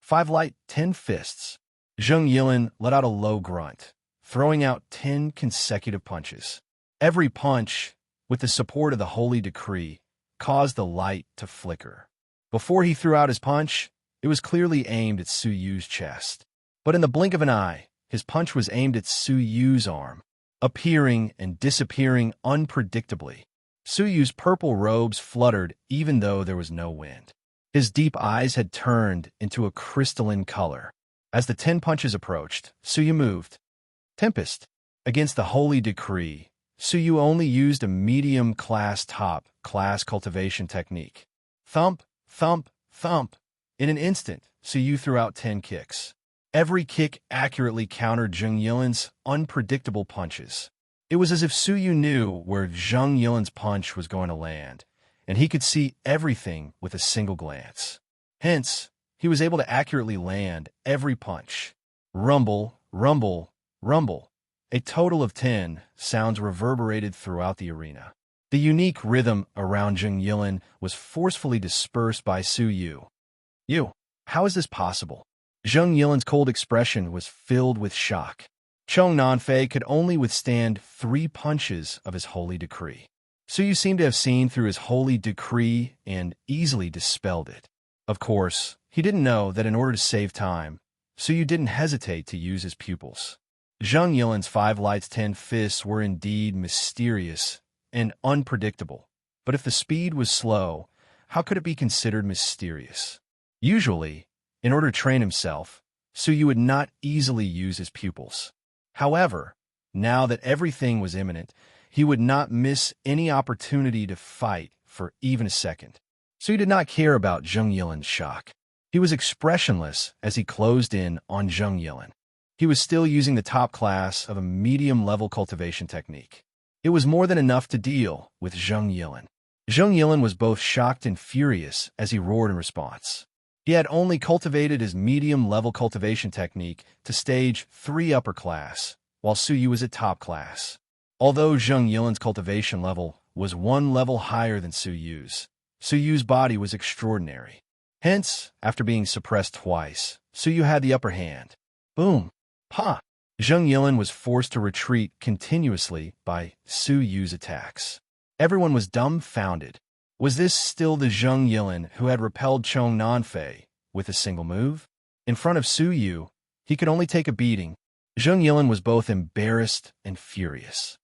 5 light, 10 fists. Zheng Yilin let out a low grunt, throwing out 10 consecutive punches. Every punch, with the support of the holy decree, caused the light to flicker. Before he threw out his punch, it was clearly aimed at Su Yu's chest. But in the blink of an eye, his punch was aimed at Su Yu's arm, appearing and disappearing unpredictably. Su Yu's purple robes fluttered even though there was no wind. His deep eyes had turned into a crystalline color. As the 10 punches approached, Su Yu moved. Tempest. Against the holy decree, Su Yu only used a medium-class top-class cultivation technique. Thump, thump, thump. In an instant, Su Yu threw out 10 kicks. Every kick accurately countered Zheng Yilin's unpredictable punches. It was as if Su Yu knew where Zheng Yilin's punch was going to land, and he could see everything with a single glance. Hence, he was able to accurately land every punch. Rumble, rumble, rumble. A total of 10 sounds reverberated throughout the arena. The unique rhythm around Zheng Yilin was forcefully dispersed by Su Yu. How is this possible? Zheng Yilin's cold expression was filled with shock. Chong Nanfei could only withstand 3 punches of his holy decree. Su Yu seemed to have seen through his holy decree and easily dispelled it. Of course, he didn't know that in order to save time, Su Yu didn't hesitate to use his pupils. Zheng Yilin's 5 lights 10 fists were indeed mysterious and unpredictable. But if the speed was slow, how could it be considered mysterious? Usually, in order to train himself, Su Yu would not easily use his pupils. However, now that everything was imminent, he would not miss any opportunity to fight for even a second. Su Yu did not care about Zheng Yilin's shock. He was expressionless as he closed in on Zheng Yilin. He was still using the top class of a medium-level cultivation technique. It was more than enough to deal with Zheng Yilin. Zheng Yilin was both shocked and furious as he roared in response. He had only cultivated his medium-level cultivation technique to stage 3 upper class, while Su Yu was at top class. Although Zheng Yilin's cultivation level was 1 level higher than Su Yu's body was extraordinary. Hence, after being suppressed twice, Su Yu had the upper hand. Boom! Pa! Zheng Yilin was forced to retreat continuously by Su Yu's attacks. Everyone was dumbfounded. Was this still the Zheng Yilin who had repelled Chong Nanfei with a single move? In front of Su Yu, he could only take a beating. Zheng Yilin was both embarrassed and furious.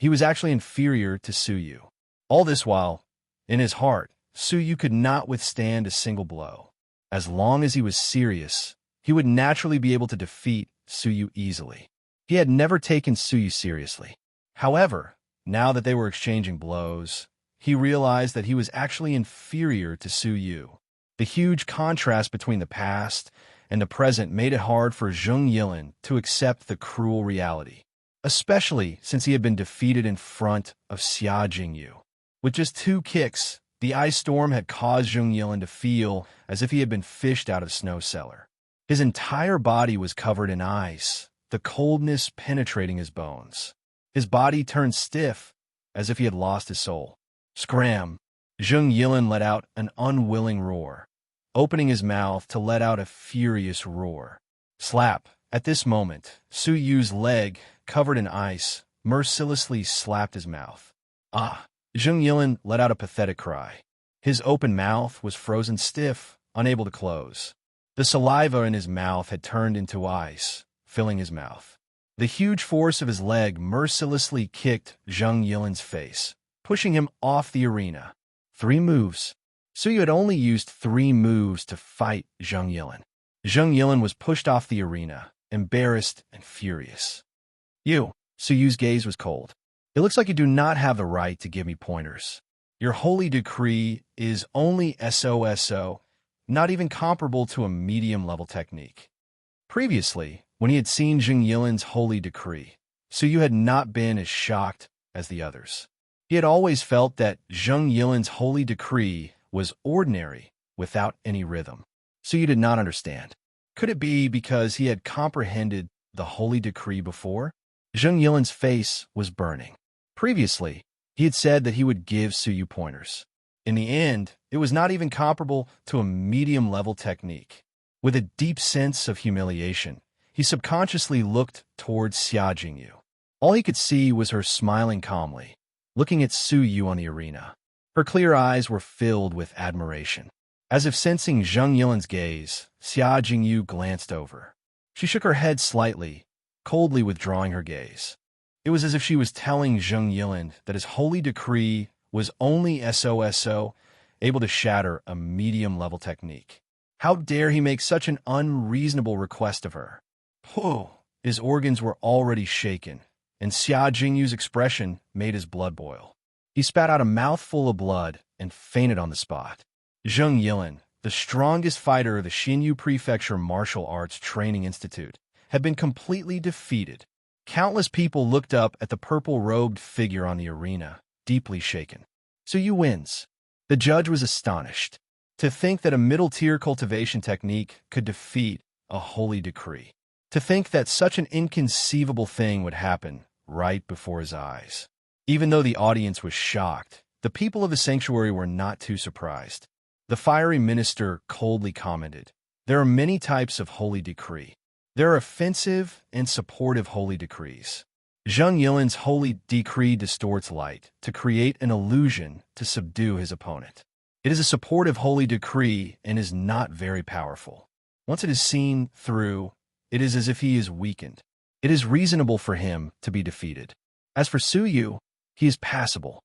He was actually inferior to Su Yu. All this while, in his heart, Su Yu could not withstand a single blow. As long as he was serious, he would naturally be able to defeat Su Yu easily. He had never taken Su Yu seriously. However, now that they were exchanging blows, he realized that he was actually inferior to Su Yu. The huge contrast between the past and the present made it hard for Zheng Yilin to accept the cruel reality, especially since he had been defeated in front of Xia Jingyu. With just 2 kicks, the ice storm had caused Zheng Yilin to feel as if he had been fished out of a snow cellar. His entire body was covered in ice, the coldness penetrating his bones. His body turned stiff, as if he had lost his soul. Scram! Zheng Yilin let out an unwilling roar, opening his mouth to let out a furious roar. Slap! At this moment, Su Yu's leg, covered in ice, mercilessly slapped his mouth. Ah! Zheng Yilin let out a pathetic cry. His open mouth was frozen stiff, unable to close. The saliva in his mouth had turned into ice, filling his mouth. The huge force of his leg mercilessly kicked Zheng Yilin's face, pushing him off the arena. 3 moves. Su Yu had only used 3 moves to fight Zheng Yilin. Zheng Yilin was pushed off the arena, embarrassed and furious. Su Yu's gaze was cold. It looks like you do not have the right to give me pointers. Your holy decree is only SOSO. not even comparable to a medium-level technique. Previously, when he had seen Zheng Yilin's holy decree, Suyu had not been as shocked as the others. He had always felt that Zheng Yilin's holy decree was ordinary, without any rhythm. Suyu did not understand. Could it be because he had comprehended the holy decree before? Zheng Yilin's face was burning. Previously, he had said that he would give Suyu pointers. In the end, it was not even comparable to a medium-level technique. With a deep sense of humiliation, he subconsciously looked towards Xia Jingyu. All he could see was her smiling calmly, looking at Suyu on the arena. Her clear eyes were filled with admiration. As if sensing Zheng Yilin's gaze, Xia Jingyu glanced over. She shook her head slightly, coldly withdrawing her gaze. It was as if she was telling Zheng Yilin that his holy decree was only SOSO, able to shatter a medium-level technique. How dare he make such an unreasonable request of her? His organs were already shaken, and Xia Jingyu's expression made his blood boil. He spat out a mouthful of blood and fainted on the spot. Zheng Yilin, the strongest fighter of the Xinyu Prefecture Martial Arts Training Institute, had been completely defeated. Countless people looked up at the purple-robed figure on the arena, deeply shaken. Suyu wins. The judge was astonished. To think that a middle-tier cultivation technique could defeat a holy decree. To think that such an inconceivable thing would happen right before his eyes. Even though the audience was shocked, the people of the sanctuary were not too surprised. The fiery minister coldly commented, "There are many types of holy decree. There are offensive and supportive holy decrees. Zheng Yilin's holy decree distorts light to create an illusion to subdue his opponent. It is a supportive holy decree and is not very powerful. Once it is seen through, it is as if he is weakened. It is reasonable for him to be defeated. As for Suyu, he is passable."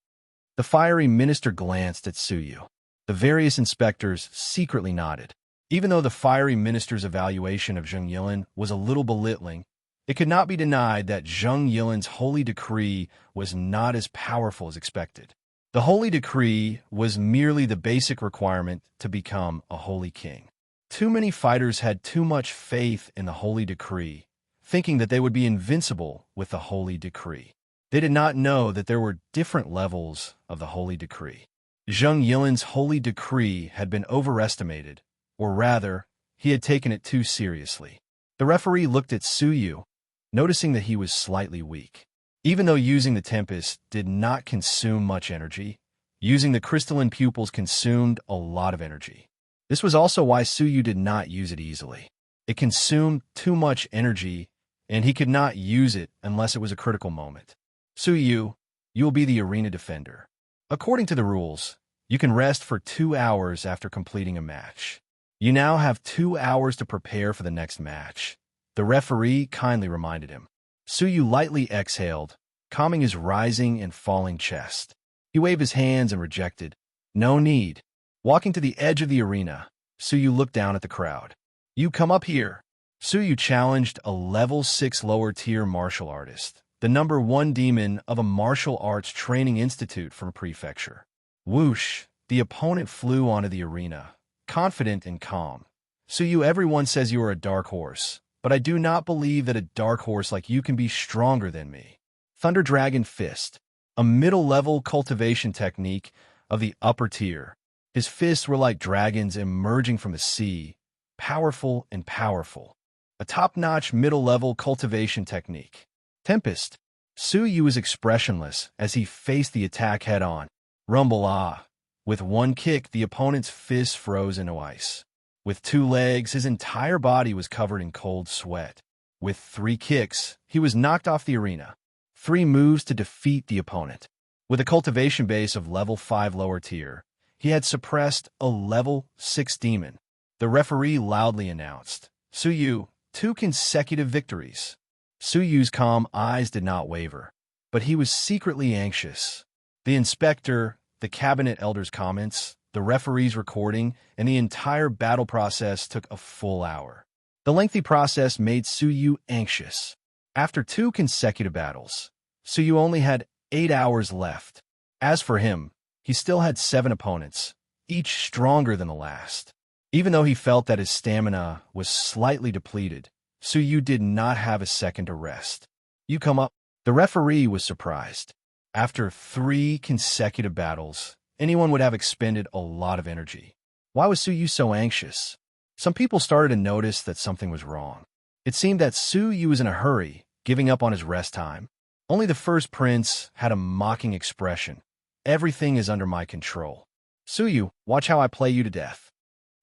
The fiery minister glanced at Suyu. The various inspectors secretly nodded. Even though the fiery minister's evaluation of Zheng Yilin was a little belittling, it could not be denied that Zheng Yilin's holy decree was not as powerful as expected. The holy decree was merely the basic requirement to become a holy king. Too many fighters had too much faith in the holy decree, thinking that they would be invincible with the holy decree. They did not know that there were different levels of the holy decree. Zheng Yilin's holy decree had been overestimated, or rather, he had taken it too seriously. The referee looked at Suyu, noticing that he was slightly weak. Even though using the Tempest did not consume much energy, using the crystalline pupils consumed a lot of energy. This was also why Suyu did not use it easily. It consumed too much energy, and he could not use it unless it was a critical moment. "Suyu, you will be the arena defender. According to the rules, you can rest for 2 hours after completing a match. You now have 2 hours to prepare for the next match," the referee kindly reminded him. Suyu lightly exhaled, calming his rising and falling chest. He waved his hands and rejected, "No need." Walking to the edge of the arena, Suyu looked down at the crowd. "You come up here." Suyu challenged a level 6 lower-tier martial artist, the #1 demon of a martial arts training institute from a prefecture. Whoosh! The opponent flew onto the arena, confident and calm. "Suyu, everyone says you are a dark horse, but I do not believe that a dark horse like you can be stronger than me." Thunder Dragon Fist, a middle-level cultivation technique of the upper tier. His fists were like dragons emerging from the sea, powerful and powerful. A top-notch middle-level cultivation technique. Tempest. Suyu was expressionless as he faced the attack head-on. Rumble ah. With one kick, the opponent's fist froze into ice. With 2 legs, his entire body was covered in cold sweat. With 3 kicks, he was knocked off the arena. 3 moves to defeat the opponent. With a cultivation base of level 5 lower tier, he had suppressed a level 6 demon. The referee loudly announced, "Suyu, 2 consecutive victories." Suyu's calm eyes did not waver, but he was secretly anxious. The inspector, the cabinet elder's comments, the referee's recording, and the entire battle process took a full hour. The lengthy process made Suyu anxious. After 2 consecutive battles, Suyu only had 8 hours left. As for him, he still had 7 opponents, each stronger than the last. Even though he felt that his stamina was slightly depleted, Su Yu did not have a second to rest. "You come up." The referee was surprised. After 3 consecutive battles, anyone would have expended a lot of energy. Why was Su Yu so anxious? Some people started to notice that something was wrong. It seemed that Su Yu was in a hurry, giving up on his rest time. Only the first prince had a mocking expression. "Everything is under my control. Su Yu, watch how I play you to death."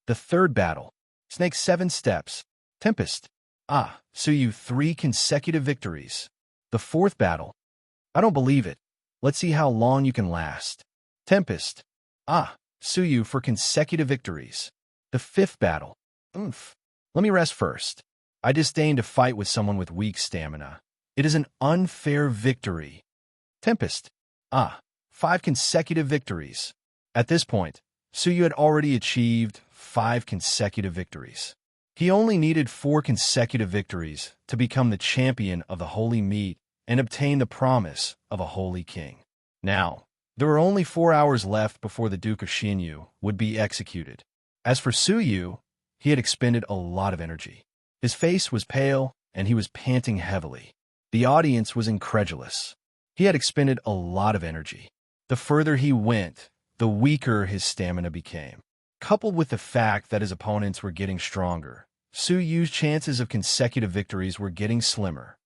The third battle. Snake 7 steps. Tempest. Su Yu 3 consecutive victories. The fourth battle. "I don't believe it. Let's see how long you can last." Tempest. Su Yu for consecutive victories. The fifth battle. "Oomph. Let me rest first. I disdain to fight with someone with weak stamina. It is an unfair victory." Tempest. 5 consecutive victories. At this point, Su Yu had already achieved 5 consecutive victories. He only needed 4 consecutive victories to become the champion of the holy meat and obtain the promise of a holy king. Now, there were only 4 hours left before the Duke of Xinyu would be executed. As for Su Yu, he had expended a lot of energy. His face was pale, and he was panting heavily. The audience was incredulous. He had expended a lot of energy. The further he went, the weaker his stamina became. Coupled with the fact that his opponents were getting stronger, Su Yu's chances of consecutive victories were getting slimmer.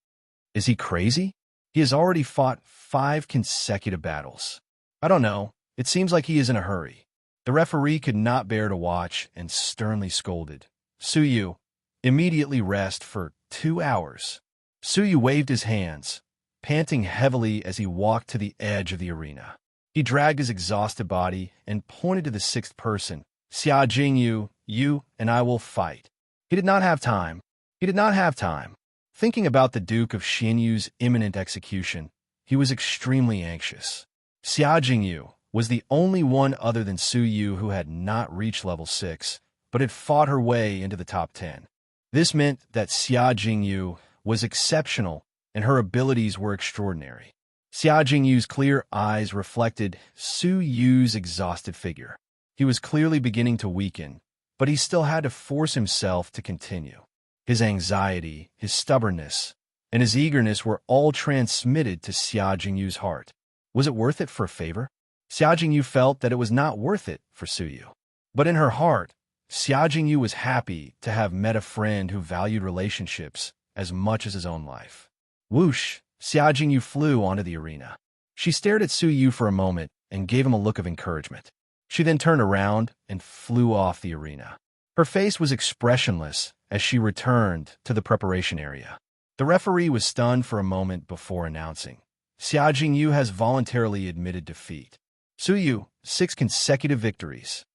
Is he crazy? He has already fought 5 consecutive battles. I don't know. It seems like he is in a hurry. The referee could not bear to watch and sternly scolded. "Su Yu, immediately rest for 2 hours." Su Yu waved his hands, panting heavily as he walked to the edge of the arena. He dragged his exhausted body and pointed to the 6th person. "Xia Jingyu, you and I will fight." He did not have time. He did not have time. Thinking about the Duke of Xinyu's imminent execution, he was extremely anxious. Xia Jingyu was the only one other than Su Yu who had not reached level 6, but had fought her way into the top 10. This meant that Xia Jingyu was exceptional and her abilities were extraordinary. Xia Jingyu's clear eyes reflected Su Yu's exhausted figure. He was clearly beginning to weaken, but he still had to force himself to continue. His anxiety, his stubbornness, and his eagerness were all transmitted to Xia Jingyu's heart. Was it worth it for a favor? Xia Jingyu felt that it was not worth it for Su Yu. But in her heart, Xia Jingyu was happy to have met a friend who valued relationships as much as his own life. Whoosh! Xia Jingyu flew onto the arena. She stared at Su Yu for a moment and gave him a look of encouragement. She then turned around and flew off the arena. Her face was expressionless as she returned to the preparation area. The referee was stunned for a moment before announcing, "Xia Jingyu has voluntarily admitted defeat. Su Yu, 6 consecutive victories."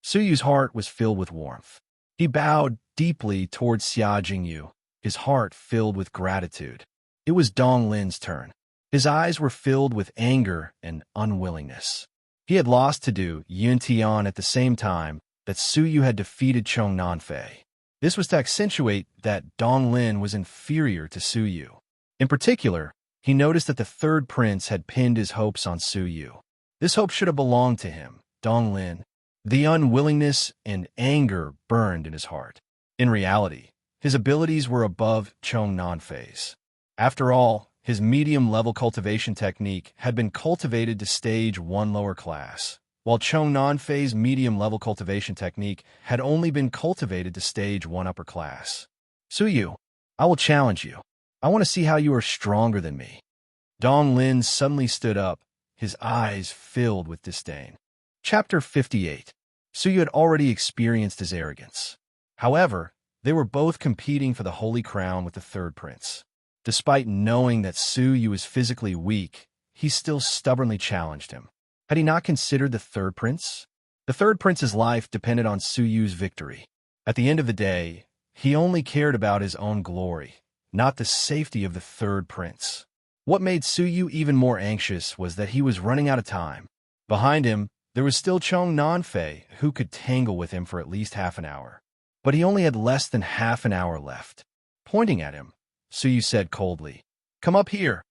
Su Yu's heart was filled with warmth. He bowed deeply towards Xia Jingyu, his heart filled with gratitude. It was Dong Lin's turn. His eyes were filled with anger and unwillingness. He had lost to Du Yuntian at the same time that Su Yu had defeated Chong Nanfei. This was to accentuate that Dong Lin was inferior to Su Yu. In particular, he noticed that the 3rd prince had pinned his hopes on Su Yu. This hope should have belonged to him, Dong Lin. The unwillingness and anger burned in his heart. In reality, his abilities were above Chong Nanfei's. After all, his medium-level cultivation technique had been cultivated to stage 1 lower class, while Chong Nanfei's medium-level cultivation technique had only been cultivated to stage 1 upper class. "Su Yu, I will challenge you. I want to see how you are stronger than me." Dong Lin suddenly stood up, his eyes filled with disdain. Chapter 58. Su Yu had already experienced his arrogance. However, they were both competing for the Holy Crown with the 3rd prince. Despite knowing that Su Yu was physically weak, he still stubbornly challenged him. Had he not considered the 3rd prince? The 3rd prince's life depended on Su Yu's victory. At the end of the day, he only cared about his own glory, not the safety of the 3rd prince. What made Su Yu even more anxious was that he was running out of time. Behind him, there was still Chong Nanfei, who could tangle with him for at least half an hour. But he only had less than half an hour left. Pointing at him, Su Yu said coldly, "Come up here.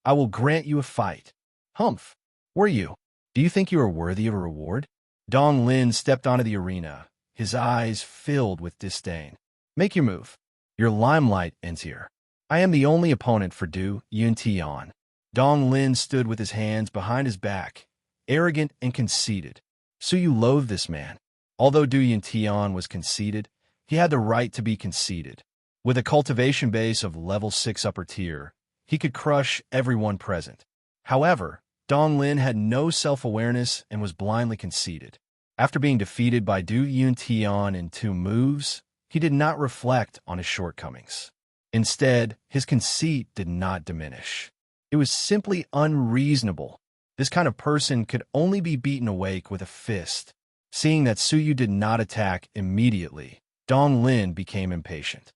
I will grant you a fight." "Humph. Were you? Do you think you are worthy of a reward?" Dong Lin stepped onto the arena, his eyes filled with disdain. Make your move. Your limelight ends here. I am the only opponent for Du Yuntian. Dong Lin stood with his hands behind his back, arrogant and conceited. Suyu loathed this man. Although Du Yuntian was conceited, he had the right to be conceited. With a cultivation base of level 6 upper tier, he could crush everyone present. However, Dong Lin had no self-awareness and was blindly conceited. After being defeated by Du Yuntian in 2 moves, he did not reflect on his shortcomings. Instead, his conceit did not diminish. It was simply unreasonable. This kind of person could only be beaten awake with a fist. Seeing that Suyu did not attack immediately, Dong Lin became impatient.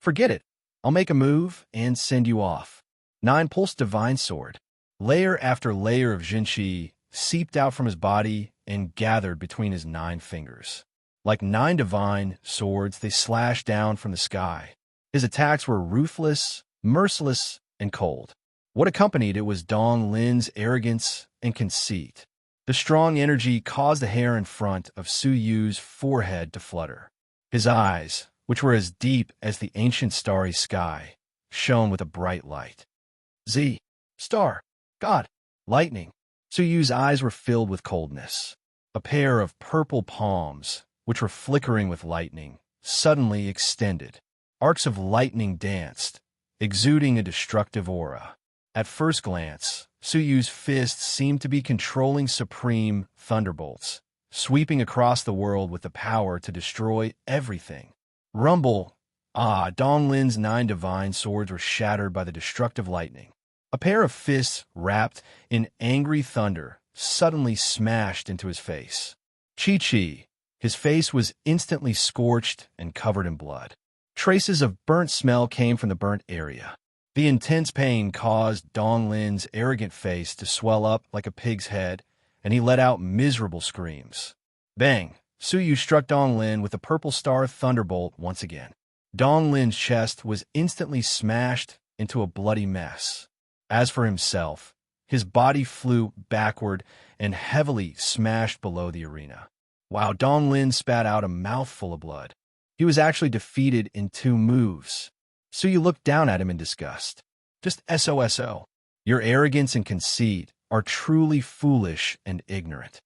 Forget it. I'll make a move and send you off. 9 Pulse Divine Sword. Layer after layer of Jinshi seeped out from his body and gathered between his 9 fingers. Like 9 divine swords, they slashed down from the sky. His attacks were ruthless, merciless, and cold. What accompanied it was Dong Lin's arrogance and conceit. The strong energy caused the hair in front of Su Yu's forehead to flutter. His eyes, which were as deep as the ancient starry sky, shone with a bright light. Z. Star. God. Lightning. Su Yu's eyes were filled with coldness. A pair of purple palms, which were flickering with lightning, suddenly extended. Arcs of lightning danced, exuding a destructive aura. At first glance, Su Yu's fists seemed to be controlling supreme thunderbolts, sweeping across the world with the power to destroy everything. Rumble! Dong Lin's 9 divine swords were shattered by the destructive lightning. A pair of fists wrapped in angry thunder suddenly smashed into his face. Chi-Chi! His face was instantly scorched and covered in blood. Traces of burnt smell came from the burnt area. The intense pain caused Dong Lin's arrogant face to swell up like a pig's head, and he let out miserable screams. Bang! Su Yu struck Dong Lin with the purple star thunderbolt once again. Dong Lin's chest was instantly smashed into a bloody mess. As for himself, his body flew backward and heavily smashed below the arena. Wow, Dong Lin spat out a mouthful of blood. He was actually defeated in 2 moves. Su Yu looked down at him in disgust. Just SOSO. Your arrogance and conceit are truly foolish and ignorant.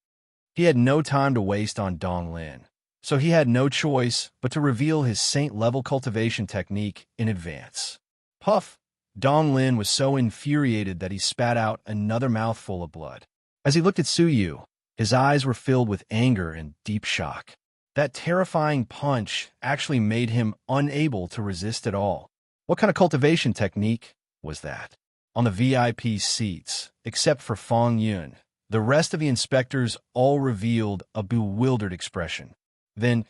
He had no time to waste on Dong Lin, so he had no choice but to reveal his saint-level cultivation technique in advance. Puff! Dong Lin was so infuriated that he spat out another mouthful of blood. As he looked at Su Yu, his eyes were filled with anger and deep shock. That terrifying punch actually made him unable to resist at all. What kind of cultivation technique was that? On the VIP seats, except for Fong Yun, the rest of the inspectors all revealed a bewildered expression. Then,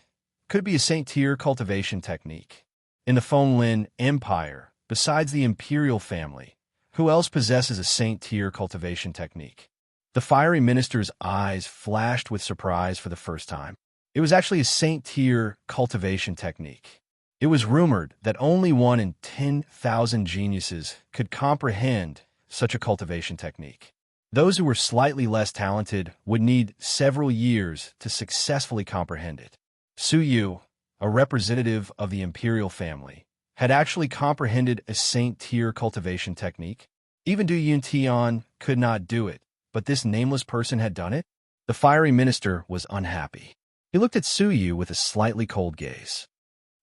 could it be a Saint-Tier cultivation technique? In the Fenglin Empire, besides the Imperial family, who else possesses a Saint-Tier cultivation technique? The fiery minister's eyes flashed with surprise for the first time. It was actually a Saint-Tier cultivation technique. It was rumored that only 1 in 10,000 geniuses could comprehend such a cultivation technique. Those who were slightly less talented would need several years to successfully comprehend it. Su Yu, a representative of the imperial family, had actually comprehended a Saint-Tier cultivation technique. Even Du Yuntian could not do it, but this nameless person had done it? The fiery minister was unhappy. He looked at Su Yu with a slightly cold gaze.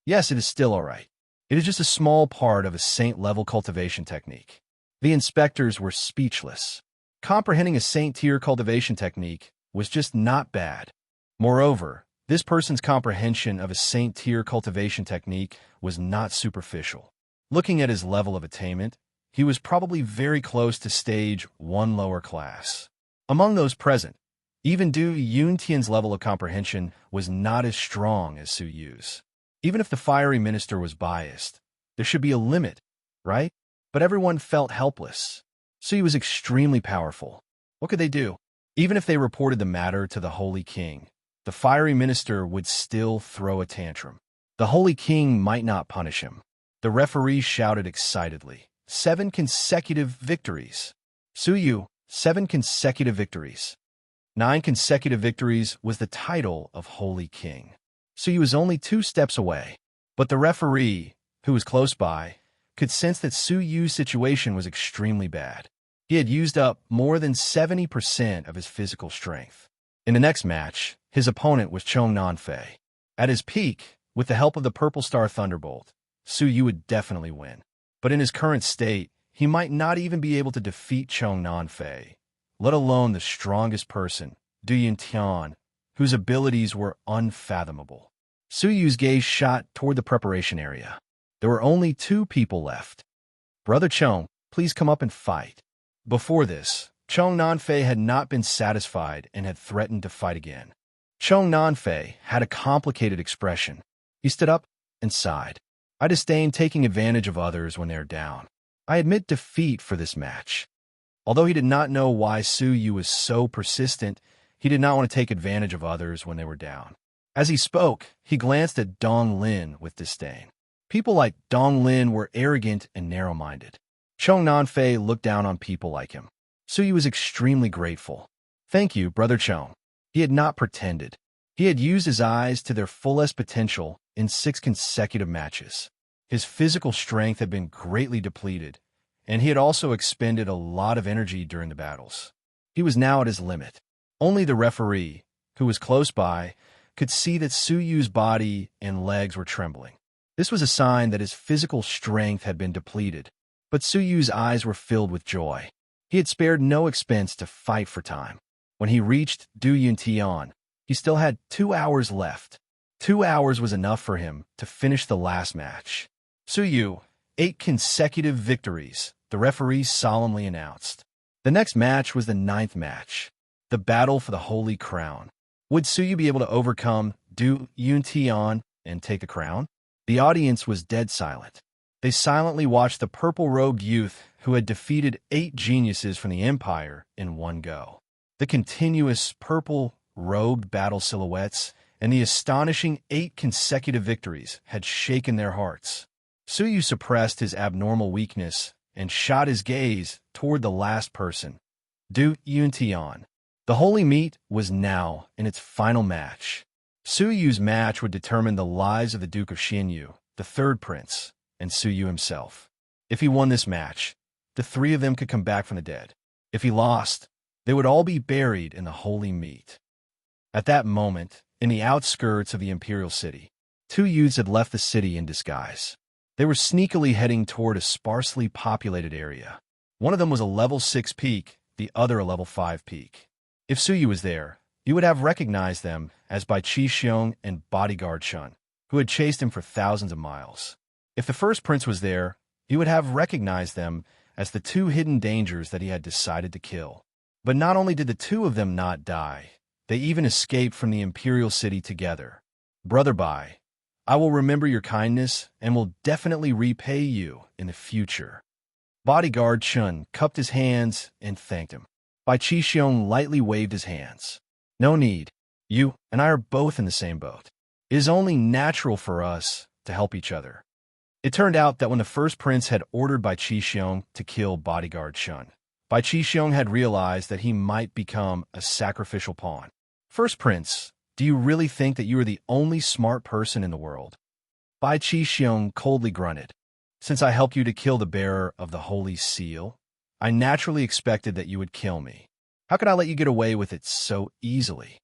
Yes, it is still all right. It is just a small part of a saint-level cultivation technique. The inspectors were speechless. Comprehending a Saint-Tier cultivation technique was just not bad. Moreover, this person's comprehension of a Saint-Tier cultivation technique was not superficial. Looking at his level of attainment, he was probably very close to stage 1 lower class. Among those present, even Du Yuntian's level of comprehension was not as strong as Su Yu's. Even if the fiery minister was biased, there should be a limit, right? But everyone felt helpless. Su Yu was extremely powerful. What could they do? Even if they reported the matter to the Holy King, the fiery minister would still throw a tantrum. The Holy King might not punish him. The referee shouted excitedly, 7 consecutive victories. Su Yu, 7 consecutive victories. 9 consecutive victories was the title of Holy King. Suyu was only 2 steps away. But the referee, who was close by, could sense that Suyu's situation was extremely bad. He had used up more than 70% of his physical strength. In the next match, his opponent was Chong Nanfei. At his peak, with the help of the Purple Star Thunderbolt, Suyu would definitely win. But in his current state, he might not even be able to defeat Chong Nanfei, let alone the strongest person, Du Yuntian, whose abilities were unfathomable. Suyu's gaze shot toward the preparation area. There were only 2 people left. Brother Chong, please come up and fight. Before this, Chong Nanfei had not been satisfied and had threatened to fight again. Chong Nanfei had a complicated expression. He stood up and sighed. I disdain taking advantage of others when they are down. I admit defeat for this match. Although he did not know why Suyu was so persistent, he did not want to take advantage of others when they were down. As he spoke, he glanced at Dong Lin with disdain. People like Dong Lin were arrogant and narrow-minded. Chong Nanfei looked down on people like him. Suyu was extremely grateful. Thank you, Brother Chong. He had not pretended. He had used his eyes to their fullest potential in 6 consecutive matches. His physical strength had been greatly depleted, and he had also expended a lot of energy during the battles. He was now at his limit. Only the referee, who was close by, could see that Suyu's body and legs were trembling. This was a sign that his physical strength had been depleted, but Suyu's eyes were filled with joy. He had spared no expense to fight for time. When he reached Du Yuntian, he still had 2 hours left. 2 hours was enough for him to finish the last match. Suyu, 8 consecutive victories, the referee solemnly announced. The next match was the 9th match, the battle for the Holy Crown. Would Suyu be able to overcome Du Yuntian and take the crown? The audience was dead silent. They silently watched the purple-robed youth who had defeated 8 geniuses from the Empire in one go. The continuous purple-robed battle silhouettes and the astonishing 8 consecutive victories had shaken their hearts. Suyu suppressed his abnormal weakness and shot his gaze toward the last person, Du Yuntian. The holy meet was now in its final match. Suyu's match would determine the lives of the Duke of Xinyu, the 3rd prince, and Suyu himself. If he won this match, the 3 of them could come back from the dead. If he lost, they would all be buried in the holy meat. At that moment, in the outskirts of the imperial city, 2 youths had left the city in disguise. They were sneakily heading toward a sparsely populated area. One of them was a level 6 peak, the other a level 5 peak. If Suyu was there, you would have recognized them as by Qi Xiong and bodyguard Shun, who had chased him for thousands of miles. If the first prince was there, you would have recognized them as the 2 hidden dangers that he had decided to kill. But not only did the 2 of them not die, they even escaped from the imperial city together. Brother Bai, I will remember your kindness and will definitely repay you in the future. Bodyguard Chun cupped his hands and thanked him. Bai Qi Xiong lightly waved his hands. No need. You and I are both in the same boat. It is only natural for us to help each other. It turned out that when the first prince had ordered Bai Qi Xiong to kill bodyguard Chun, Bai Qi Xiong had realized that he might become a sacrificial pawn. First prince, do you really think that you are the only smart person in the world? Bai Qi Xiong coldly grunted. Since I helped you to kill the bearer of the Holy Seal, I naturally expected that you would kill me. How could I let you get away with it so easily?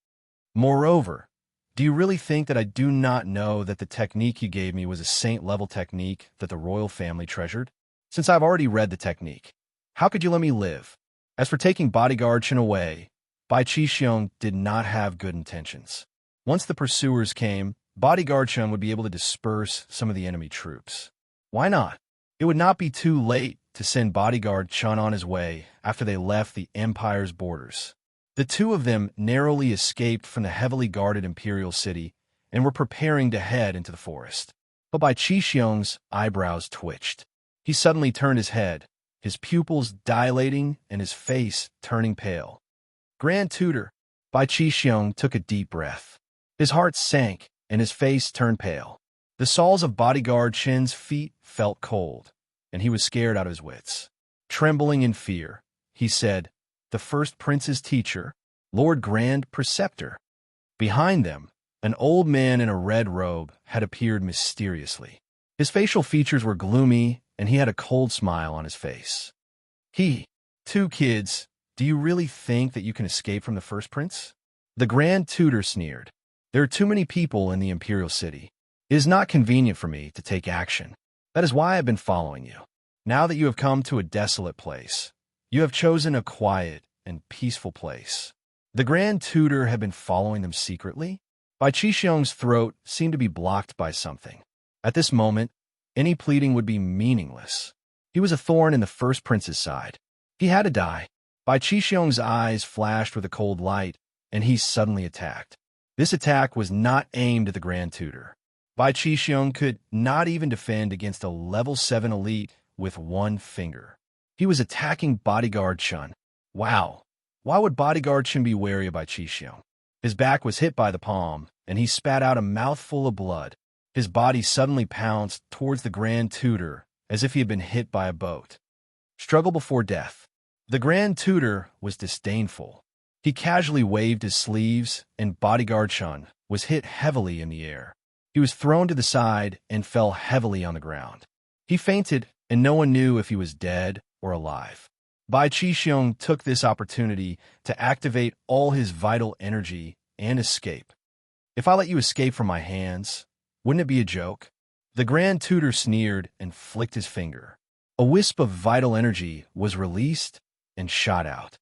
Moreover, do you really think that I do not know that the technique you gave me was a saint-level technique that the royal family treasured? Since I've already read the technique, how could you let me live? As for taking bodyguard Chen away, Bai Qi Xiong did not have good intentions. Once the pursuers came, bodyguard Chen would be able to disperse some of the enemy troops. Why not? It would not be too late to send bodyguard Chun on his way after they left the Empire's borders. The 2 of them narrowly escaped from the heavily guarded imperial city and were preparing to head into the forest. But Bai Qi Xiong's eyebrows twitched. He suddenly turned his head, his pupils dilating and his face turning pale. Grand Tutor, Bai Qi Xiong took a deep breath. His heart sank and his face turned pale. The soles of bodyguard Chen's feet felt cold, and he was scared out of his wits. Trembling in fear, he said, "The first prince's teacher, Lord Grand Preceptor." Behind them, An old man in a red robe had appeared mysteriously. His facial features were gloomy, and he had a cold smile on his face. Two kids, do you really think that you can escape from the first prince? The Grand Tutor sneered. There are too many people in the imperial city. It is not convenient for me to take action. That is why I have been following you. Now that you have come to a desolate place, you have chosen a quiet and peaceful place. The Grand Tutor had been following them secretly. Bai Qixiong's throat seemed to be blocked by something. At this moment, any pleading would be meaningless. He was a thorn in the first prince's side. He had to die. Bai Qixiong's eyes flashed with a cold light, and he suddenly attacked. This attack was not aimed at the Grand Tutor. Bai Qixiong could not even defend against a level 7 elite with one finger. He was attacking Bodyguard Chun. Wow. Why would Bodyguard Chun be wary of Bai Qixiong? His back was hit by the palm, and he spat out a mouthful of blood. His body suddenly pounced towards the Grand Tutor as if he had been hit by a boat. Struggle before death. The Grand Tutor was disdainful. He casually waved his sleeves, and Bodyguard Chun was hit heavily in the air. He was thrown to the side and fell heavily on the ground. He fainted, and no one knew if he was dead or alive. Bai Qixiong took this opportunity to activate all his vital energy and escape. If I let you escape from my hands, wouldn't it be a joke? The Grand Tutor sneered and flicked his finger. A wisp of vital energy was released and shot out.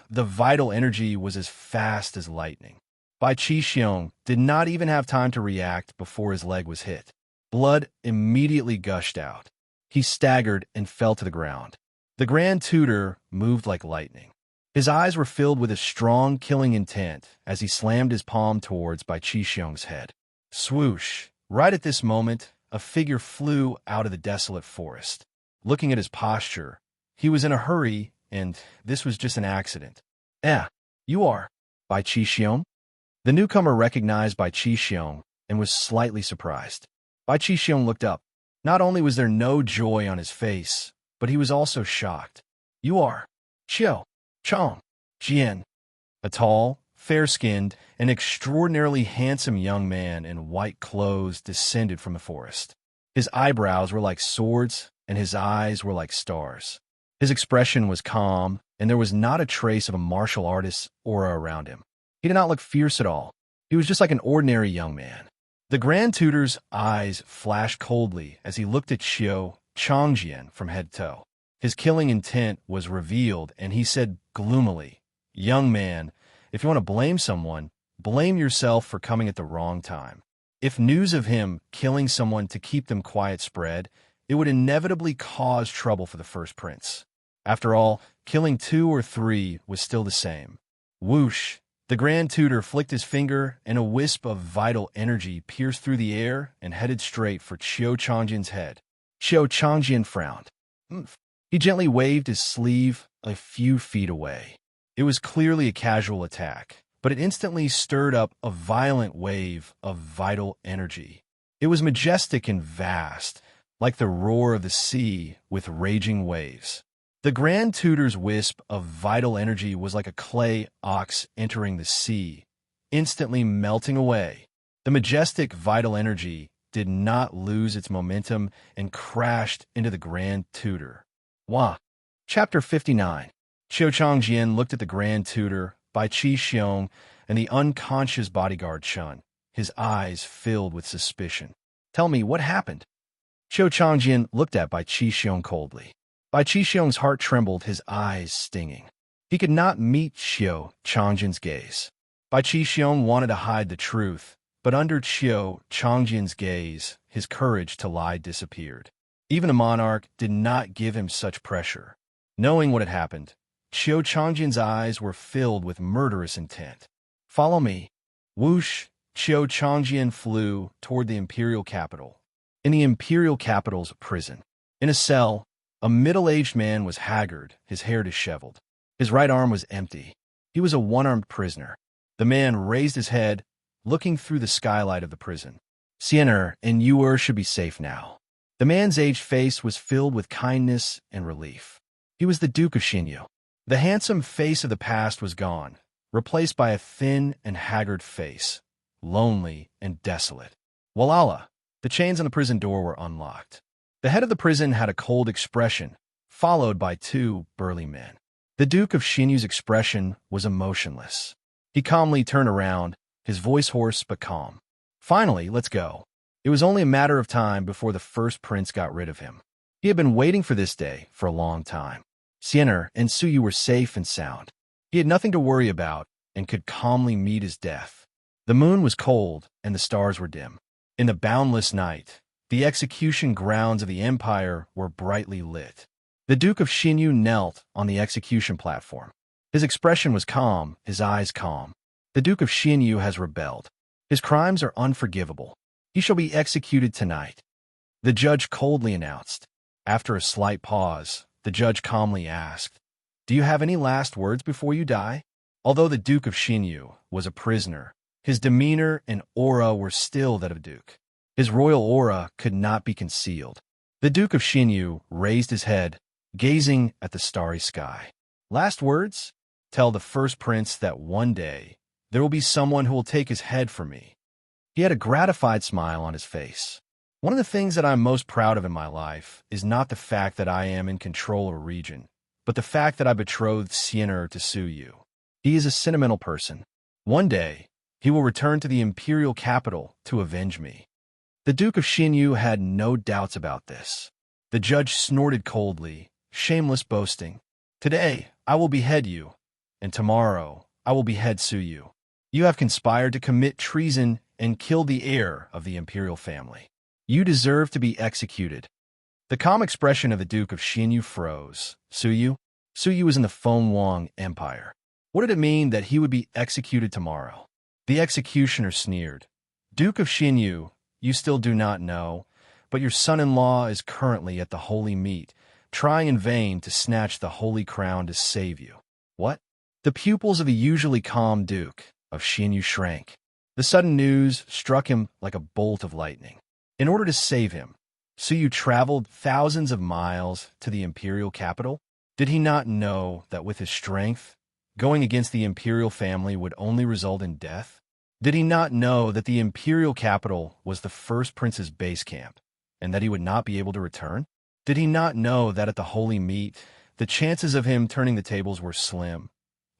The vital energy was as fast as lightning. Bai Qixiong did not even have time to react before his leg was hit. Blood immediately gushed out. He staggered and fell to the ground. The Grand Tutor moved like lightning. His eyes were filled with a strong killing intent as he slammed his palm towards Bai Qixiong's head. Swoosh! Right at this moment, a figure flew out of the desolate forest. Looking at his posture, he was in a hurry, and this was just an accident. You are Bai Qixiong? The newcomer recognized Bai Qixiong and was slightly surprised. Bai Qixiong looked up. Not only was there no joy on his face, but he was also shocked. You are Qiu Chong Jian. A tall, fair-skinned, and extraordinarily handsome young man in white clothes descended from the forest. His eyebrows were like swords, and his eyes were like stars. His expression was calm, and there was not a trace of a martial artist's aura around him. He did not look fierce at all. He was just like an ordinary young man. The Grand Tutor's eyes flashed coldly as he looked at Qiu Chongjian from head to toe. His killing intent was revealed, and he said gloomily, "Young man, if you want to blame someone, blame yourself for coming at the wrong time. If news of him killing someone to keep them quiet spread, it would inevitably cause trouble for the first prince. After all, killing 2 or 3 was still the same." Whoosh! The Grand Tutor flicked his finger, and a wisp of vital energy pierced through the air and headed straight for Qiu Chongjian's head. Qiu Chongjian frowned. He gently waved his sleeve a few feet away. It was clearly a casual attack, but it instantly stirred up a violent wave of vital energy. It was majestic and vast, like the roar of the sea with raging waves. The Grand Tutor's wisp of vital energy was like a clay ox entering the sea, instantly melting away. The majestic vital energy did not lose its momentum and crashed into the Grand Tutor. Chapter 59. Qiu Chongjian looked at the Grand Tutor, Bai Qixiong, and the unconscious Bodyguard Chun, his eyes filled with suspicion. Tell me, what happened? Qiu Chongjian looked at Bai Qixiong coldly. Bai Qixiong's heart trembled, his eyes stinging. He could not meet Qiu Chongjian's gaze. Bai Qixiong wanted to hide the truth, but under Qiu Chongjian's gaze, his courage to lie disappeared. Even a monarch did not give him such pressure. Knowing what had happened, Qiu Chongjian's eyes were filled with murderous intent. Follow me. Whoosh! Qiu Chongjian flew toward the imperial capital. In the imperial capital's prison, in a cell, a middle-aged man was haggard, his hair disheveled. His right arm was empty. He was a one-armed prisoner. The man raised his head, looking through the skylight of the prison. Siener and Yuer should be safe now. The man's aged face was filled with kindness and relief. He was the Duke of Xinyu. The handsome face of the past was gone, replaced by a thin and haggard face. lonely, and desolate. Walala, the chains on the prison door were unlocked. The head of the prison had a cold expression, followed by two burly men. The Duke of Shinyu's expression was emotionless. He calmly turned around, his voice hoarse but calm. Finally, let's go. It was only a matter of time before the first prince got rid of him. He had been waiting for this day for a long time. Xiener and Suyu were safe and sound. He had nothing to worry about and could calmly meet his death. The moon was cold and the stars were dim. In the boundless night, the execution grounds of the empire were brightly lit. The Duke of Shinyu knelt on the execution platform. His expression was calm, his eyes calm. The Duke of Shinyu has rebelled. His crimes are unforgivable. He shall be executed tonight. The judge coldly announced. After a slight pause, the judge calmly asked, "Do you have any last words before you die?" Although the Duke of Shinyu was a prisoner, his demeanor and aura were still that of a duke. His royal aura could not be concealed. The Duke of Shinyu raised his head, gazing at the starry sky. Last words? Tell the first prince that one day there will be someone who will take his head from me. He had a gratified smile on his face. One of the things that I'm most proud of in my life is not the fact that I am in control of a region, but the fact that I betrothed Xiener to Suyu. He is a sentimental person. One day, he will return to the imperial capital to avenge me. The Duke of Shinyu had no doubts about this. The judge snorted coldly, shameless boasting. Today, I will behead you, and tomorrow, I will behead Suyu. You have conspired to commit treason and kill the heir of the imperial family. You deserve to be executed. The calm expression of the Duke of Shinyu froze. Suyu? Suyu was in the Fengwang Empire. What did it mean that he would be executed tomorrow? The executioner sneered. Duke of Shinyu, you still do not know, but your son-in-law is currently at the holy meat, trying in vain to snatch the holy crown to save you. What? The pupils of the usually calm Duke of Shinyu shrank. The sudden news struck him like a bolt of lightning. In order to save him, Suyu traveled thousands of miles to the imperial capital? Did he not know that with his strength, going against the imperial family would only result in death? Did he not know that the imperial capital was the first prince's base camp, and that he would not be able to return? Did he not know that at the holy meet, the chances of him turning the tables were slim,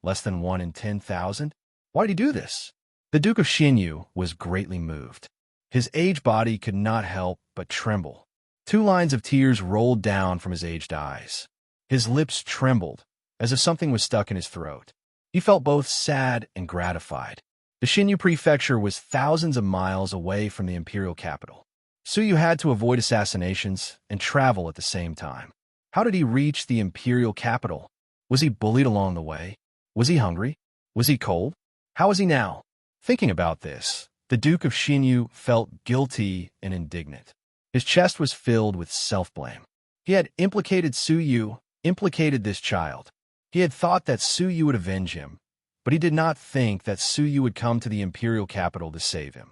less than 1 in 10,000? Why did he do this? The Duke of Shinyu was greatly moved. His aged body could not help but tremble. 2 lines of tears rolled down from his aged eyes. His lips trembled, as if something was stuck in his throat. He felt both sad and gratified. The Shinyu prefecture was thousands of miles away from the imperial capital. Suyu had to avoid assassinations and travel at the same time. How did he reach the imperial capital? Was he bullied along the way? Was he hungry? Was he cold? How is he now? Thinking about this, the Duke of Shinyu felt guilty and indignant. His chest was filled with self-blame. He had implicated Suyu, implicated this child. He had thought that Suyu would avenge him, but he did not think that Suyu would come to the imperial capital to save him.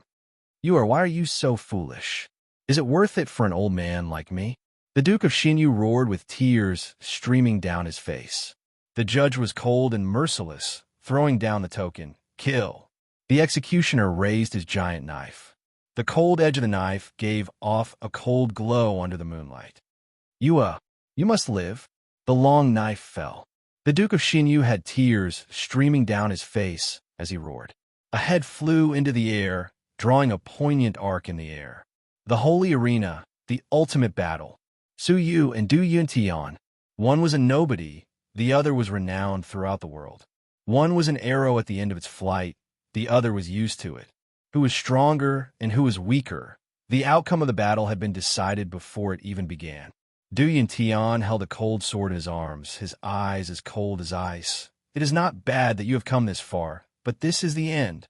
Why are you so foolish? Is it worth it for an old man like me? The Duke of Shinyu roared with tears streaming down his face. The judge was cold and merciless, throwing down the token, "Kill." The executioner raised his giant knife. The cold edge of the knife gave off a cold glow under the moonlight. You must live. The long knife fell. The Duke of Shinyu had tears streaming down his face as he roared. A head flew into the air, drawing a poignant arc in the air. The holy arena, the ultimate battle. Suyu and Du Yuntian. One was a nobody, the other was renowned throughout the world. One was an arrow at the end of its flight, the other was used to it. Who was stronger and who was weaker? The outcome of the battle had been decided before it even began. Du Yuntian held a cold sword in his arms, his eyes as cold as ice. It is not bad that you have come this far, but this is the end.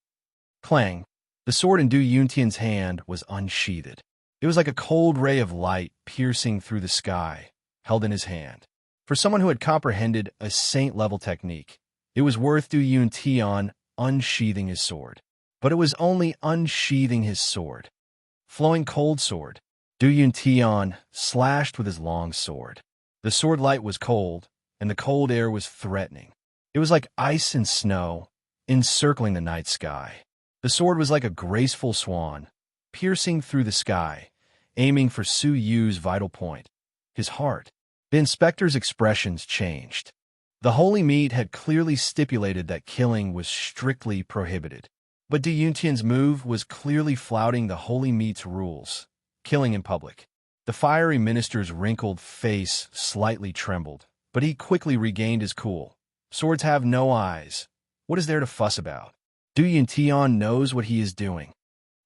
Clang. The sword in Du Yuntian's hand was unsheathed. It was like a cold ray of light piercing through the sky, held in his hand. For someone who had comprehended a saint-level technique, it was worth Du Yuntian unsheathing his sword. But it was only unsheathing his sword. Flowing cold sword. Du Yuntian slashed with his long sword. The sword light was cold, and the cold air was threatening. It was like ice and snow, encircling the night sky. The sword was like a graceful swan, piercing through the sky, aiming for Su Yu's vital point, his heart. The inspector's expressions changed. The holy meat had clearly stipulated that killing was strictly prohibited. But Du Yuntian's move was clearly flouting the holy meat's rules, killing in public. The fiery minister's wrinkled face slightly trembled, but he quickly regained his cool. Swords have no eyes. What is there to fuss about? Du Yuntian knows what he is doing.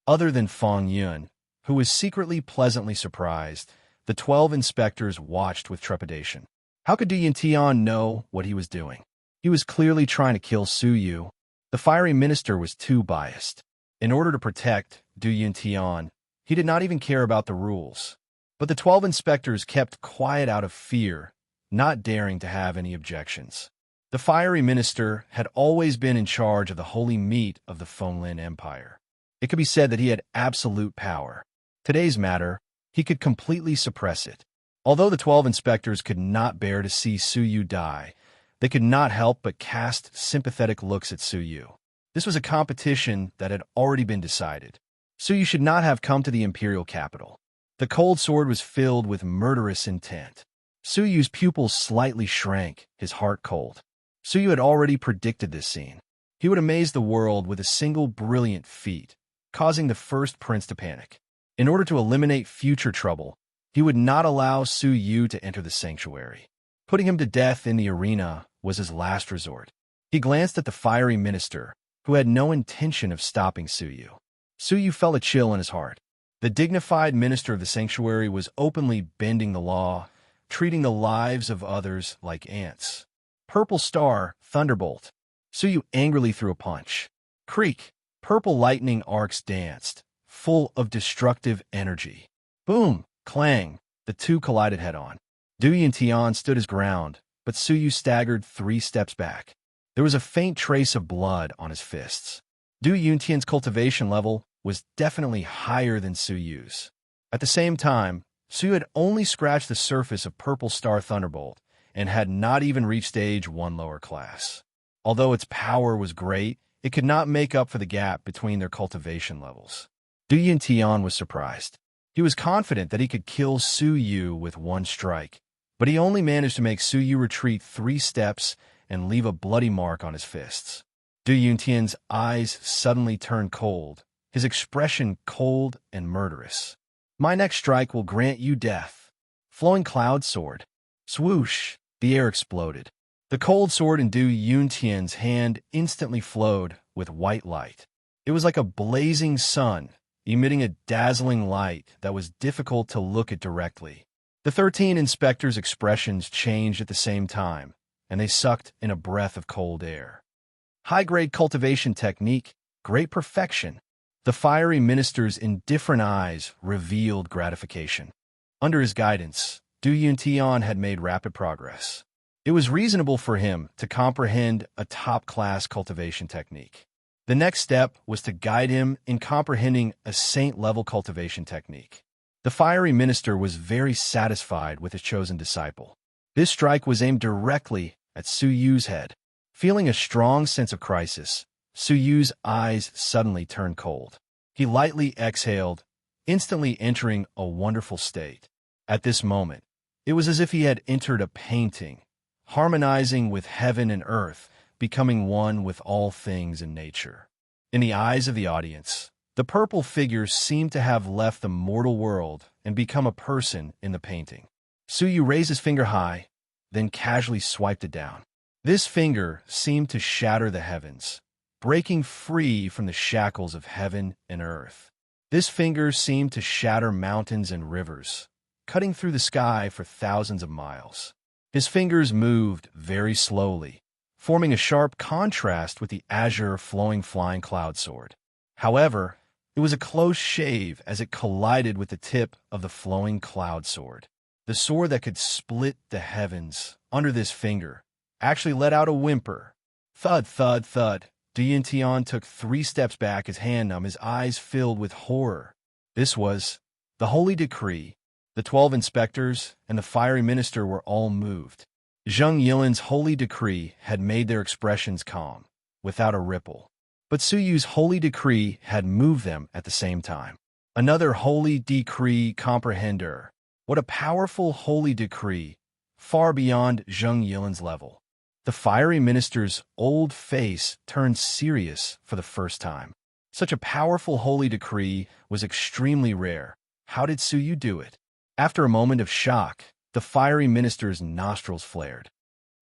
Other than Feng Yun, who was secretly pleasantly surprised, the 12 inspectors watched with trepidation. How could Du Yuntian know what he was doing? He was clearly trying to kill Su Yu. The fiery minister was too biased. In order to protect Du Yuntian, he did not even care about the rules. But the 12 inspectors kept quiet out of fear, not daring to have any objections. The fiery minister had always been in charge of the holy meat of the Fenglin Empire. It could be said that he had absolute power. Today's matter, he could completely suppress it. Although the 12 inspectors could not bear to see Su Yu die, they could not help but cast sympathetic looks at Su Yu. This was a competition that had already been decided. Su Yu should not have come to the imperial capital. The cold sword was filled with murderous intent. Su Yu's pupils slightly shrank, his heart cold. Su Yu had already predicted this scene. He would amaze the world with a single brilliant feat, causing the first prince to panic. In order to eliminate future trouble, he would not allow Su Yu to enter the sanctuary. Putting him to death in the arena was his last resort. He glanced at the fiery minister, who had no intention of stopping Su Yu. Su Yu felt a chill in his heart. The dignified minister of the sanctuary was openly bending the law, treating the lives of others like ants. Purple star, thunderbolt. Su Yu angrily threw a punch. Creak! Purple lightning arcs danced, full of destructive energy. Boom! Clang! The two collided head-on. Du Yuntian stood his ground, but Su Yu staggered 3 steps back. There was a faint trace of blood on his fists. Du Yuntian's cultivation level was definitely higher than Su Yu's. At the same time, Su Yu had only scratched the surface of Purple Star Thunderbolt and had not even reached stage 1 lower class. Although its power was great, it could not make up for the gap between their cultivation levels. Du Yuntian was surprised. He was confident that he could kill Su Yu with 1 strike, but he only managed to make Su Yu retreat 3 steps and leave a bloody mark on his fists. Du Yuntian's eyes suddenly turned cold, his expression cold and murderous. My next strike will grant you death. Flowing cloud sword. Swoosh! The air exploded. The cold sword in Du Yuntian's hand instantly flowed with white light. It was like a blazing sun, emitting a dazzling light that was difficult to look at directly. The 13 inspectors' expressions changed at the same time, and they sucked in a breath of cold air. High-grade cultivation technique, great perfection. The fiery minister's indifferent eyes revealed gratification. Under his guidance, Du Yuntian had made rapid progress. It was reasonable for him to comprehend a top-class cultivation technique. The next step was to guide him in comprehending a saint-level cultivation technique. The fiery minister was very satisfied with his chosen disciple. This strike was aimed directly at Su Yu's head. Feeling a strong sense of crisis, Su Yu's eyes suddenly turned cold. He lightly exhaled, instantly entering a wonderful state. At this moment, it was as if he had entered a painting, harmonizing with heaven and earth, becoming one with all things in nature. In the eyes of the audience, the purple figure seemed to have left the mortal world and become a person in the painting. Su Yu raised his finger high, then casually swiped it down. This finger seemed to shatter the heavens, breaking free from the shackles of heaven and earth. This finger seemed to shatter mountains and rivers, cutting through the sky for thousands of miles. His fingers moved very slowly, forming a sharp contrast with the azure flowing flying cloud sword. However, it was a close shave as it collided with the tip of the flowing cloud sword. The sword that could split the heavens under this finger actually let out a whimper. Thud, thud, thud. Du Yuntian took 3 steps back, his hand numb, his eyes filled with horror. This was the holy decree. The 12 inspectors and the fiery minister were all moved. Zheng Yilin's holy decree had made their expressions calm, without a ripple. But Suyu's holy decree had moved them at the same time. Another holy decree comprehender. What a powerful holy decree, far beyond Zheng Yilan's level. The fiery minister's old face turned serious for the first time. Such a powerful holy decree was extremely rare. How did Suyu do it? After a moment of shock, the fiery minister's nostrils flared.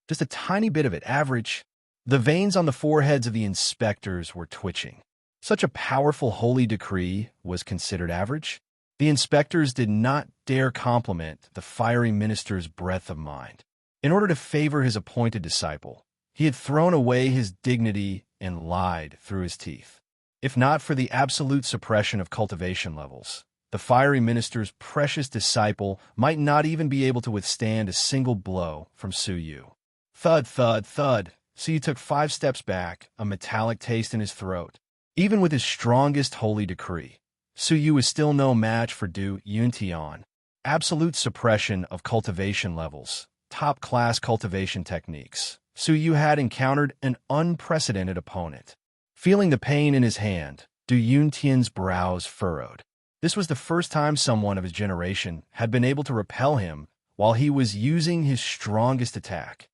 Just a tiny bit of it, average. The veins on the foreheads of the inspectors were twitching. Such a powerful holy decree was considered average? The inspectors did not dare compliment the fiery minister's breadth of mind. In order to favor his appointed disciple, he had thrown away his dignity and lied through his teeth. If not for the absolute suppression of cultivation levels, the fiery minister's precious disciple might not even be able to withstand a single blow from Suyu. Thud, thud, thud. Suyu took 5 steps back, a metallic taste in his throat. Even with his strongest holy decree, Suyu was still no match for Du Yuntian. Absolute suppression of cultivation levels, top-class cultivation techniques. Suyu had encountered an unprecedented opponent. Feeling the pain in his hand, Du Yuntian's brows furrowed. This was the first time someone of his generation had been able to repel him while he was using his strongest attack.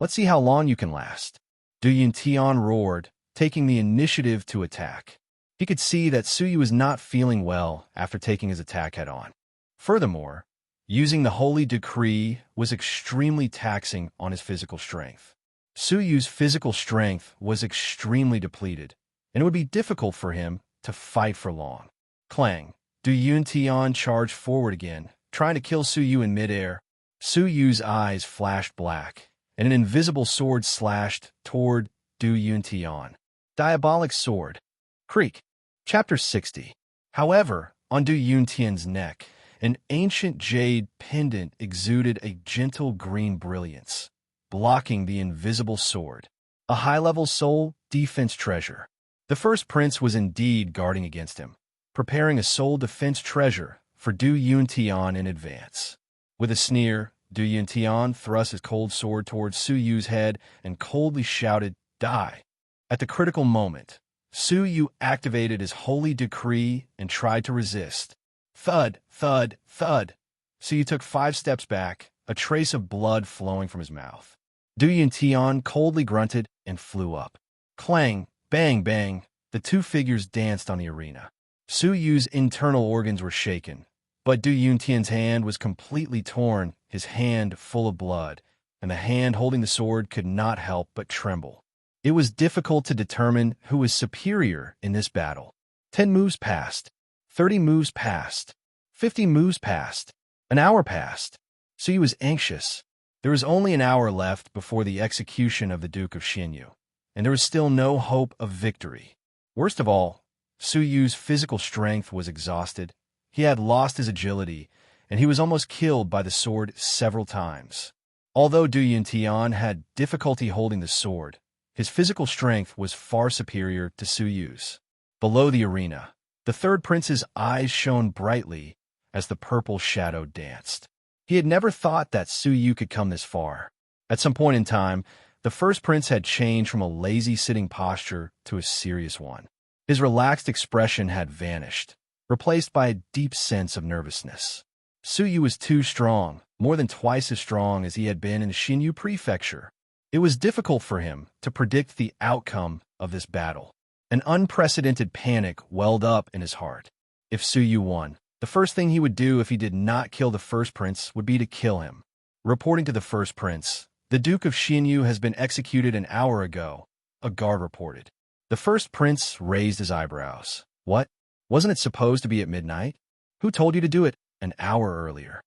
Let's see how long you can last. Du Yuntian roared, taking the initiative to attack. He could see that Suyu was not feeling well after taking his attack head-on. Furthermore, using the holy decree was extremely taxing on his physical strength. Suyu's physical strength was extremely depleted, and it would be difficult for him to fight for long. Clang! Du Yuntian charged forward again, trying to kill Suyu in midair. Suyu's eyes flashed black, and an invisible sword slashed toward Du Yuntian. Diabolic sword. Creak. Chapter 60. However, on Du Yuntian's neck, an ancient jade pendant exuded a gentle green brilliance, blocking the invisible sword. A high-level soul defense treasure. The first prince was indeed guarding against him, preparing a soul defense treasure for Du Yuntian in advance. With a sneer, Du Yuntian thrust his cold sword towards Suyu's head and coldly shouted, "Die!" At the critical moment, Suyu activated his holy decree and tried to resist. Thud, thud, thud. Suyu took 5 steps back, a trace of blood flowing from his mouth. Du Yuntian coldly grunted and flew up. Clang, bang, bang. The two figures danced on the arena. Suyu's internal organs were shaken, but Du Yuntian's hand was completely torn, his hand full of blood, and the hand holding the sword could not help but tremble. It was difficult to determine who was superior in this battle. 10 moves passed. 30 moves passed. 50 moves passed. An hour passed. Suyu was anxious. There was only an hour left before the execution of the Duke of Xinyu, and there was still no hope of victory. Worst of all, Suyu's physical strength was exhausted. He had lost his agility, and he was almost killed by the sword several times. Although Du Yuntian had difficulty holding the sword, his physical strength was far superior to Suyu's. Below the arena, the third prince's eyes shone brightly as the purple shadow danced. He had never thought that Suyu could come this far. At some point in time, the first prince had changed from a lazy sitting posture to a serious one. His relaxed expression had vanished, replaced by a deep sense of nervousness. Suyu was too strong, more than twice as strong as he had been in Xinyu Prefecture. It was difficult for him to predict the outcome of this battle. An unprecedented panic welled up in his heart. If Suyu won, the first thing he would do if he did not kill the first prince would be to kill him. Reporting to the first prince, "The Duke of Xinyu has been executed an hour ago," a guard reported. The first prince raised his eyebrows. What? Wasn't it supposed to be at midnight? Who told you to do it an hour earlier?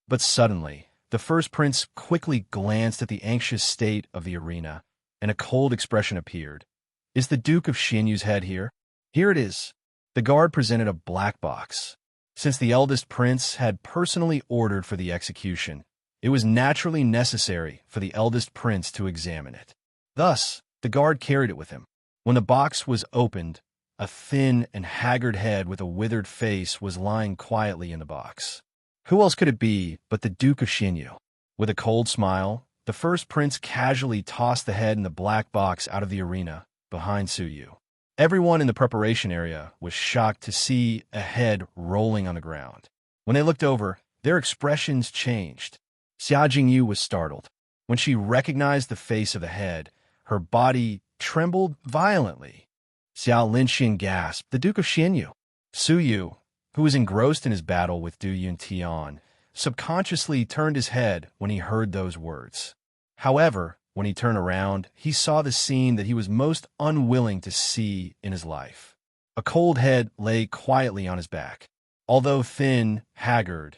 But suddenly, the first prince quickly glanced at the anxious state of the arena, and a cold expression appeared. "Is the Duke of Xinyu's head here?" "Here it is." The guard presented a black box. Since the eldest prince had personally ordered for the execution, it was naturally necessary for the eldest prince to examine it. Thus, the guard carried it with him. When the box was opened, a thin and haggard head with a withered face was lying quietly in the box. Who else could it be but the Duke of Xinyu? With a cold smile, the first prince casually tossed the head in the black box out of the arena, behind Suyu. Everyone in the preparation area was shocked to see a head rolling on the ground. When they looked over, their expressions changed. Xia Jingyu was startled. When she recognized the face of the head, her body trembled violently. Xiao Linxian gasped, "The Duke of Xinyu." Su Yu, who was engrossed in his battle with Du Yuntian, subconsciously turned his head when he heard those words. However, when he turned around, he saw the scene that he was most unwilling to see in his life. A cold head lay quietly on his back. Although thin, haggard,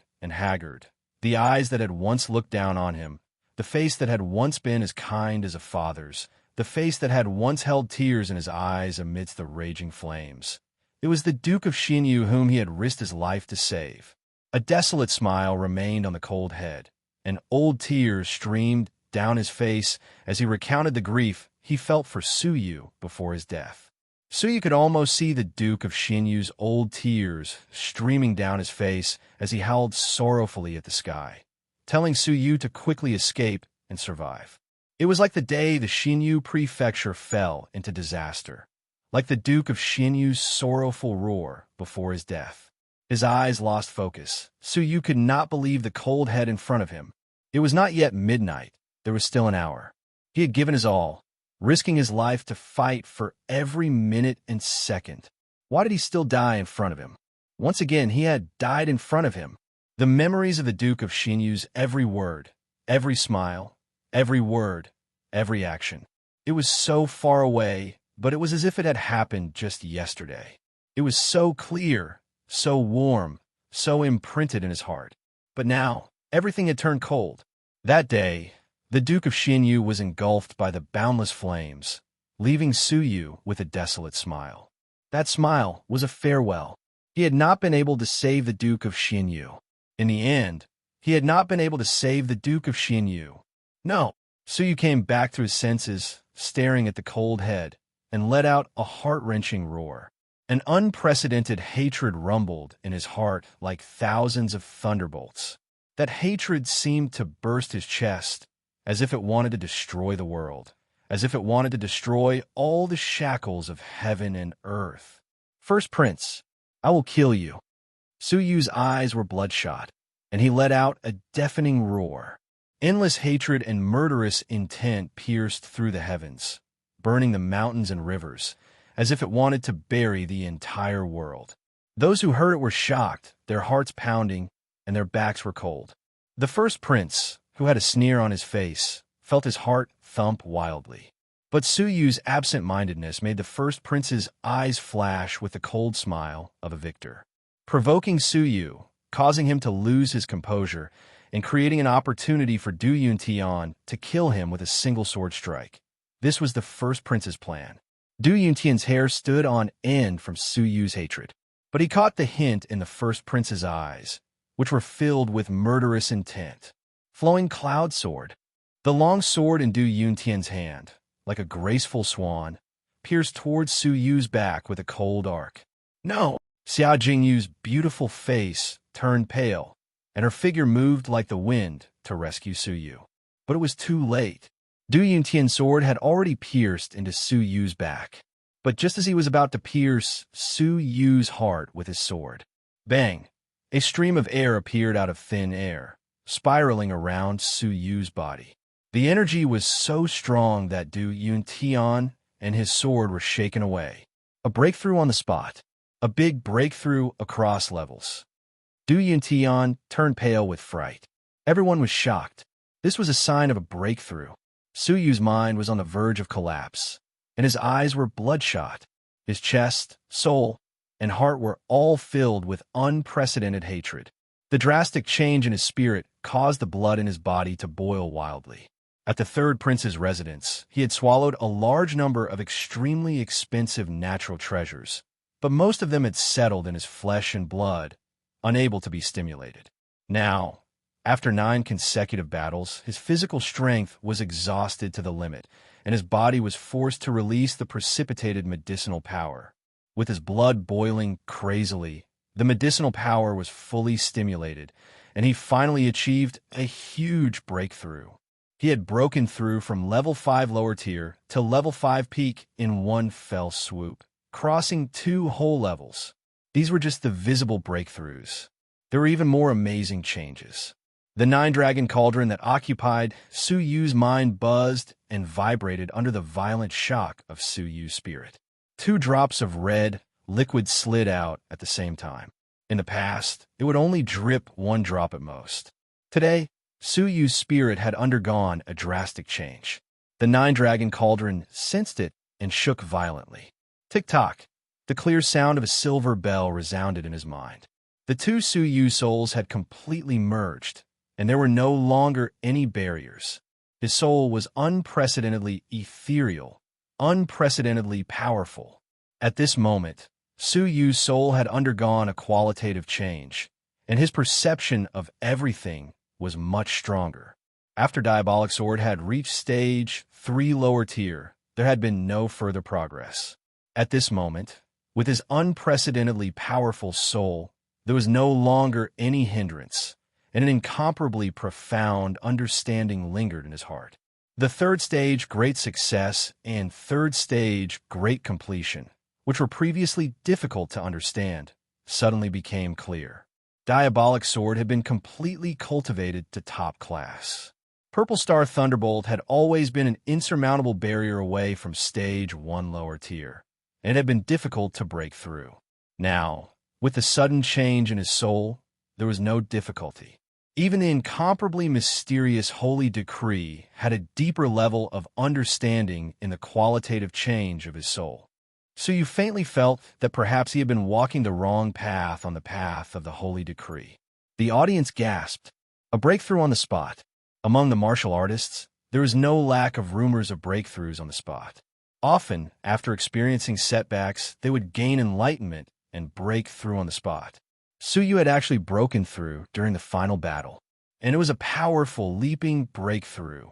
the eyes that had once looked down on him, the face that had once been as kind as a father's, the face that had once held tears in his eyes amidst the raging flames. It was the Duke of Xinyu whom he had risked his life to save. A desolate smile remained on the cold head, and old tears streamed down his face as he recounted the grief he felt for Su Yu before his death. Su Yu could almost see the Duke of Xinyu's old tears streaming down his face as he howled sorrowfully at the sky, telling Su Yu to quickly escape and survive. It was like the day the Xinyu prefecture fell into disaster, like the Duke of Xinyu's sorrowful roar before his death. His eyes lost focus. Su Yu could not believe the cold head in front of him. It was not yet midnight. There was still an hour. He had given his all, risking his life to fight for every minute and second. Why did he still die in front of him? Once again, he had died in front of him. The memories of the Duke of Xinyu's every word, every smile, every word, every action. It was so far away, but it was as if it had happened just yesterday. It was so clear, so warm, so imprinted in his heart. But now, everything had turned cold. That day, the Duke of Xinyu was engulfed by the boundless flames, leaving Su Yu with a desolate smile. That smile was a farewell. He had not been able to save the Duke of Xinyu. In the end, he had not been able to save the Duke of Xinyu. No, Su Yu came back to his senses, staring at the cold head, and let out a heart-wrenching roar. An unprecedented hatred rumbled in his heart like thousands of thunderbolts. That hatred seemed to burst his chest, as if it wanted to destroy the world, as if it wanted to destroy all the shackles of heaven and earth. "First Prince, I will kill you." Su Yu's eyes were bloodshot, and he let out a deafening roar. Endless hatred and murderous intent pierced through the heavens, burning the mountains and rivers, as if it wanted to bury the entire world. Those who heard it were shocked, their hearts pounding, and their backs were cold. The first prince, who had a sneer on his face, felt his heart thump wildly. But Su Yu's absent-mindedness made the first prince's eyes flash with the cold smile of a victor, provoking Su Yu, causing him to lose his composure, and creating an opportunity for Du Yuntian to kill him with a single sword strike. This was the first prince's plan. Du Yuntian's hair stood on end from Su Yu's hatred, but he caught the hint in the first prince's eyes, which were filled with murderous intent. Flowing cloud sword. The long sword in Du Yuntian's hand, like a graceful swan, pierced towards Su Yu's back with a cold arc. No! Xia Jingyu's beautiful face turned pale, and her figure moved like the wind to rescue Su Yu. But it was too late. Du Yuntian's sword had already pierced into Su Yu's back. But just as he was about to pierce Su Yu's heart with his sword, bang! A stream of air appeared out of thin air, spiraling around Su Yu's body. The energy was so strong that Du Yuntian and his sword were shaken away. A breakthrough on the spot. A big breakthrough across levels. Du Yuntian turned pale with fright. Everyone was shocked. This was a sign of a breakthrough. Su Yu's mind was on the verge of collapse, and his eyes were bloodshot. His chest, soul, and heart were all filled with unprecedented hatred. The drastic change in his spirit caused the blood in his body to boil wildly. At the third prince's residence, he had swallowed a large number of extremely expensive natural treasures, but most of them had settled in his flesh and blood, unable to be stimulated. Now, after 9 consecutive battles, his physical strength was exhausted to the limit, and his body was forced to release the precipitated medicinal power. With his blood boiling crazily, the medicinal power was fully stimulated, and he finally achieved a huge breakthrough. He had broken through from level 5 lower tier to level 5 peak in one fell swoop, crossing 2 whole levels. These were just the visible breakthroughs. There were even more amazing changes. The 9-dragon cauldron that occupied Su Yu's mind buzzed and vibrated under the violent shock of Su Yu's spirit. 2 drops of red liquid slid out at the same time. In the past, it would only drip 1 drop at most. Today, Su Yu's spirit had undergone a drastic change. The 9-dragon cauldron sensed it and shook violently. Tick-tock, the clear sound of a silver bell resounded in his mind. The 2 Su Yu souls had completely merged, and there were no longer any barriers. His soul was unprecedentedly ethereal, unprecedentedly powerful. At this moment, Su Yu's soul had undergone a qualitative change, and his perception of everything was much stronger. After Diabolic Sword had reached stage 3 lower tier, there had been no further progress. At this moment, with his unprecedentedly powerful soul, there was no longer any hindrance, and an incomparably profound understanding lingered in his heart. The 3rd stage, Great Success, and 3rd stage, Great Completion, which were previously difficult to understand, suddenly became clear. Diabolic Sword had been completely cultivated to top class. Purple Star Thunderbolt had always been an insurmountable barrier away from stage 1 lower tier, and it had been difficult to break through. Now, with the sudden change in his soul, there was no difficulty. Even the incomparably mysterious Holy Decree had a deeper level of understanding in the qualitative change of his soul. So you faintly felt that perhaps he had been walking the wrong path on the path of the Holy Decree. The audience gasped. A breakthrough on the spot. Among the martial artists, there is no lack of rumors of breakthroughs on the spot. Often, after experiencing setbacks, they would gain enlightenment and break through on the spot. Su Yu had actually broken through during the final battle, and it was a powerful, leaping breakthrough.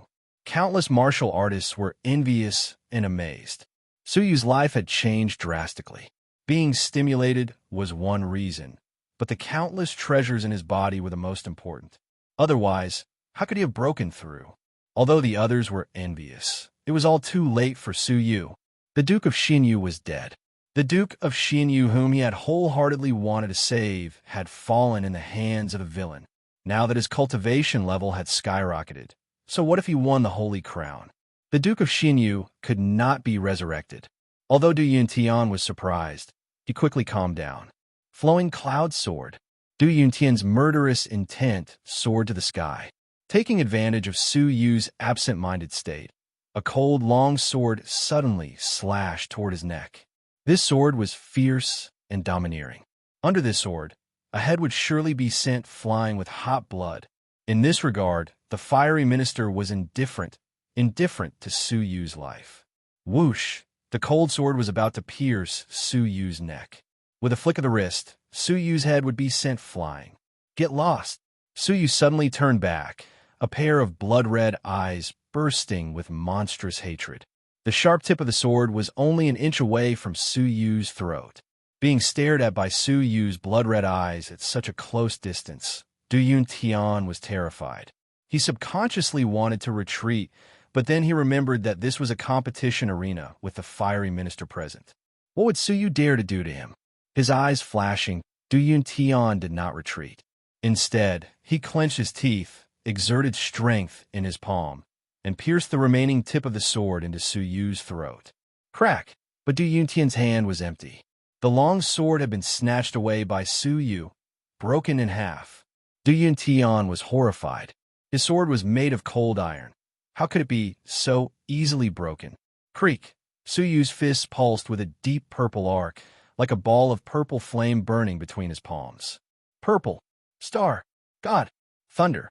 Countless martial artists were envious and amazed. Su Yu's life had changed drastically. Being stimulated was one reason, but the countless treasures in his body were the most important. Otherwise, how could he have broken through? Although the others were envious, it was all too late for Su Yu. The Duke of Xinyu was dead. The Duke of Xinyu, whom he had wholeheartedly wanted to save, had fallen in the hands of a villain, now that his cultivation level had skyrocketed. So what if he won the Holy Crown? The Duke of Xinyu could not be resurrected. Although Du Yuntian was surprised, he quickly calmed down. Flowing Cloud Sword. Du Yuntian's murderous intent soared to the sky. Taking advantage of Su Yu's absent-minded state, a cold, long sword suddenly slashed toward his neck. This sword was fierce and domineering. Under this sword, a head would surely be sent flying with hot blood. In this regard, the fiery minister was indifferent to Su Yu's life. Whoosh! The cold sword was about to pierce Su Yu's neck. With a flick of the wrist, Su Yu's head would be sent flying. Get lost! Su Yu suddenly turned back, a pair of blood-red eyes bursting with monstrous hatred. The sharp tip of the sword was only an inch away from Su Yu's throat. Being stared at by Su Yu's blood-red eyes at such a close distance, Du Yuntian was terrified. He subconsciously wanted to retreat, but then he remembered that this was a competition arena with the fiery minister present. What would Su Yu dare to do to him? His eyes flashing, Du Yuntian did not retreat. Instead, he clenched his teeth, exerted strength in his palm, and pierced the remaining tip of the sword into Su Yu's throat. Crack! But Du Yuntian's hand was empty. The long sword had been snatched away by Su Yu, broken in half. Du Yuntian was horrified. His sword was made of cold iron. How could it be so easily broken? Creak! Su Yu's fists pulsed with a deep purple arc, like a ball of purple flame burning between his palms. Purple! Star! God! Thunder!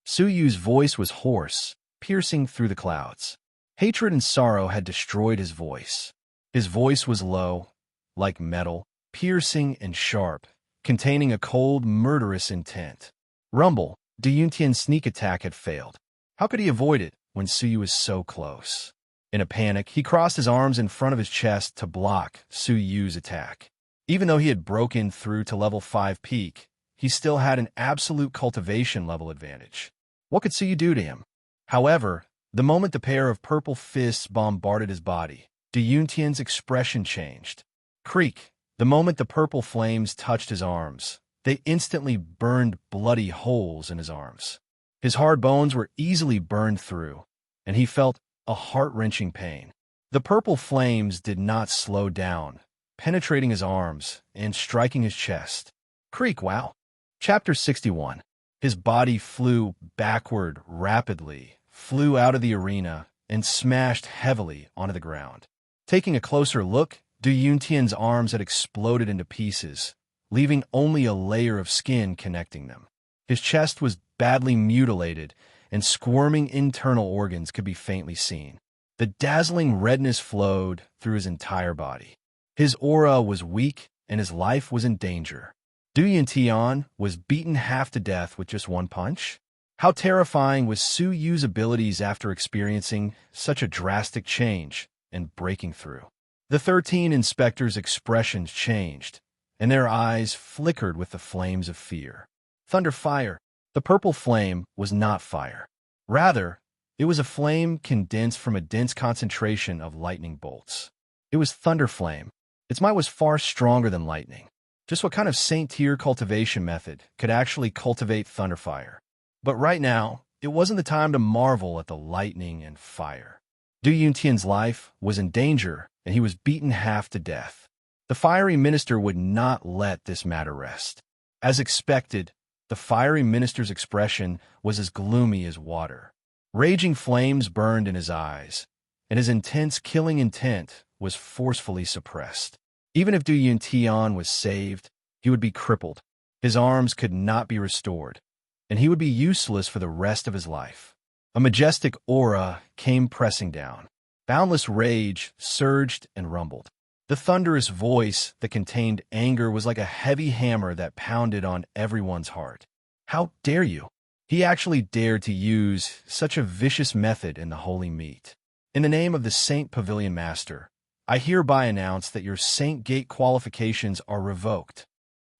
Su Yu's voice was hoarse, piercing through the clouds. Hatred and sorrow had destroyed his voice. His voice was low, like metal, piercing and sharp, containing a cold, murderous intent. Rumble! Du Yuntian's sneak attack had failed. How could he avoid it when Su Yu was so close? In a panic, he crossed his arms in front of his chest to block Su Yu's attack. Even though he had broken through to level 5 peak, he still had an absolute cultivation level advantage. What could Su Yu do to him? However, the moment the pair of purple fists bombarded his body, Du Yuntian's expression changed. Creak! The moment the purple flames touched his arms, they instantly burned bloody holes in his arms. His hard bones were easily burned through, and he felt a heart-wrenching pain. The purple flames did not slow down, penetrating his arms and striking his chest. Creak! Wow! Chapter 61. His body flew backward rapidly, flew out of the arena, and smashed heavily onto the ground. Taking a closer look, Du Yuntian's arms had exploded into pieces, leaving only a layer of skin connecting them. His chest was badly mutilated, and squirming internal organs could be faintly seen. The dazzling redness flowed through his entire body. His aura was weak, and his life was in danger. Du Yuntian was beaten half to death with just one punch? How terrifying was Su Yu's abilities after experiencing such a drastic change and breaking through? The 13 inspectors' expressions changed, and their eyes flickered with the flames of fear. Thunder fire. The purple flame was not fire. Rather, it was a flame condensed from a dense concentration of lightning bolts. It was thunder flame. Its might was far stronger than lightning. Just what kind of Saint-Tier cultivation method could actually cultivate thunder fire? But right now, it wasn't the time to marvel at the lightning and fire. Du Yuntian's life was in danger, and he was beaten half to death. The fiery minister would not let this matter rest. As expected, the fiery minister's expression was as gloomy as water. Raging flames burned in his eyes, and his intense killing intent was forcefully suppressed. Even if Du Yuntian was saved, he would be crippled. His arms could not be restored, and he would be useless for the rest of his life. A majestic aura came pressing down. Boundless rage surged and rumbled. The thunderous voice that contained anger was like a heavy hammer that pounded on everyone's heart. How dare you? He actually dared to use such a vicious method in the holy meat. In the name of the Saint Pavilion Master, I hereby announce that your Saint Gate qualifications are revoked.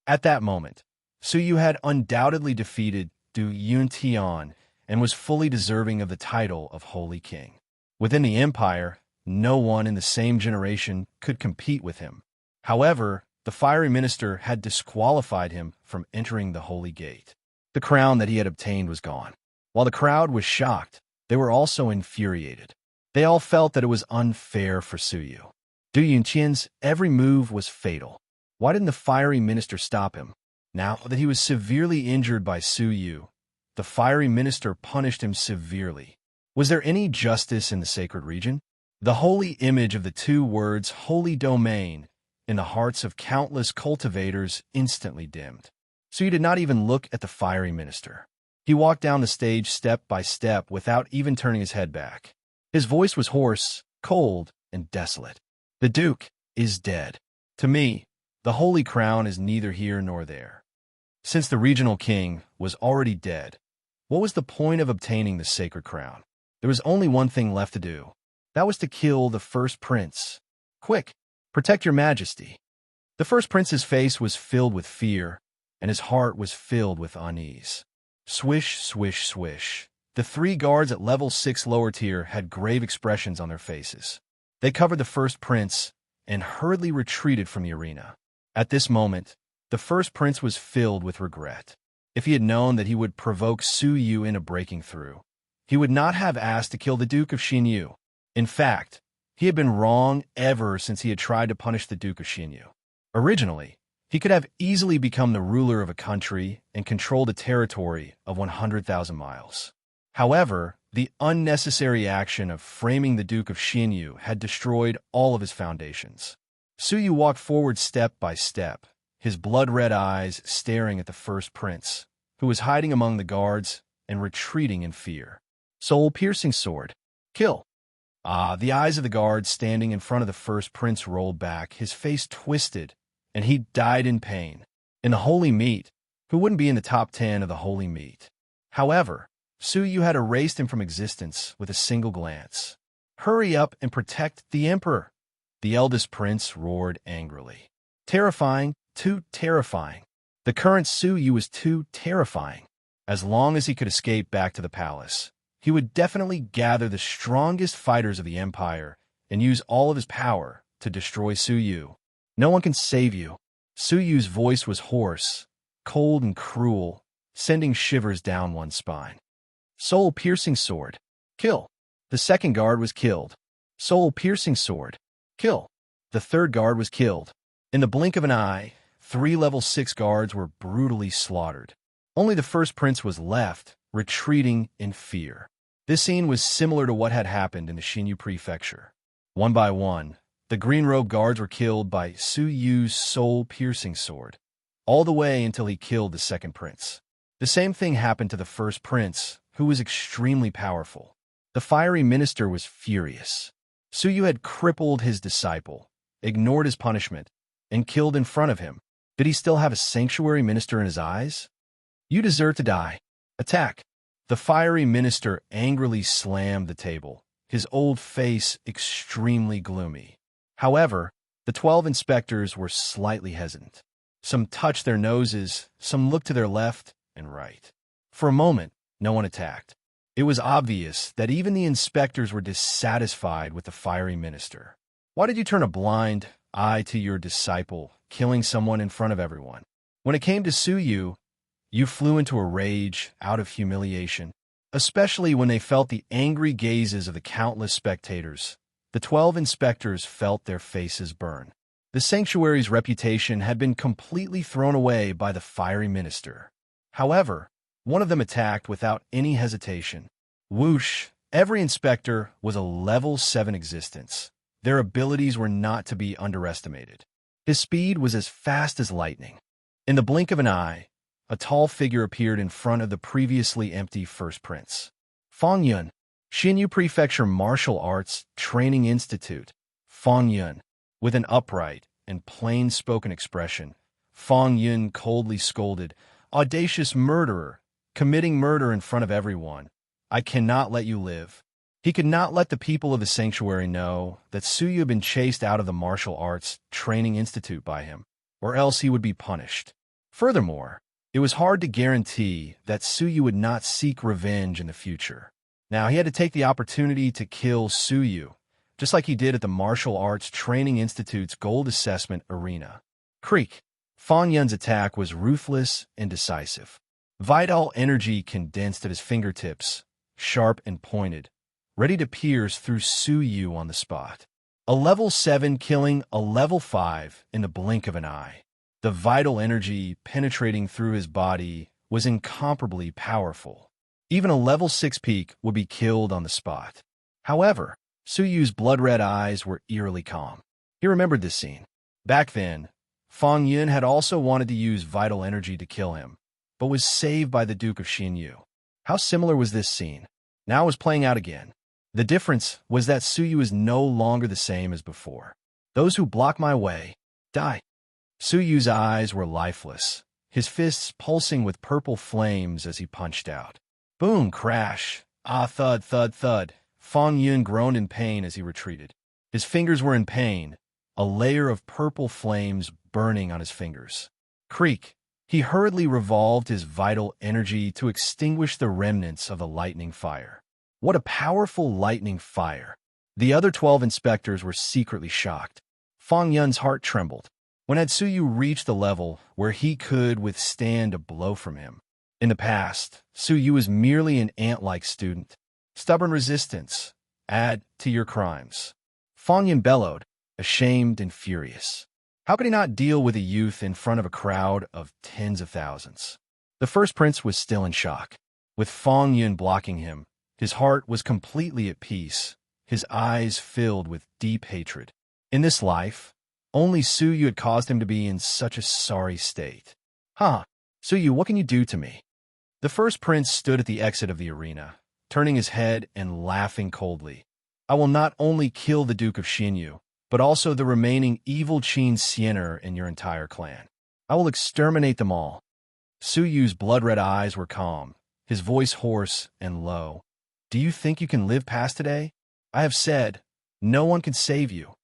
At that moment, Su Yu had undoubtedly defeated Du Yuntian and was fully deserving of the title of Holy King. Within the Empire, no one in the same generation could compete with him. However, the fiery minister had disqualified him from entering the Holy Gate. The crown that he had obtained was gone. While the crowd was shocked, they were also infuriated. They all felt that it was unfair for Su Yu. Du Yuntian's every move was fatal. Why didn't the fiery minister stop him? Now that he was severely injured by Su Yu, the fiery minister punished him severely. Was there any justice in the sacred region? The holy image of the two words holy domain in the hearts of countless cultivators instantly dimmed. Su Yu did not even look at the fiery minister. He walked down the stage step by step without even turning his head back. His voice was hoarse, cold, and desolate. The Duke is dead. To me, the Holy Crown is neither here nor there. Since the regional king was already dead, what was the point of obtaining the sacred crown? There was only one thing left to do. That was to kill the first prince. Quick, protect your majesty. The first prince's face was filled with fear, and his heart was filled with unease. Swish, swish, swish. The 3 guards at level 6 lower tier had grave expressions on their faces. They covered the first prince and hurriedly retreated from the arena. At this moment, the first prince was filled with regret. If he had known that he would provoke Su Yu into breaking through, he would not have asked to kill the Duke of Xinyu. In fact, he had been wrong ever since he had tried to punish the Duke of Xinyu. Originally, he could have easily become the ruler of a country and controlled a territory of 100,000 miles. However, the unnecessary action of framing the Duke of Xinyu had destroyed all of his foundations. Su Yu walked forward step by step, his blood-red eyes staring at the first prince, who was hiding among the guards and retreating in fear. Soul-piercing sword. Kill. The eyes of the guard standing in front of the first prince rolled back, his face twisted, and he died in pain. In the holy meat, who wouldn't be in the top 10 of the holy meat? However, Su Yu had erased him from existence with a single glance. Hurry up and protect the emperor, the eldest prince roared angrily. Terrifying, too terrifying. The current Su Yu was too terrifying. As long as he could escape back to the palace, he would definitely gather the strongest fighters of the empire and use all of his power to destroy Su Yu. No one can save you. Su Yu's voice was hoarse, cold and cruel, sending shivers down one's spine. Soul-piercing sword. Kill. The second guard was killed. Soul-piercing sword. Kill. The third guard was killed. In the blink of an eye, 3 level 6 guards were brutally slaughtered. Only the first prince was left, retreating in fear. This scene was similar to what had happened in the Xinyu prefecture. One by one, the green-robed guards were killed by Su Yu's soul-piercing sword, all the way until he killed the second prince. The same thing happened to the first prince, who was extremely powerful. The fiery minister was furious. Su Yu had crippled his disciple, ignored his punishment, and killed in front of him. Did he still have a sanctuary minister in his eyes? You deserve to die. Attack. The fiery minister angrily slammed the table, his old face extremely gloomy. However, the 12 inspectors were slightly hesitant. Some touched their noses, some looked to their left and right. For a moment, no one attacked. It was obvious that even the inspectors were dissatisfied with the fiery minister. Why did you turn a blind eye to your disciple, killing someone in front of everyone? When it came to Su Yu, you flew into a rage out of humiliation, especially when they felt the angry gazes of the countless spectators. The 12 inspectors felt their faces burn. The sanctuary's reputation had been completely thrown away by the fiery minister. However, one of them attacked without any hesitation. Whoosh! Every inspector was a level 7 existence. Their abilities were not to be underestimated. His speed was as fast as lightning. In the blink of an eye, a tall figure appeared in front of the previously empty first prince. Fang Yun, Xinyu Prefecture Martial Arts Training Institute. Fang Yun. With an upright and plain-spoken expression, Fang Yun coldly scolded, "Audacious murderer, committing murder in front of everyone. I cannot let you live." He could not let the people of the sanctuary know that Su Yu had been chased out of the martial arts training institute by him, or else he would be punished. Furthermore, it was hard to guarantee that Su Yu would not seek revenge in the future. Now he had to take the opportunity to kill Su Yu, just like he did at the Martial Arts Training Institute's Gold Assessment Arena. Creak! Fang Yun's attack was ruthless and decisive. Vital energy condensed at his fingertips, sharp and pointed, ready to pierce through Su Yu on the spot. A level 7 killing a level 5 in the blink of an eye. The vital energy penetrating through his body was incomparably powerful. Even a level 6 peak would be killed on the spot. However, Su Yu's blood-red eyes were eerily calm. He remembered this scene. Back then, Fang Yun had also wanted to use vital energy to kill him, but was saved by the Duke of Xinyu. How similar was this scene? Now it was playing out again. The difference was that Su Yu is no longer the same as before. Those who block my way, die. Su Yu's eyes were lifeless, his fists pulsing with purple flames as he punched out. Boom, crash. Ah, thud, thud, thud. Fang Yun groaned in pain as he retreated. His fingers were in pain, a layer of purple flames burning on his fingers. Creak! He hurriedly revolved his vital energy to extinguish the remnants of the lightning fire. What a powerful lightning fire! The other 12 inspectors were secretly shocked. Fang Yun's heart trembled. When had Su Yu reached the level where he could withstand a blow from him? In the past, Su Yu was merely an ant-like student. Stubborn resistance. Add to your crimes. Fang Yun bellowed, ashamed and furious. How could he not deal with a youth in front of a crowd of tens of thousands? The first prince was still in shock. With Fang Yun blocking him, his heart was completely at peace, his eyes filled with deep hatred. In this life, only Su Yu had caused him to be in such a sorry state. Su Yu, what can you do to me? The first prince stood at the exit of the arena, turning his head and laughing coldly. I will not only kill the Duke of Xinyu, but also the remaining evil Qin Xiener in your entire clan. I will exterminate them all. Su Yu's blood-red eyes were calm, his voice hoarse and low. Do you think you can live past today? I have said, no one can save you,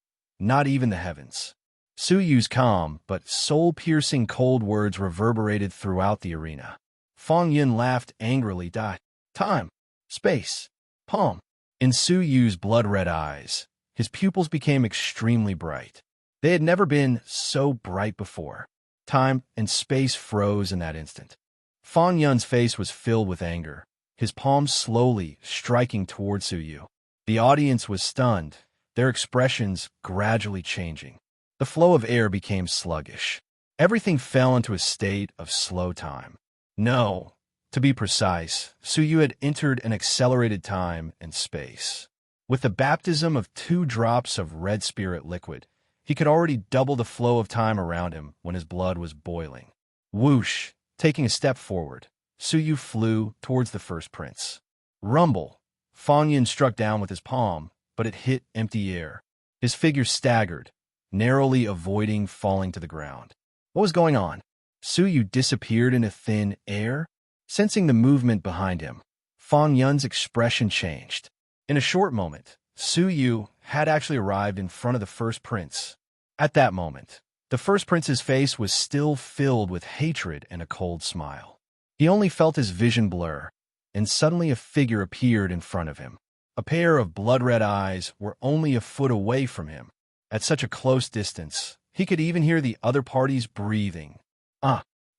not even the heavens. Su Yu's calm but soul-piercing cold words reverberated throughout the arena. Fang Yun laughed angrily. Time, space, palm. In Su Yu's blood-red eyes, his pupils became extremely bright. They had never been so bright before. Time and space froze in that instant. Fan Yun's face was filled with anger, his palms slowly striking toward Su Yu. The audience was stunned, their expressions gradually changing. The flow of air became sluggish. Everything fell into a state of slow time. No, to be precise, Su Yu had entered an accelerated time and space. With the baptism of 2 drops of red spirit liquid, he could already double the flow of time around him when his blood was boiling. Whoosh! Taking a step forward, Su Yu flew towards the first prince. Rumble! Fan Yun struck down with his palm, but it hit empty air. His figure staggered, narrowly avoiding falling to the ground. What was going on? Su Yu disappeared into thin air? Sensing the movement behind him, Fan Yun's expression changed. In a short moment, Su Yu had actually arrived in front of the first prince. At that moment, the first prince's face was still filled with hatred and a cold smile. He only felt his vision blur, and suddenly a figure appeared in front of him. A pair of blood-red eyes were only a foot away from him. At such a close distance, he could even hear the other parties breathing.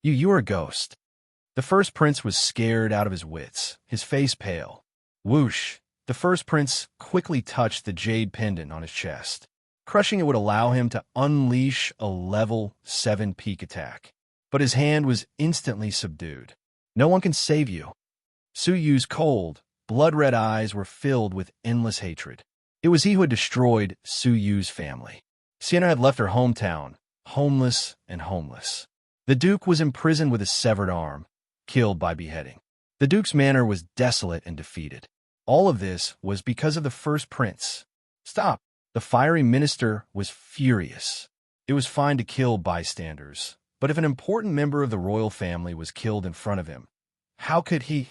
You're a ghost. The first prince was scared out of his wits, his face pale. Whoosh! The first prince quickly touched the jade pendant on his chest. Crushing it would allow him to unleash a level 7 peak attack. But his hand was instantly subdued. No one can save you. Su Yu's cold, blood-red eyes were filled with endless hatred. It was he who had destroyed Su Yu's family. Sienna had left her hometown, homeless and homeless. The Duke was imprisoned with a severed arm, killed by beheading. The Duke's manor was desolate and defeated. All of this was because of the first prince. Stop! The fiery minister was furious. It was fine to kill bystanders, but if an important member of the royal family was killed in front of him, how could he,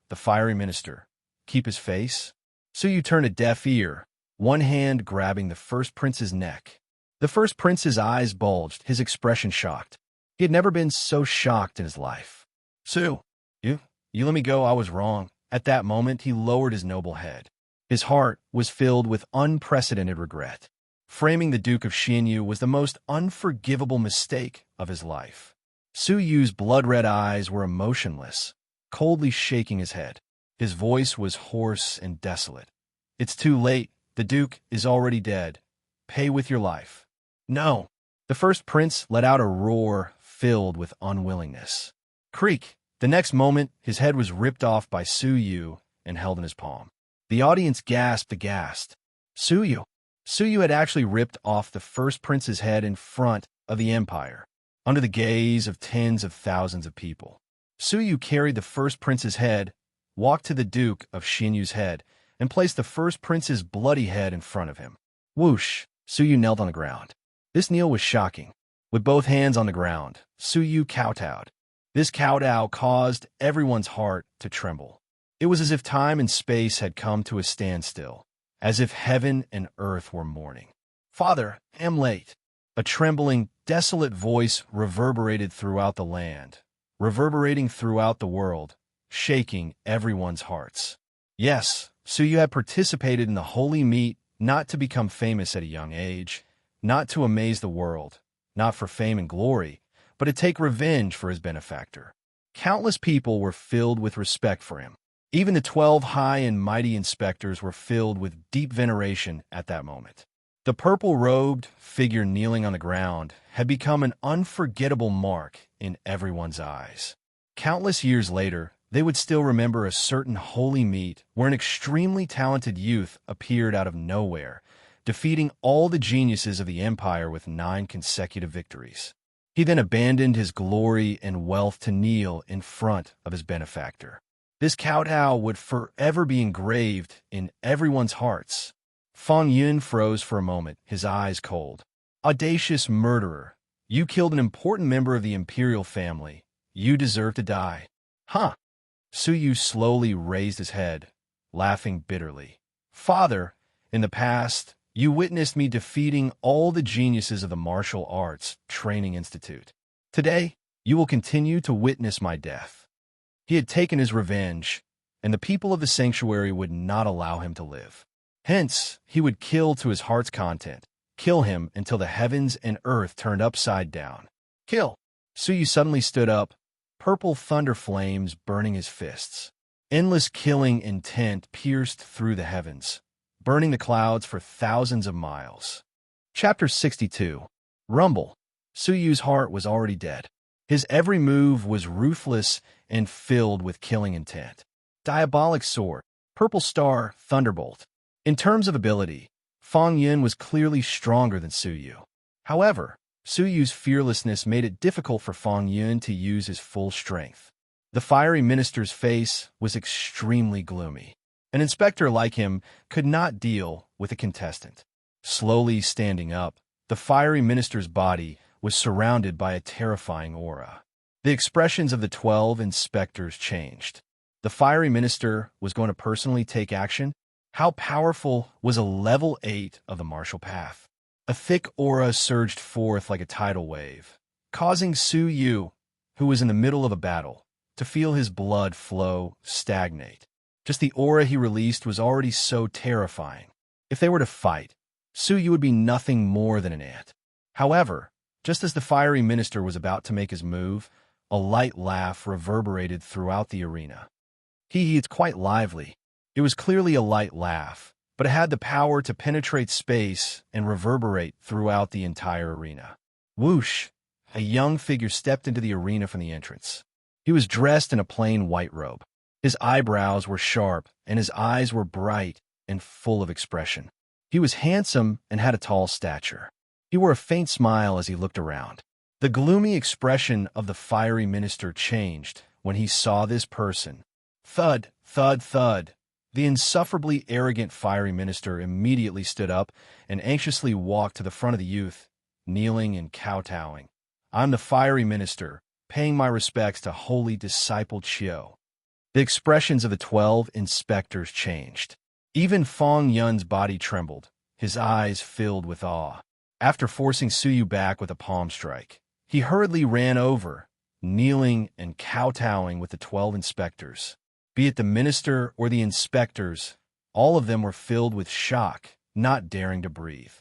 the fiery minister, keep his face? Su Yu turned a deaf ear, one hand grabbing the first prince's neck. The first prince's eyes bulged, his expression shocked. He had never been so shocked in his life. Su, you let me go, I was wrong. At that moment, he lowered his noble head. His heart was filled with unprecedented regret. Framing the Duke of Xianyu was the most unforgivable mistake of his life. Su Yu's blood-red eyes were emotionless, coldly shaking his head. His voice was hoarse and desolate. It's too late. The Duke is already dead. Pay with your life. No. The first prince let out a roar filled with unwillingness. Creak! The next moment, his head was ripped off by Su Yu and held in his palm. The audience gasped aghast. Su Yu had actually ripped off the first prince's head in front of the empire, under the gaze of tens of thousands of people. Su Yu carried the first prince's head, walked to the Duke of Xianyu's head, and placed the first prince's bloody head in front of him. Whoosh! Su Yu knelt on the ground. This kneel was shocking. With both hands on the ground, Su Yu kowtowed. This kowtow caused everyone's heart to tremble. It was as if time and space had come to a standstill, as if heaven and earth were mourning. Father, am late. A trembling, desolate voice reverberated throughout the land, reverberating throughout the world, shaking everyone's hearts. Yes, Su Yu had participated in the holy meet not to become famous at a young age, not to amaze the world, not for fame and glory, but to take revenge for his benefactor. Countless people were filled with respect for him. Even the 12 high and mighty inspectors were filled with deep veneration at that moment. The purple-robed figure kneeling on the ground had become an unforgettable mark in everyone's eyes. Countless years later, they would still remember a certain holy meet where an extremely talented youth appeared out of nowhere, defeating all the geniuses of the empire with 9 consecutive victories. He then abandoned his glory and wealth to kneel in front of his benefactor. This kowtow would forever be engraved in everyone's hearts. Fan Yun froze for a moment, his eyes cold. Audacious murderer, you killed an important member of the imperial family. You deserve to die. Huh? Su Yu slowly raised his head, laughing bitterly. Father, in the past, you witnessed me defeating all the geniuses of the martial arts training institute. Today, you will continue to witness my death. He had taken his revenge, and the people of the sanctuary would not allow him to live. Hence, he would kill to his heart's content, Kill him until the heavens and earth turned upside down. Kill! Su Yu suddenly stood up, purple thunder flames burning his fists. Endless killing intent pierced through the heavens, burning the clouds for thousands of miles. Chapter 62. Rumble. Su Yu's heart was already dead. His every move was ruthless and filled with killing intent. Diabolic sword, purple star, thunderbolt. In terms of ability, Fang Yun was clearly stronger than Su Yu. However, Su Yu's fearlessness made it difficult for Fang Yun to use his full strength. The fiery minister's face was extremely gloomy. An inspector like him could not deal with a contestant. Slowly standing up, the fiery minister's body was surrounded by a terrifying aura. The expressions of the 12 inspectors changed. The fiery minister was going to personally take action. How powerful was a level 8 of the martial path? A thick aura surged forth like a tidal wave, causing Su Yu, who was in the middle of a battle, to feel his blood flow stagnate. Just the aura he released was already so terrifying. If they were to fight, Su Yu would be nothing more than an ant. However, just as the fiery minister was about to make his move, a light laugh reverberated throughout the arena. It's quite lively. It was clearly a light laugh, but it had the power to penetrate space and reverberate throughout the entire arena. Whoosh! A young figure stepped into the arena from the entrance. He was dressed in a plain white robe. His eyebrows were sharp, and his eyes were bright and full of expression. He was handsome and had a tall stature. He wore a faint smile as he looked around. The gloomy expression of the fiery minister changed when he saw this person. Thud, thud, thud. The insufferably arrogant fiery minister immediately stood up and anxiously walked to the front of the youth, kneeling and kowtowing. I'm the fiery minister, paying my respects to holy disciple Chiu. The expressions of the 12 inspectors changed. Even Fang Yun's body trembled, his eyes filled with awe. After forcing Su Yu back with a palm strike, he hurriedly ran over, kneeling and kowtowing with the 12 inspectors. Be it the minister or the inspectors, all of them were filled with shock, not daring to breathe.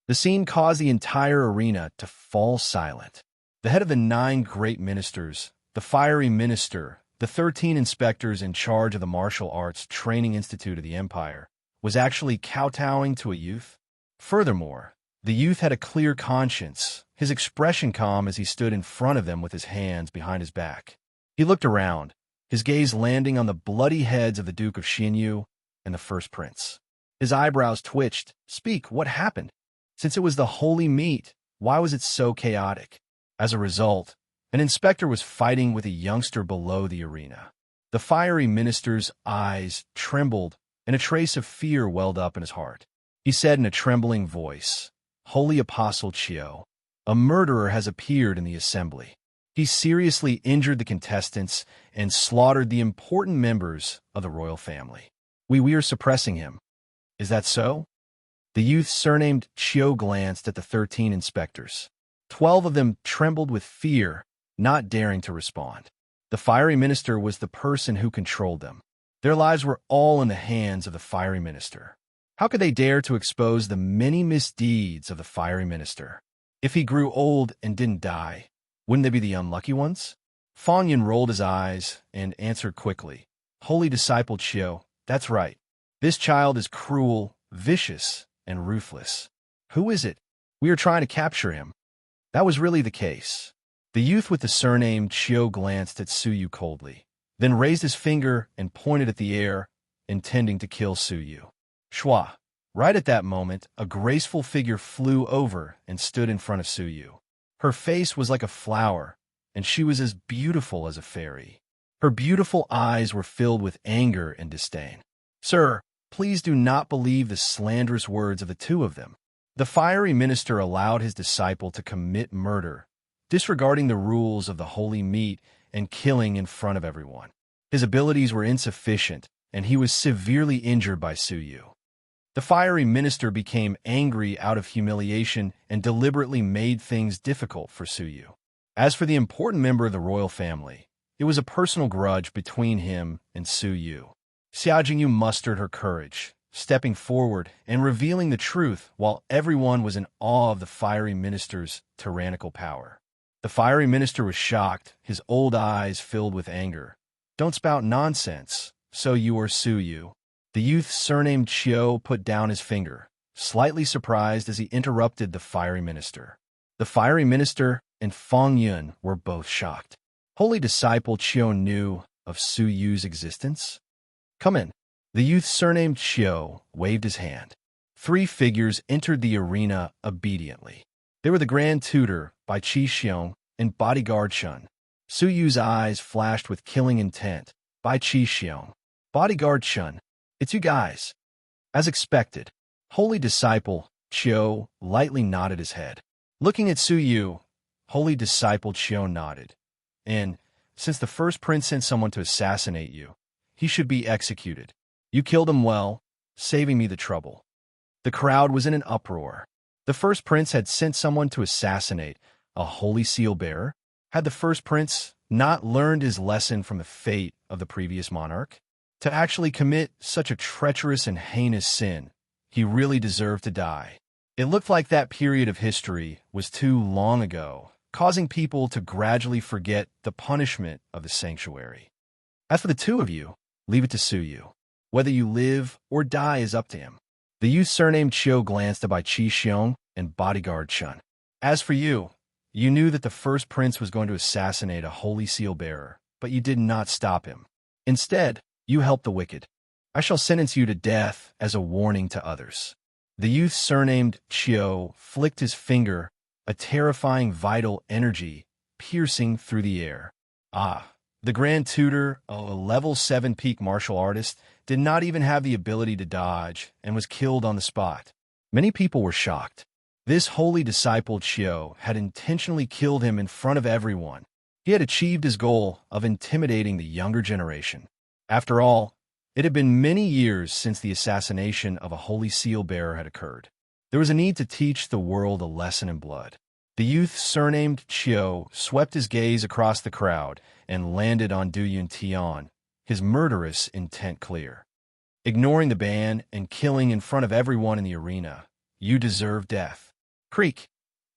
The scene caused the entire arena to fall silent. The head of the 9 great ministers, the fiery minister, the 13 inspectors in charge of the Martial Arts Training Institute of the Empire, was actually kowtowing to a youth. Furthermore, the youth had a clear conscience, his expression calm as he stood in front of them with his hands behind his back. He looked around, his gaze landing on the bloody heads of the Duke of Xinyu and the First Prince. His eyebrows twitched. Speak, what happened? Since it was the holy meat, why was it so chaotic? As a result, an inspector was fighting with a youngster below the arena. The fiery minister's eyes trembled, and a trace of fear welled up in his heart. He said in a trembling voice, Holy Apostle Chiu, a murderer has appeared in the assembly. He seriously injured the contestants and slaughtered the important members of the royal family. We are suppressing him. Is that so? The youth surnamed Chiu glanced at the 13 inspectors. 12 of them trembled with fear, not daring to respond. The fiery minister was the person who controlled them. Their lives were all in the hands of the fiery minister. How could they dare to expose the many misdeeds of the fiery minister? If he grew old and didn't die, wouldn't they be the unlucky ones? Fang Yun rolled his eyes and answered quickly. Holy disciple Chiu, that's right. This child is cruel, vicious, and ruthless. Who is it? We are trying to capture him. That was really the case. The youth with the surname Chiu glanced at Su Yu coldly, then raised his finger and pointed at the air, intending to kill Su Yu. Shua. Right at that moment, a graceful figure flew over and stood in front of Su Yu. Her face was like a flower, and she was as beautiful as a fairy. Her beautiful eyes were filled with anger and disdain. Sir, please do not believe the slanderous words of the two of them. The fiery minister allowed his disciple to commit murder, disregarding the rules of the holy meat and killing in front of everyone. His abilities were insufficient, and he was severely injured by Su Yu. The fiery minister became angry out of humiliation and deliberately made things difficult for Su Yu. As for the important member of the royal family, it was a personal grudge between him and Su Yu. Xiao Jingyu mustered her courage, stepping forward and revealing the truth while everyone was in awe of the fiery minister's tyrannical power. The fiery minister was shocked, his old eyes filled with anger. "Don't spout nonsense, so you or sue you." The youth surnamed Chiu put down his finger, slightly surprised as he interrupted the fiery minister. The fiery minister and Feng Yun were both shocked. Holy disciple Chiu knew of Su Yu's existence? "Come in." The youth surnamed Chiu waved his hand. 3 figures entered the arena obediently. They were the Grand Tutor, Bai Qi Xiong, and Bodyguard Shun. Su Yu's eyes flashed with killing intent. Bai Qi Xiong. Bodyguard Shun. "It's you guys." As expected, Holy Disciple Chiu lightly nodded his head. Looking at Su Yu, Holy Disciple Chiu nodded. "And since the first prince sent someone to assassinate you, he should be executed. You killed him well, saving me the trouble." The crowd was in an uproar. The first prince had sent someone to assassinate a holy seal bearer. Had the first prince not learned his lesson from the fate of the previous monarch? To actually commit such a treacherous and heinous sin, he really deserved to die. It looked like that period of history was too long ago, causing people to gradually forget the punishment of the sanctuary. As for the 2 of you, leave it to Su Yu. Whether you live or die is up to him. The youth surnamed Chiu glanced at Bai Qi Xiong and Bodyguard Shun. As for you, you knew that the first prince was going to assassinate a holy seal bearer, but you did not stop him. Instead, you helped the wicked. I shall sentence you to death as a warning to others. The youth surnamed Chiu flicked his finger, a terrifying vital energy piercing through the air. The Grand Tutor, a level 7 peak martial artist, did not even have the ability to dodge and was killed on the spot. Many people were shocked. This holy disciple Chiu had intentionally killed him in front of everyone. He had achieved his goal of intimidating the younger generation. After all, it had been many years since the assassination of a holy seal bearer had occurred. There was a need to teach the world a lesson in blood. The youth surnamed Chiu swept his gaze across the crowd and landed on Du Yun Tian, his murderous intent clear. "Ignoring the ban and killing in front of everyone in the arena, you deserve death." Creak.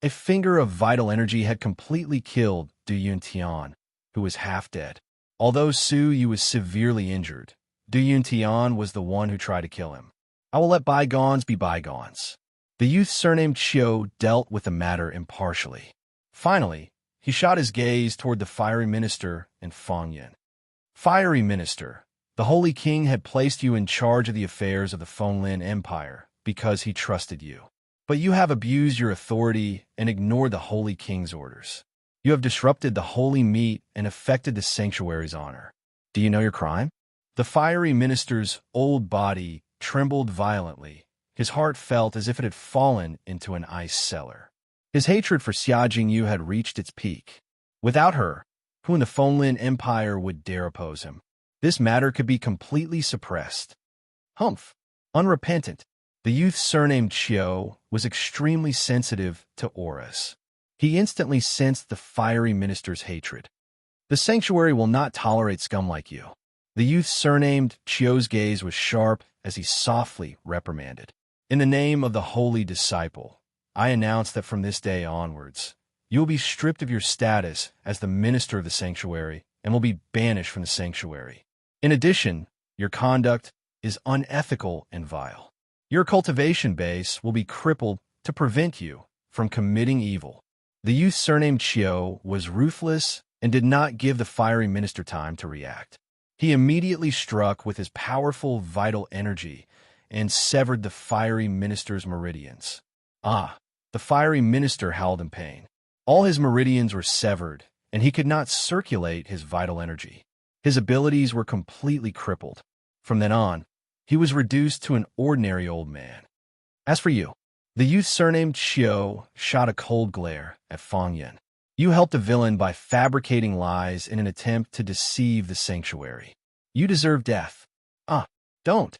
A finger of vital energy had completely killed Du Yun Tian, who was half dead. Although Su Yu was severely injured, Du Yun Tian was the one who tried to kill him. "I will let bygones be bygones." The youth surnamed Chiu dealt with the matter impartially. Finally, he shot his gaze toward the fiery minister and Feng Yin. "Fiery minister, the Holy King had placed you in charge of the affairs of the Fenglin Empire because he trusted you. But you have abused your authority and ignored the Holy King's orders. You have disrupted the holy meat and affected the sanctuary's honor. Do you know your crime?" The fiery minister's old body trembled violently. His heart felt as if it had fallen into an ice cellar. His hatred for Xia Jingyu had reached its peak. Without her, who in the Fenglin Empire would dare oppose him? This matter could be completely suppressed. Humph! Unrepentant, the youth surnamed Chiu was extremely sensitive to auras. He instantly sensed the fiery minister's hatred. "The sanctuary will not tolerate scum like you." The youth surnamed Chiu's gaze was sharp as he softly reprimanded. "In the name of the holy disciple, I announce that from this day onwards, you will be stripped of your status as the minister of the sanctuary and will be banished from the sanctuary. In addition, your conduct is unethical and vile. Your cultivation base will be crippled to prevent you from committing evil." The youth surnamed Chiu was ruthless and did not give the fiery minister time to react. He immediately struck with his powerful vital energy and severed the fiery minister's meridians. The fiery minister howled in pain. All his meridians were severed, and he could not circulate his vital energy. His abilities were completely crippled. From then on, he was reduced to an ordinary old man. As for you, the youth surnamed Chiu shot a cold glare at Feng Yin. You helped a villain by fabricating lies in an attempt to deceive the sanctuary. You deserve death. Don't.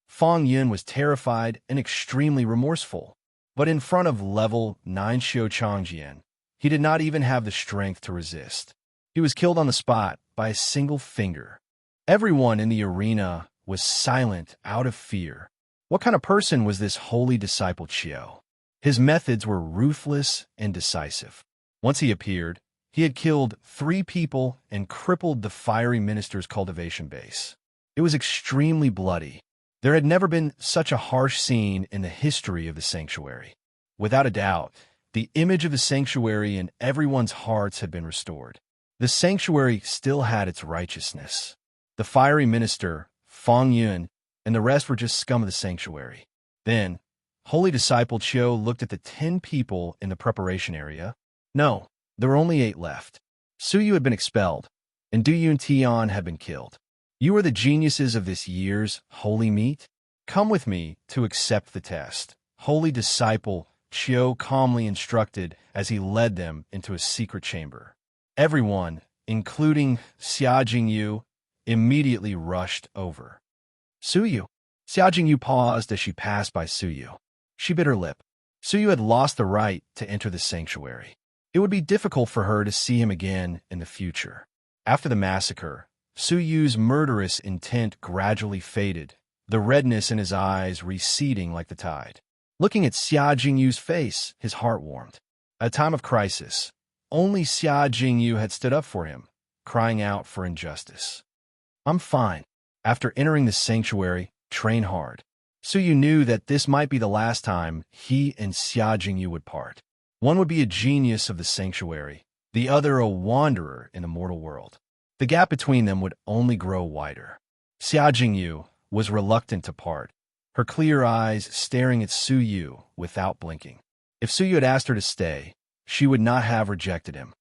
Feng Yin was terrified and extremely remorseful. But in front of level 9 Xiu Changjian, he did not even have the strength to resist. He was killed on the spot by a single finger. Everyone in the arena was silent out of fear. What kind of person was this holy disciple Chiao? His methods were ruthless and decisive. Once he appeared, he had killed 3 people and crippled the fiery minister's cultivation base. It was extremely bloody. There had never been such a harsh scene in the history of the sanctuary. Without a doubt, the image of the sanctuary in everyone's hearts had been restored. The sanctuary still had its righteousness. The fiery minister, Feng Yun, and the rest were just scum of the sanctuary. Then, holy disciple Chiao looked at the 10 people in the preparation area. No, there were only 8 left. Su Yu had been expelled, and Du Yun Tian had been killed. You are the geniuses of this year's holy meet? Come with me to accept the test. Holy disciple Chiao calmly instructed as he led them into a secret chamber. Everyone, including Xia Jingyu, immediately rushed over. Su Yu. Xia Jingyu paused as she passed by Su Yu. She bit her lip. Su Yu had lost the right to enter the sanctuary. It would be difficult for her to see him again in the future. After the massacre, Su Yu's murderous intent gradually faded, the redness in his eyes receding like the tide. Looking at Xia Jingyu's face, his heart warmed. At a time of crisis, only Xia Jingyu had stood up for him, crying out for injustice. I'm fine. After entering the sanctuary, train hard. Su Yu knew that this might be the last time he and Xia Jingyu would part. One would be a genius of the sanctuary, the other a wanderer in the mortal world. The gap between them would only grow wider. Xia Jingyu was reluctant to part, her clear eyes staring at Su Yu without blinking. If Su Yu had asked her to stay, she would not have rejected him.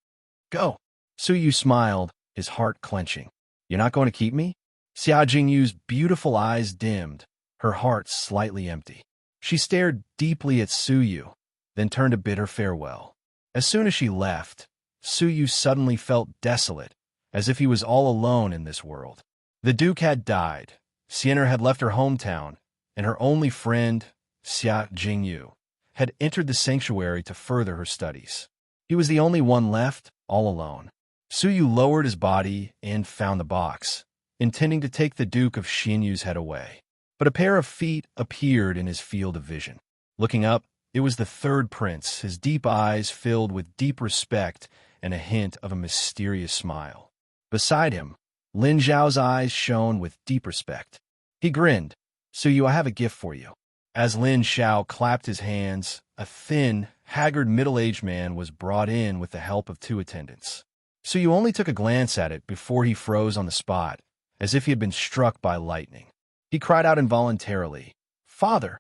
Go. Su Yu smiled, his heart clenching. You're not going to keep me? Xia Jingyu's beautiful eyes dimmed, her heart slightly empty. She stared deeply at Su Yu, then turned to bid her farewell. As soon as she left, Su Yu suddenly felt desolate, as if he was all alone in this world. The Duke had died, Sienna had left her hometown, and her only friend, Xia Jingyu, had entered the sanctuary to further her studies. He was the only one left, all alone. Su Yu lowered his body and found the box, intending to take the Duke of Xinyu's head away. But a pair of feet appeared in his field of vision. Looking up, it was the 3rd prince, his deep eyes filled with deep respect and a hint of a mysterious smile. Beside him, Lin Zhao's eyes shone with deep respect. He grinned. Su Yu, I have a gift for you. As Lin Zhao clapped his hands, a thin, haggard middle-aged man was brought in with the help of 2 attendants. Su Yu only took a glance at it before he froze on the spot, as if he had been struck by lightning. He cried out involuntarily, Father!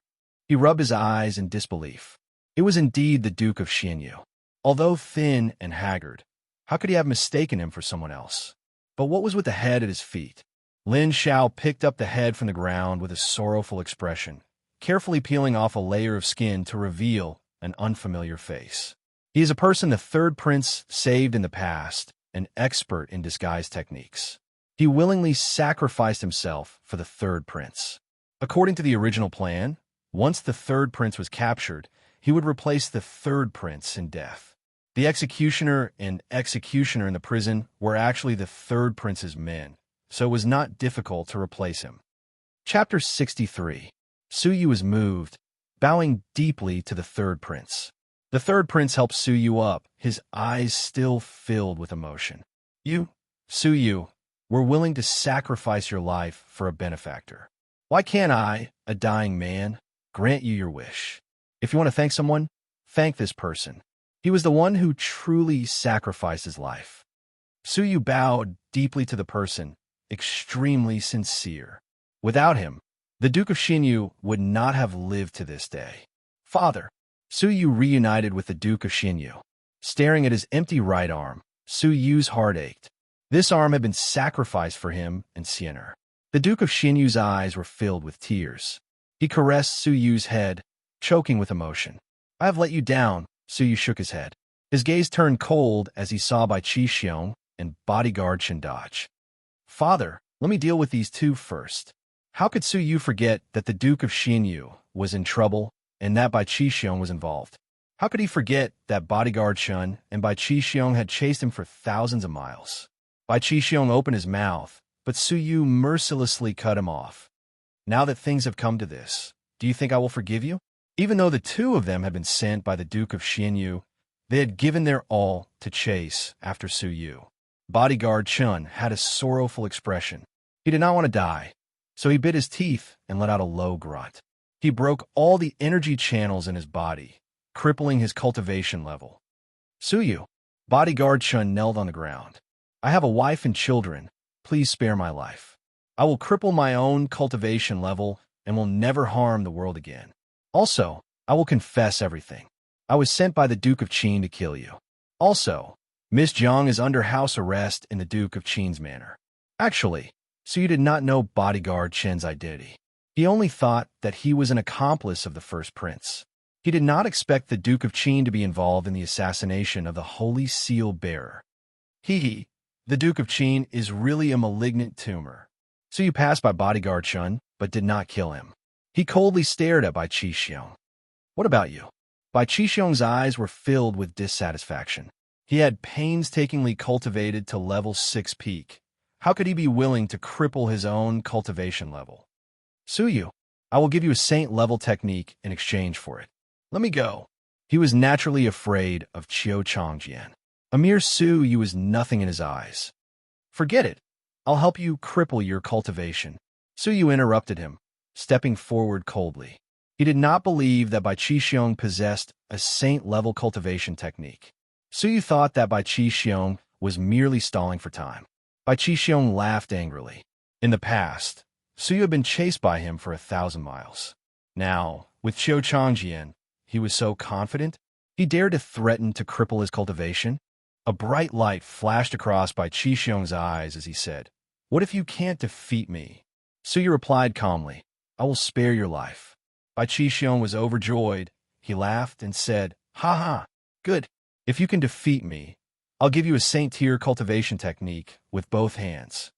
He rubbed his eyes in disbelief. It was indeed the Duke of Xinyu. Although thin and haggard, how could he have mistaken him for someone else? But what was with the head at his feet? Lin Zhao picked up the head from the ground with a sorrowful expression, carefully peeling off a layer of skin to reveal an unfamiliar face. He is a person the 3rd prince saved in the past, an expert in disguise techniques. He willingly sacrificed himself for the 3rd prince. According to the original plan, once the 3rd prince was captured, he would replace the 3rd prince in death. The executioner and executioner in the prison were actually the 3rd prince's men, so it was not difficult to replace him. Chapter 63. Su Yu was moved, bowing deeply to the 3rd prince. The 3rd prince helped Su Yu up, his eyes still filled with emotion. You, Su Yu, were willing to sacrifice your life for a benefactor. Why can't I, a dying man, grant you your wish? If you want to thank someone, thank this person. He was the one who truly sacrificed his life. Su Yu bowed deeply to the person, extremely sincere. Without him, the Duke of Xinyu would not have lived to this day. Father. Su Yu reunited with the Duke of Xinyu. Staring at his empty right arm, Su Yu's heart ached. This arm had been sacrificed for him and Sienna. The Duke of Xinyu's eyes were filled with tears. He caressed Su Yu's head, choking with emotion. I have let you down, Su Yu shook his head. His gaze turned cold as he saw Bai Qi Xiong and bodyguard Shindaj. Father, let me deal with these 2 first. How could Su Yu forget that the Duke of Xinyu was in trouble and that Bai Qi Xiong was involved? How could he forget that bodyguard Shun and Bai Qi Xiong had chased him for thousands of miles? Bai Qi Xiong opened his mouth, but Su Yu mercilessly cut him off. Now that things have come to this, do you think I will forgive you? Even though the two of them had been sent by the Duke of Xianyu, they had given their all to chase after Su Yu. Bodyguard Chun had a sorrowful expression. He did not want to die, so he bit his teeth and let out a low grunt. He broke all the energy channels in his body, crippling his cultivation level. Su Yu, Bodyguard Chun knelt on the ground. I have a wife and children. Please spare my life. I will cripple my own cultivation level and will never harm the world again. Also, I will confess everything. I was sent by the Duke of Qin to kill you. Also, Miss Jiang is under house arrest in the Duke of Qin's manor. Actually, so you did not know Bodyguard Chen's identity. He only thought that he was an accomplice of the first prince. He did not expect the Duke of Qin to be involved in the assassination of the Holy Seal bearer. The Duke of Qin is really a malignant tumor. So you passed by Bodyguard Chun, but did not kill him. He coldly stared at Bai Qixiong. What about you? Bai Qixiong's eyes were filled with dissatisfaction. He had painstakingly cultivated to level 6 peak. How could he be willing to cripple his own cultivation level? Su Yu, I will give you a saint-level technique in exchange for it. Let me go. He was naturally afraid of Qiu Changjian. A mere Su Yu was nothing in his eyes. Forget it. I'll help you cripple your cultivation. Su Yu interrupted him, stepping forward coldly. He did not believe that Bai Qixiong possessed a saint-level cultivation technique. Su Yu thought that Bai Qixiong was merely stalling for time. Bai Qixiong laughed angrily. In the past, Su Yu had been chased by him for 1,000 miles. Now, with Qiu Changjian, he was so confident, he dared to threaten to cripple his cultivation. A bright light flashed across Bai Qixiong's eyes as he said, "What if you can't defeat me?" Su Yu replied calmly, "I will spare your life." Bai Qixiong was overjoyed. He laughed and said, "Ha ha, good. If you can defeat me, I'll give you a saint-tier cultivation technique with both hands."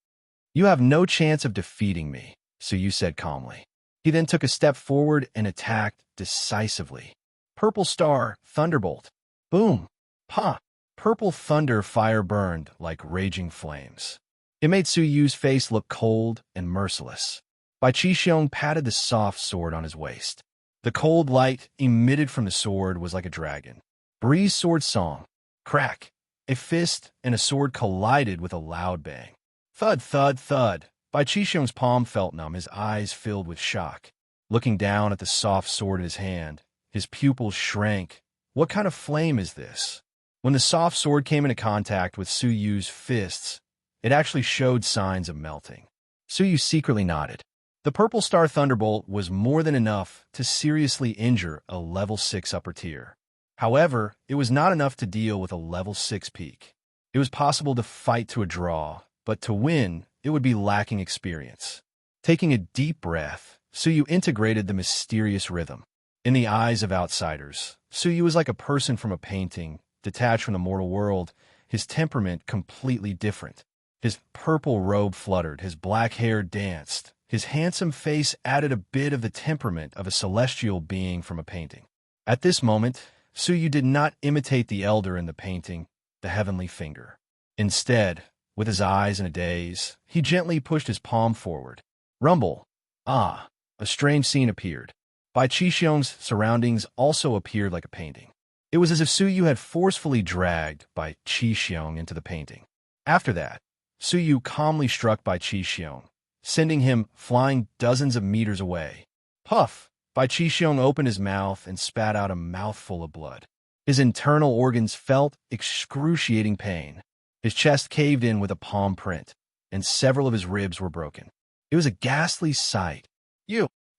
"You have no chance of defeating me," Su Yu said calmly. He then took a step forward and attacked decisively. Purple Star, Thunderbolt. Boom! Pa! Purple thunder fire burned like raging flames. It made Su Yu's face look cold and merciless. Bai Qixiong patted the soft sword on his waist. The cold light emitted from the sword was like a dragon. Breeze sword song. Crack! A fist and a sword collided with a loud bang. Thud, thud, thud. Bai Qixiong's palm felt numb, his eyes filled with shock. Looking down at the soft sword in his hand, his pupils shrank. What kind of flame is this? When the soft sword came into contact with Su Yu's fists, it actually showed signs of melting. Su Yu secretly nodded. The Purple Star Thunderbolt was more than enough to seriously injure a level 6 upper tier. However, it was not enough to deal with a level 6 peak. It was possible to fight to a draw, but to win, it would be lacking experience. Taking a deep breath, Su Yu integrated the mysterious rhythm. In the eyes of outsiders, Su Yu was like a person from a painting, detached from the mortal world, his temperament completely different. His purple robe fluttered, his black hair danced. His handsome face added a bit of the temperament of a celestial being from a painting. At this moment, Su Yu did not imitate the elder in the painting, the heavenly finger. Instead, with his eyes in a daze, he gently pushed his palm forward. Rumble! Ah! A strange scene appeared. Bai Qixiong's surroundings also appeared like a painting. It was as if Su Yu had forcefully dragged Bai Qixiong into the painting. After that, Su Yu calmly struck Bai Qixiong, sending him flying dozens of meters away. Puff! Bai Qixiong opened his mouth and spat out a mouthful of blood. His internal organs felt excruciating pain. His chest caved in with a palm print, and several of his ribs were broken. It was a ghastly sight.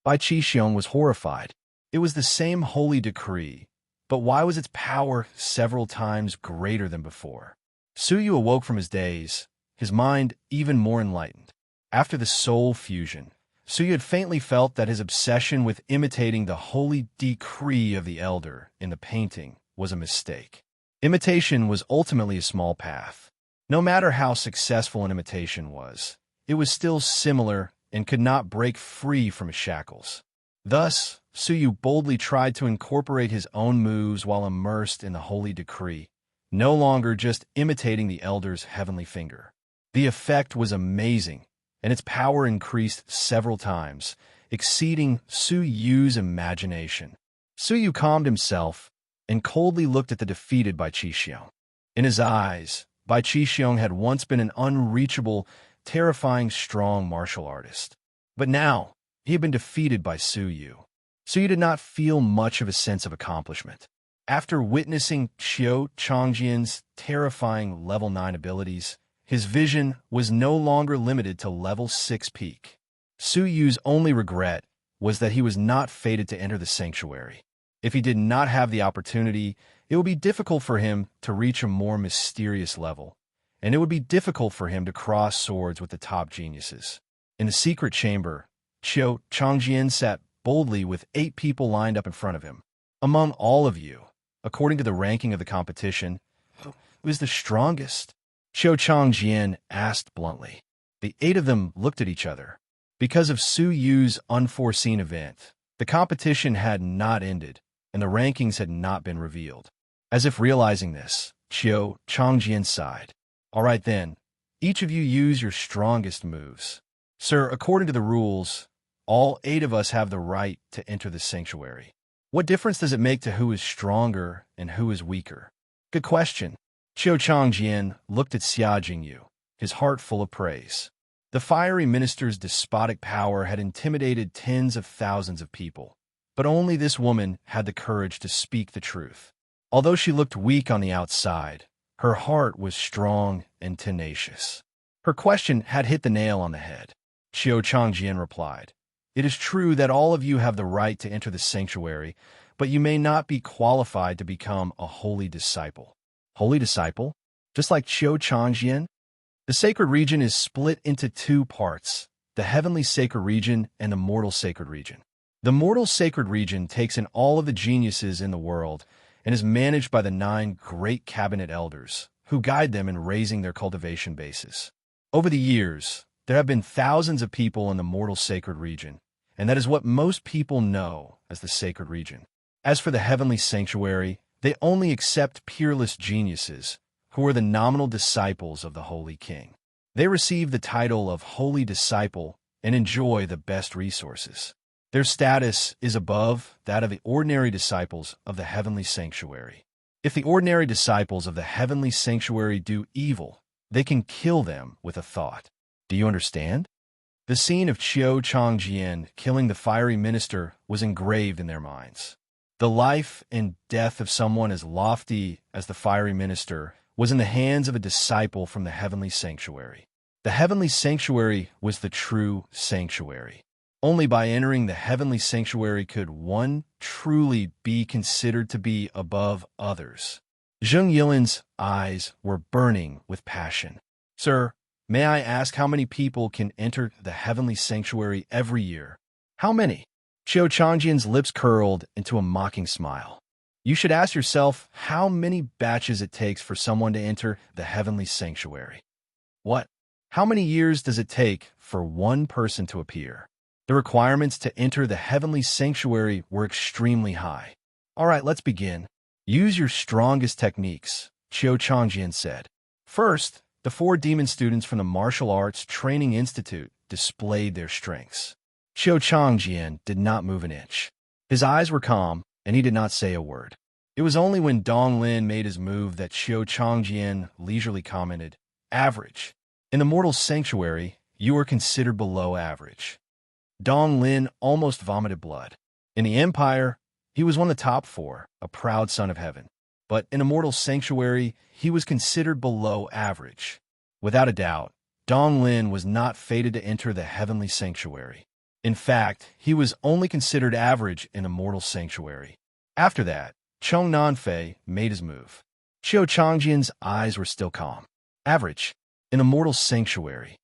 Bai Qixiong was horrified. It was the same holy decree, but why was its power several times greater than before? Su Yu awoke from his daze, his mind even more enlightened. After the soul fusion, Su Yu had faintly felt that his obsession with imitating the holy decree of the elder in the painting was a mistake. Imitation was ultimately a small path. No matter how successful an imitation was, it was still similar and could not break free from his shackles. Thus, Su Yu boldly tried to incorporate his own moves while immersed in the holy decree, no longer just imitating the elder's heavenly finger. The effect was amazing, and its power increased several times. exceeding Su Yu's imagination. Su Yu calmed himself and coldly looked at the defeated Bai Qixiong. In his eyes, Bai Qixiong had once been an unreachable, terrifying, strong martial artist. But now, he had been defeated by Su Yu. Su Yu did not feel much of a sense of accomplishment. After witnessing Qiu Changjian's terrifying level 9 abilities, his vision was no longer limited to level 6 peak. Su Yu's only regret was that he was not fated to enter the sanctuary. If he did not have the opportunity, it would be difficult for him to reach a more mysterious level, and it would be difficult for him to cross swords with the top geniuses. In the secret chamber, Qiu Changjian sat boldly with 8 people lined up in front of him. Among all of you, according to the ranking of the competition, who is the strongest? Qiu Changjian asked bluntly. The 8 of them looked at each other. Because of Su Yu's unforeseen event, the competition had not ended, and the rankings had not been revealed. As if realizing this, Qiu Changjian sighed. All right then, each of you use your strongest moves. Sir, according to the rules, all 8 of us have the right to enter the sanctuary. What difference does it make to who is stronger and who is weaker? Good question. Qiu Changjian looked at Xia Jingyu, his heart full of praise. The fiery minister's despotic power had intimidated tens of thousands of people, but only this woman had the courage to speak the truth. Although she looked weak on the outside, her heart was strong and tenacious. Her question had hit the nail on the head. Qiu Changjian replied, "It is true that all of you have the right to enter the sanctuary, but you may not be qualified to become a holy disciple." Holy disciple? Just like Qiu Changjian? The sacred region is split into 2 parts, the heavenly sacred region and the mortal sacred region. The mortal sacred region takes in all of the geniuses in the world and is managed by the 9 great cabinet elders, who guide them in raising their cultivation bases. Over the years, there have been thousands of people in the mortal sacred region, and that is what most people know as the sacred region. As for the heavenly sanctuary, they only accept peerless geniuses, who are the nominal disciples of the Holy King. They receive the title of Holy Disciple and enjoy the best resources. Their status is above that of the ordinary disciples of the heavenly sanctuary. If the ordinary disciples of the heavenly sanctuary do evil, they can kill them with a thought. Do you understand? The scene of Qiu Changjian killing the fiery minister was engraved in their minds. The life and death of someone as lofty as the fiery minister was in the hands of a disciple from the heavenly sanctuary. The heavenly sanctuary was the true sanctuary. Only by entering the heavenly sanctuary could one truly be considered to be above others. Zheng Yilin's eyes were burning with passion. Sir, may I ask how many people can enter the heavenly sanctuary every year? How many? Qiu Changjian's lips curled into a mocking smile. You should ask yourself how many batches it takes for someone to enter the heavenly sanctuary. What? How many years does it take for one person to appear? The requirements to enter the heavenly sanctuary were extremely high. All right, let's begin. Use your strongest techniques, Qiu Changjian said. First, the 4 demon students from the Martial Arts Training Institute displayed their strengths. Qiu Changjian did not move an inch. His eyes were calm, and he did not say a word. It was only when Dong Lin made his move that Qiu Changjian leisurely commented, "Average. In the mortal sanctuary, you are considered below average." Dong Lin almost vomited blood. In the Empire, he was one of the top 4, a proud son of heaven. But in a mortal sanctuary, he was considered below average. Without a doubt, Dong Lin was not fated to enter the heavenly sanctuary. In fact, he was only considered average in a mortal sanctuary. After that, Cheng Nanfei made his move. Qiu Changjian's eyes were still calm. Average. In a mortal sanctuary.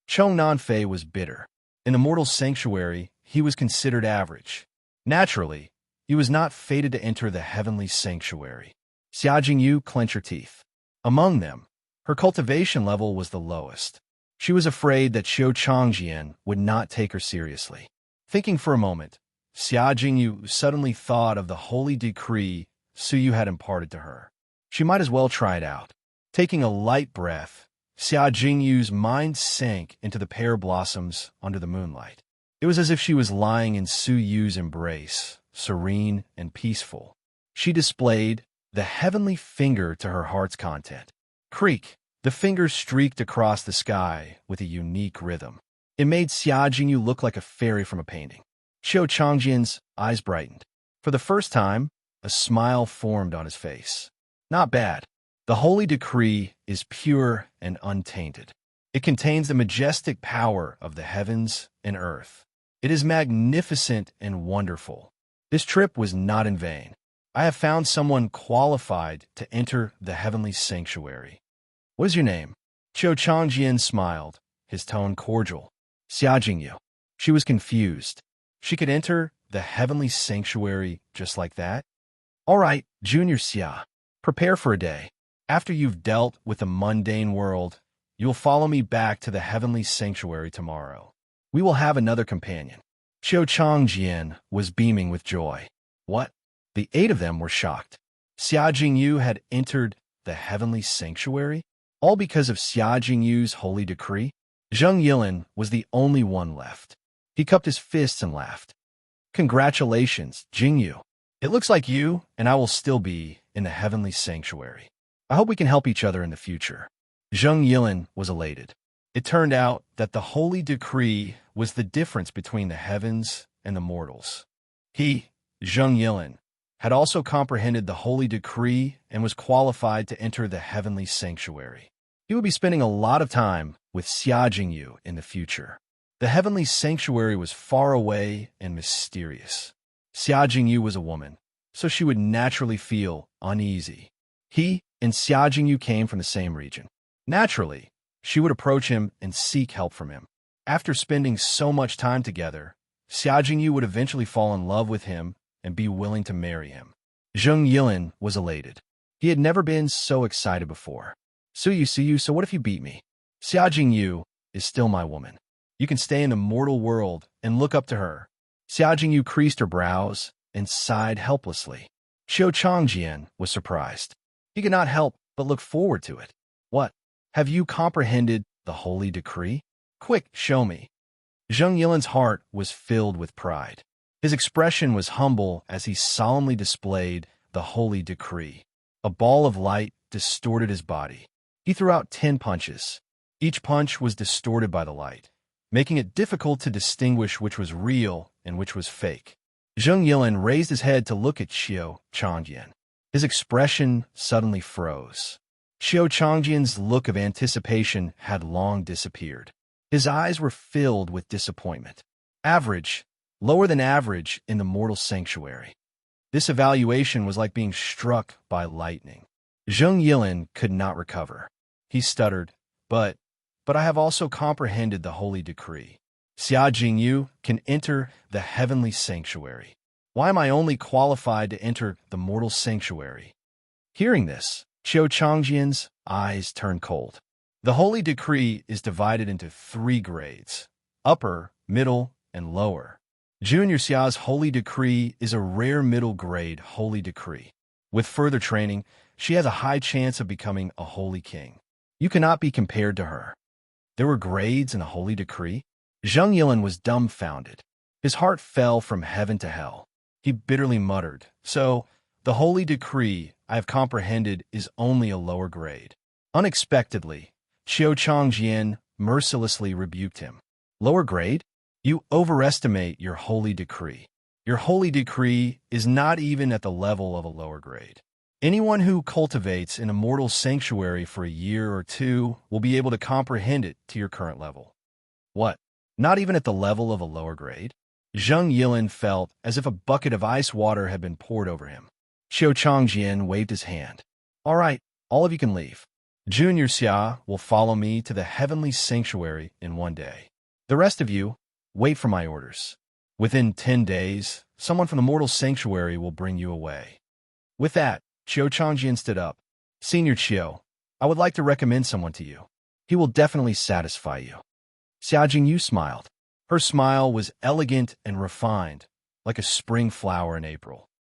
Cheng Nanfei was bitter. In the mortal sanctuary, he was considered average. Naturally, he was not fated to enter the heavenly sanctuary. Xia Jingyu clenched her teeth. Among them, her cultivation level was the lowest. She was afraid that Qiu Changjian would not take her seriously. Thinking for a moment, Xia Jingyu suddenly thought of the holy decree Su Yu had imparted to her. She might as well try it out. Taking a light breath, Xia Jingyu's mind sank into the pear blossoms under the moonlight. It was as if she was lying in Su Yu's embrace, serene and peaceful. She displayed the heavenly finger to her heart's content. Creak! The finger streaked across the sky with a unique rhythm. It made Xia Jingyu look like a fairy from a painting. Qiu Changjian's eyes brightened. For the first time, a smile formed on his face. Not bad. The holy decree is pure and untainted. It contains the majestic power of the heavens and earth. It is magnificent and wonderful. This trip was not in vain. I have found someone qualified to enter the heavenly sanctuary. What is your name? Qiu Changjian smiled, his tone cordial. Xia Jingyu. She was confused. She could enter the heavenly sanctuary just like that? All right, Junior Xia. Prepare for a day. After you've dealt with the mundane world, you'll follow me back to the heavenly sanctuary tomorrow. We will have another companion. Qiu Changjian was beaming with joy. What? The 8 of them were shocked. Xia Jingyu had entered the heavenly sanctuary? All because of Xia Jingyu's holy decree? Zheng Yilin was the only one left. He cupped his fists and laughed. Congratulations, Jingyu. It looks like you and I will still be in the heavenly sanctuary. I hope we can help each other in the future. Zheng Yilin was elated. It turned out that the holy decree was the difference between the heavens and the mortals. He, Zheng Yilin, had also comprehended the holy decree and was qualified to enter the heavenly sanctuary. He would be spending a lot of time with Xia Jingyu in the future. The heavenly sanctuary was far away and mysterious. Xia Jingyu was a woman, so she would naturally feel uneasy. He and Xia Jingyu came from the same region. Naturally, she would approach him and seek help from him. After spending so much time together, Xia Jingyu would eventually fall in love with him and be willing to marry him. Zheng Yilin was elated. He had never been so excited before. See you, so what if you beat me? Xia Jingyu is still my woman. You can stay in the mortal world and look up to her. Xia Jingyu creased her brows and sighed helplessly. Qiu Changjian was surprised. He could not help but look forward to it. What? Have you comprehended the holy decree? Quick, show me. Zheng Yilin's heart was filled with pride. His expression was humble as he solemnly displayed the holy decree. A ball of light distorted his body. He threw out 10 punches. Each punch was distorted by the light, making it difficult to distinguish which was real and which was fake. Zheng Yilin raised his head to look at Qiu Changjian. His expression suddenly froze. Qiu Changjian's look of anticipation had long disappeared. His eyes were filled with disappointment. Average, lower than average in the mortal sanctuary. This evaluation was like being struck by lightning. Zheng Yilin could not recover. He stuttered, but I have also comprehended the holy decree. Xia Jingyu can enter the heavenly sanctuary. Why am I only qualified to enter the mortal sanctuary? Hearing this, Qiu Changjian's eyes turned cold. The holy decree is divided into 3 grades: upper, middle, and lower. Junior Xia's holy decree is a rare middle grade holy decree. With further training, she has a high chance of becoming a holy king. You cannot be compared to her. There were grades in the holy decree? Zheng Yilin was dumbfounded. His heart fell from heaven to hell. He bitterly muttered, "So, the holy decree I have comprehended is only a lower grade." Unexpectedly, Qiu Changjian mercilessly rebuked him. Lower grade? You overestimate your holy decree. Your holy decree is not even at the level of a lower grade. Anyone who cultivates an immortal sanctuary for a year or 2 will be able to comprehend it to your current level. What? Not even at the level of a lower grade? Zheng Yilin felt as if a bucket of ice water had been poured over him. Qiu Changjian waved his hand. All right, all of you can leave. Junior Xia will follow me to the heavenly sanctuary in 1 day. The rest of you, wait for my orders. Within 10 days, someone from the mortal sanctuary will bring you away. With that, Qiu Changjian stood up. Senior Qiu, I would like to recommend someone to you. He will definitely satisfy you. Xia Jingyu smiled. Her smile was elegant and refined, like a spring flower in April.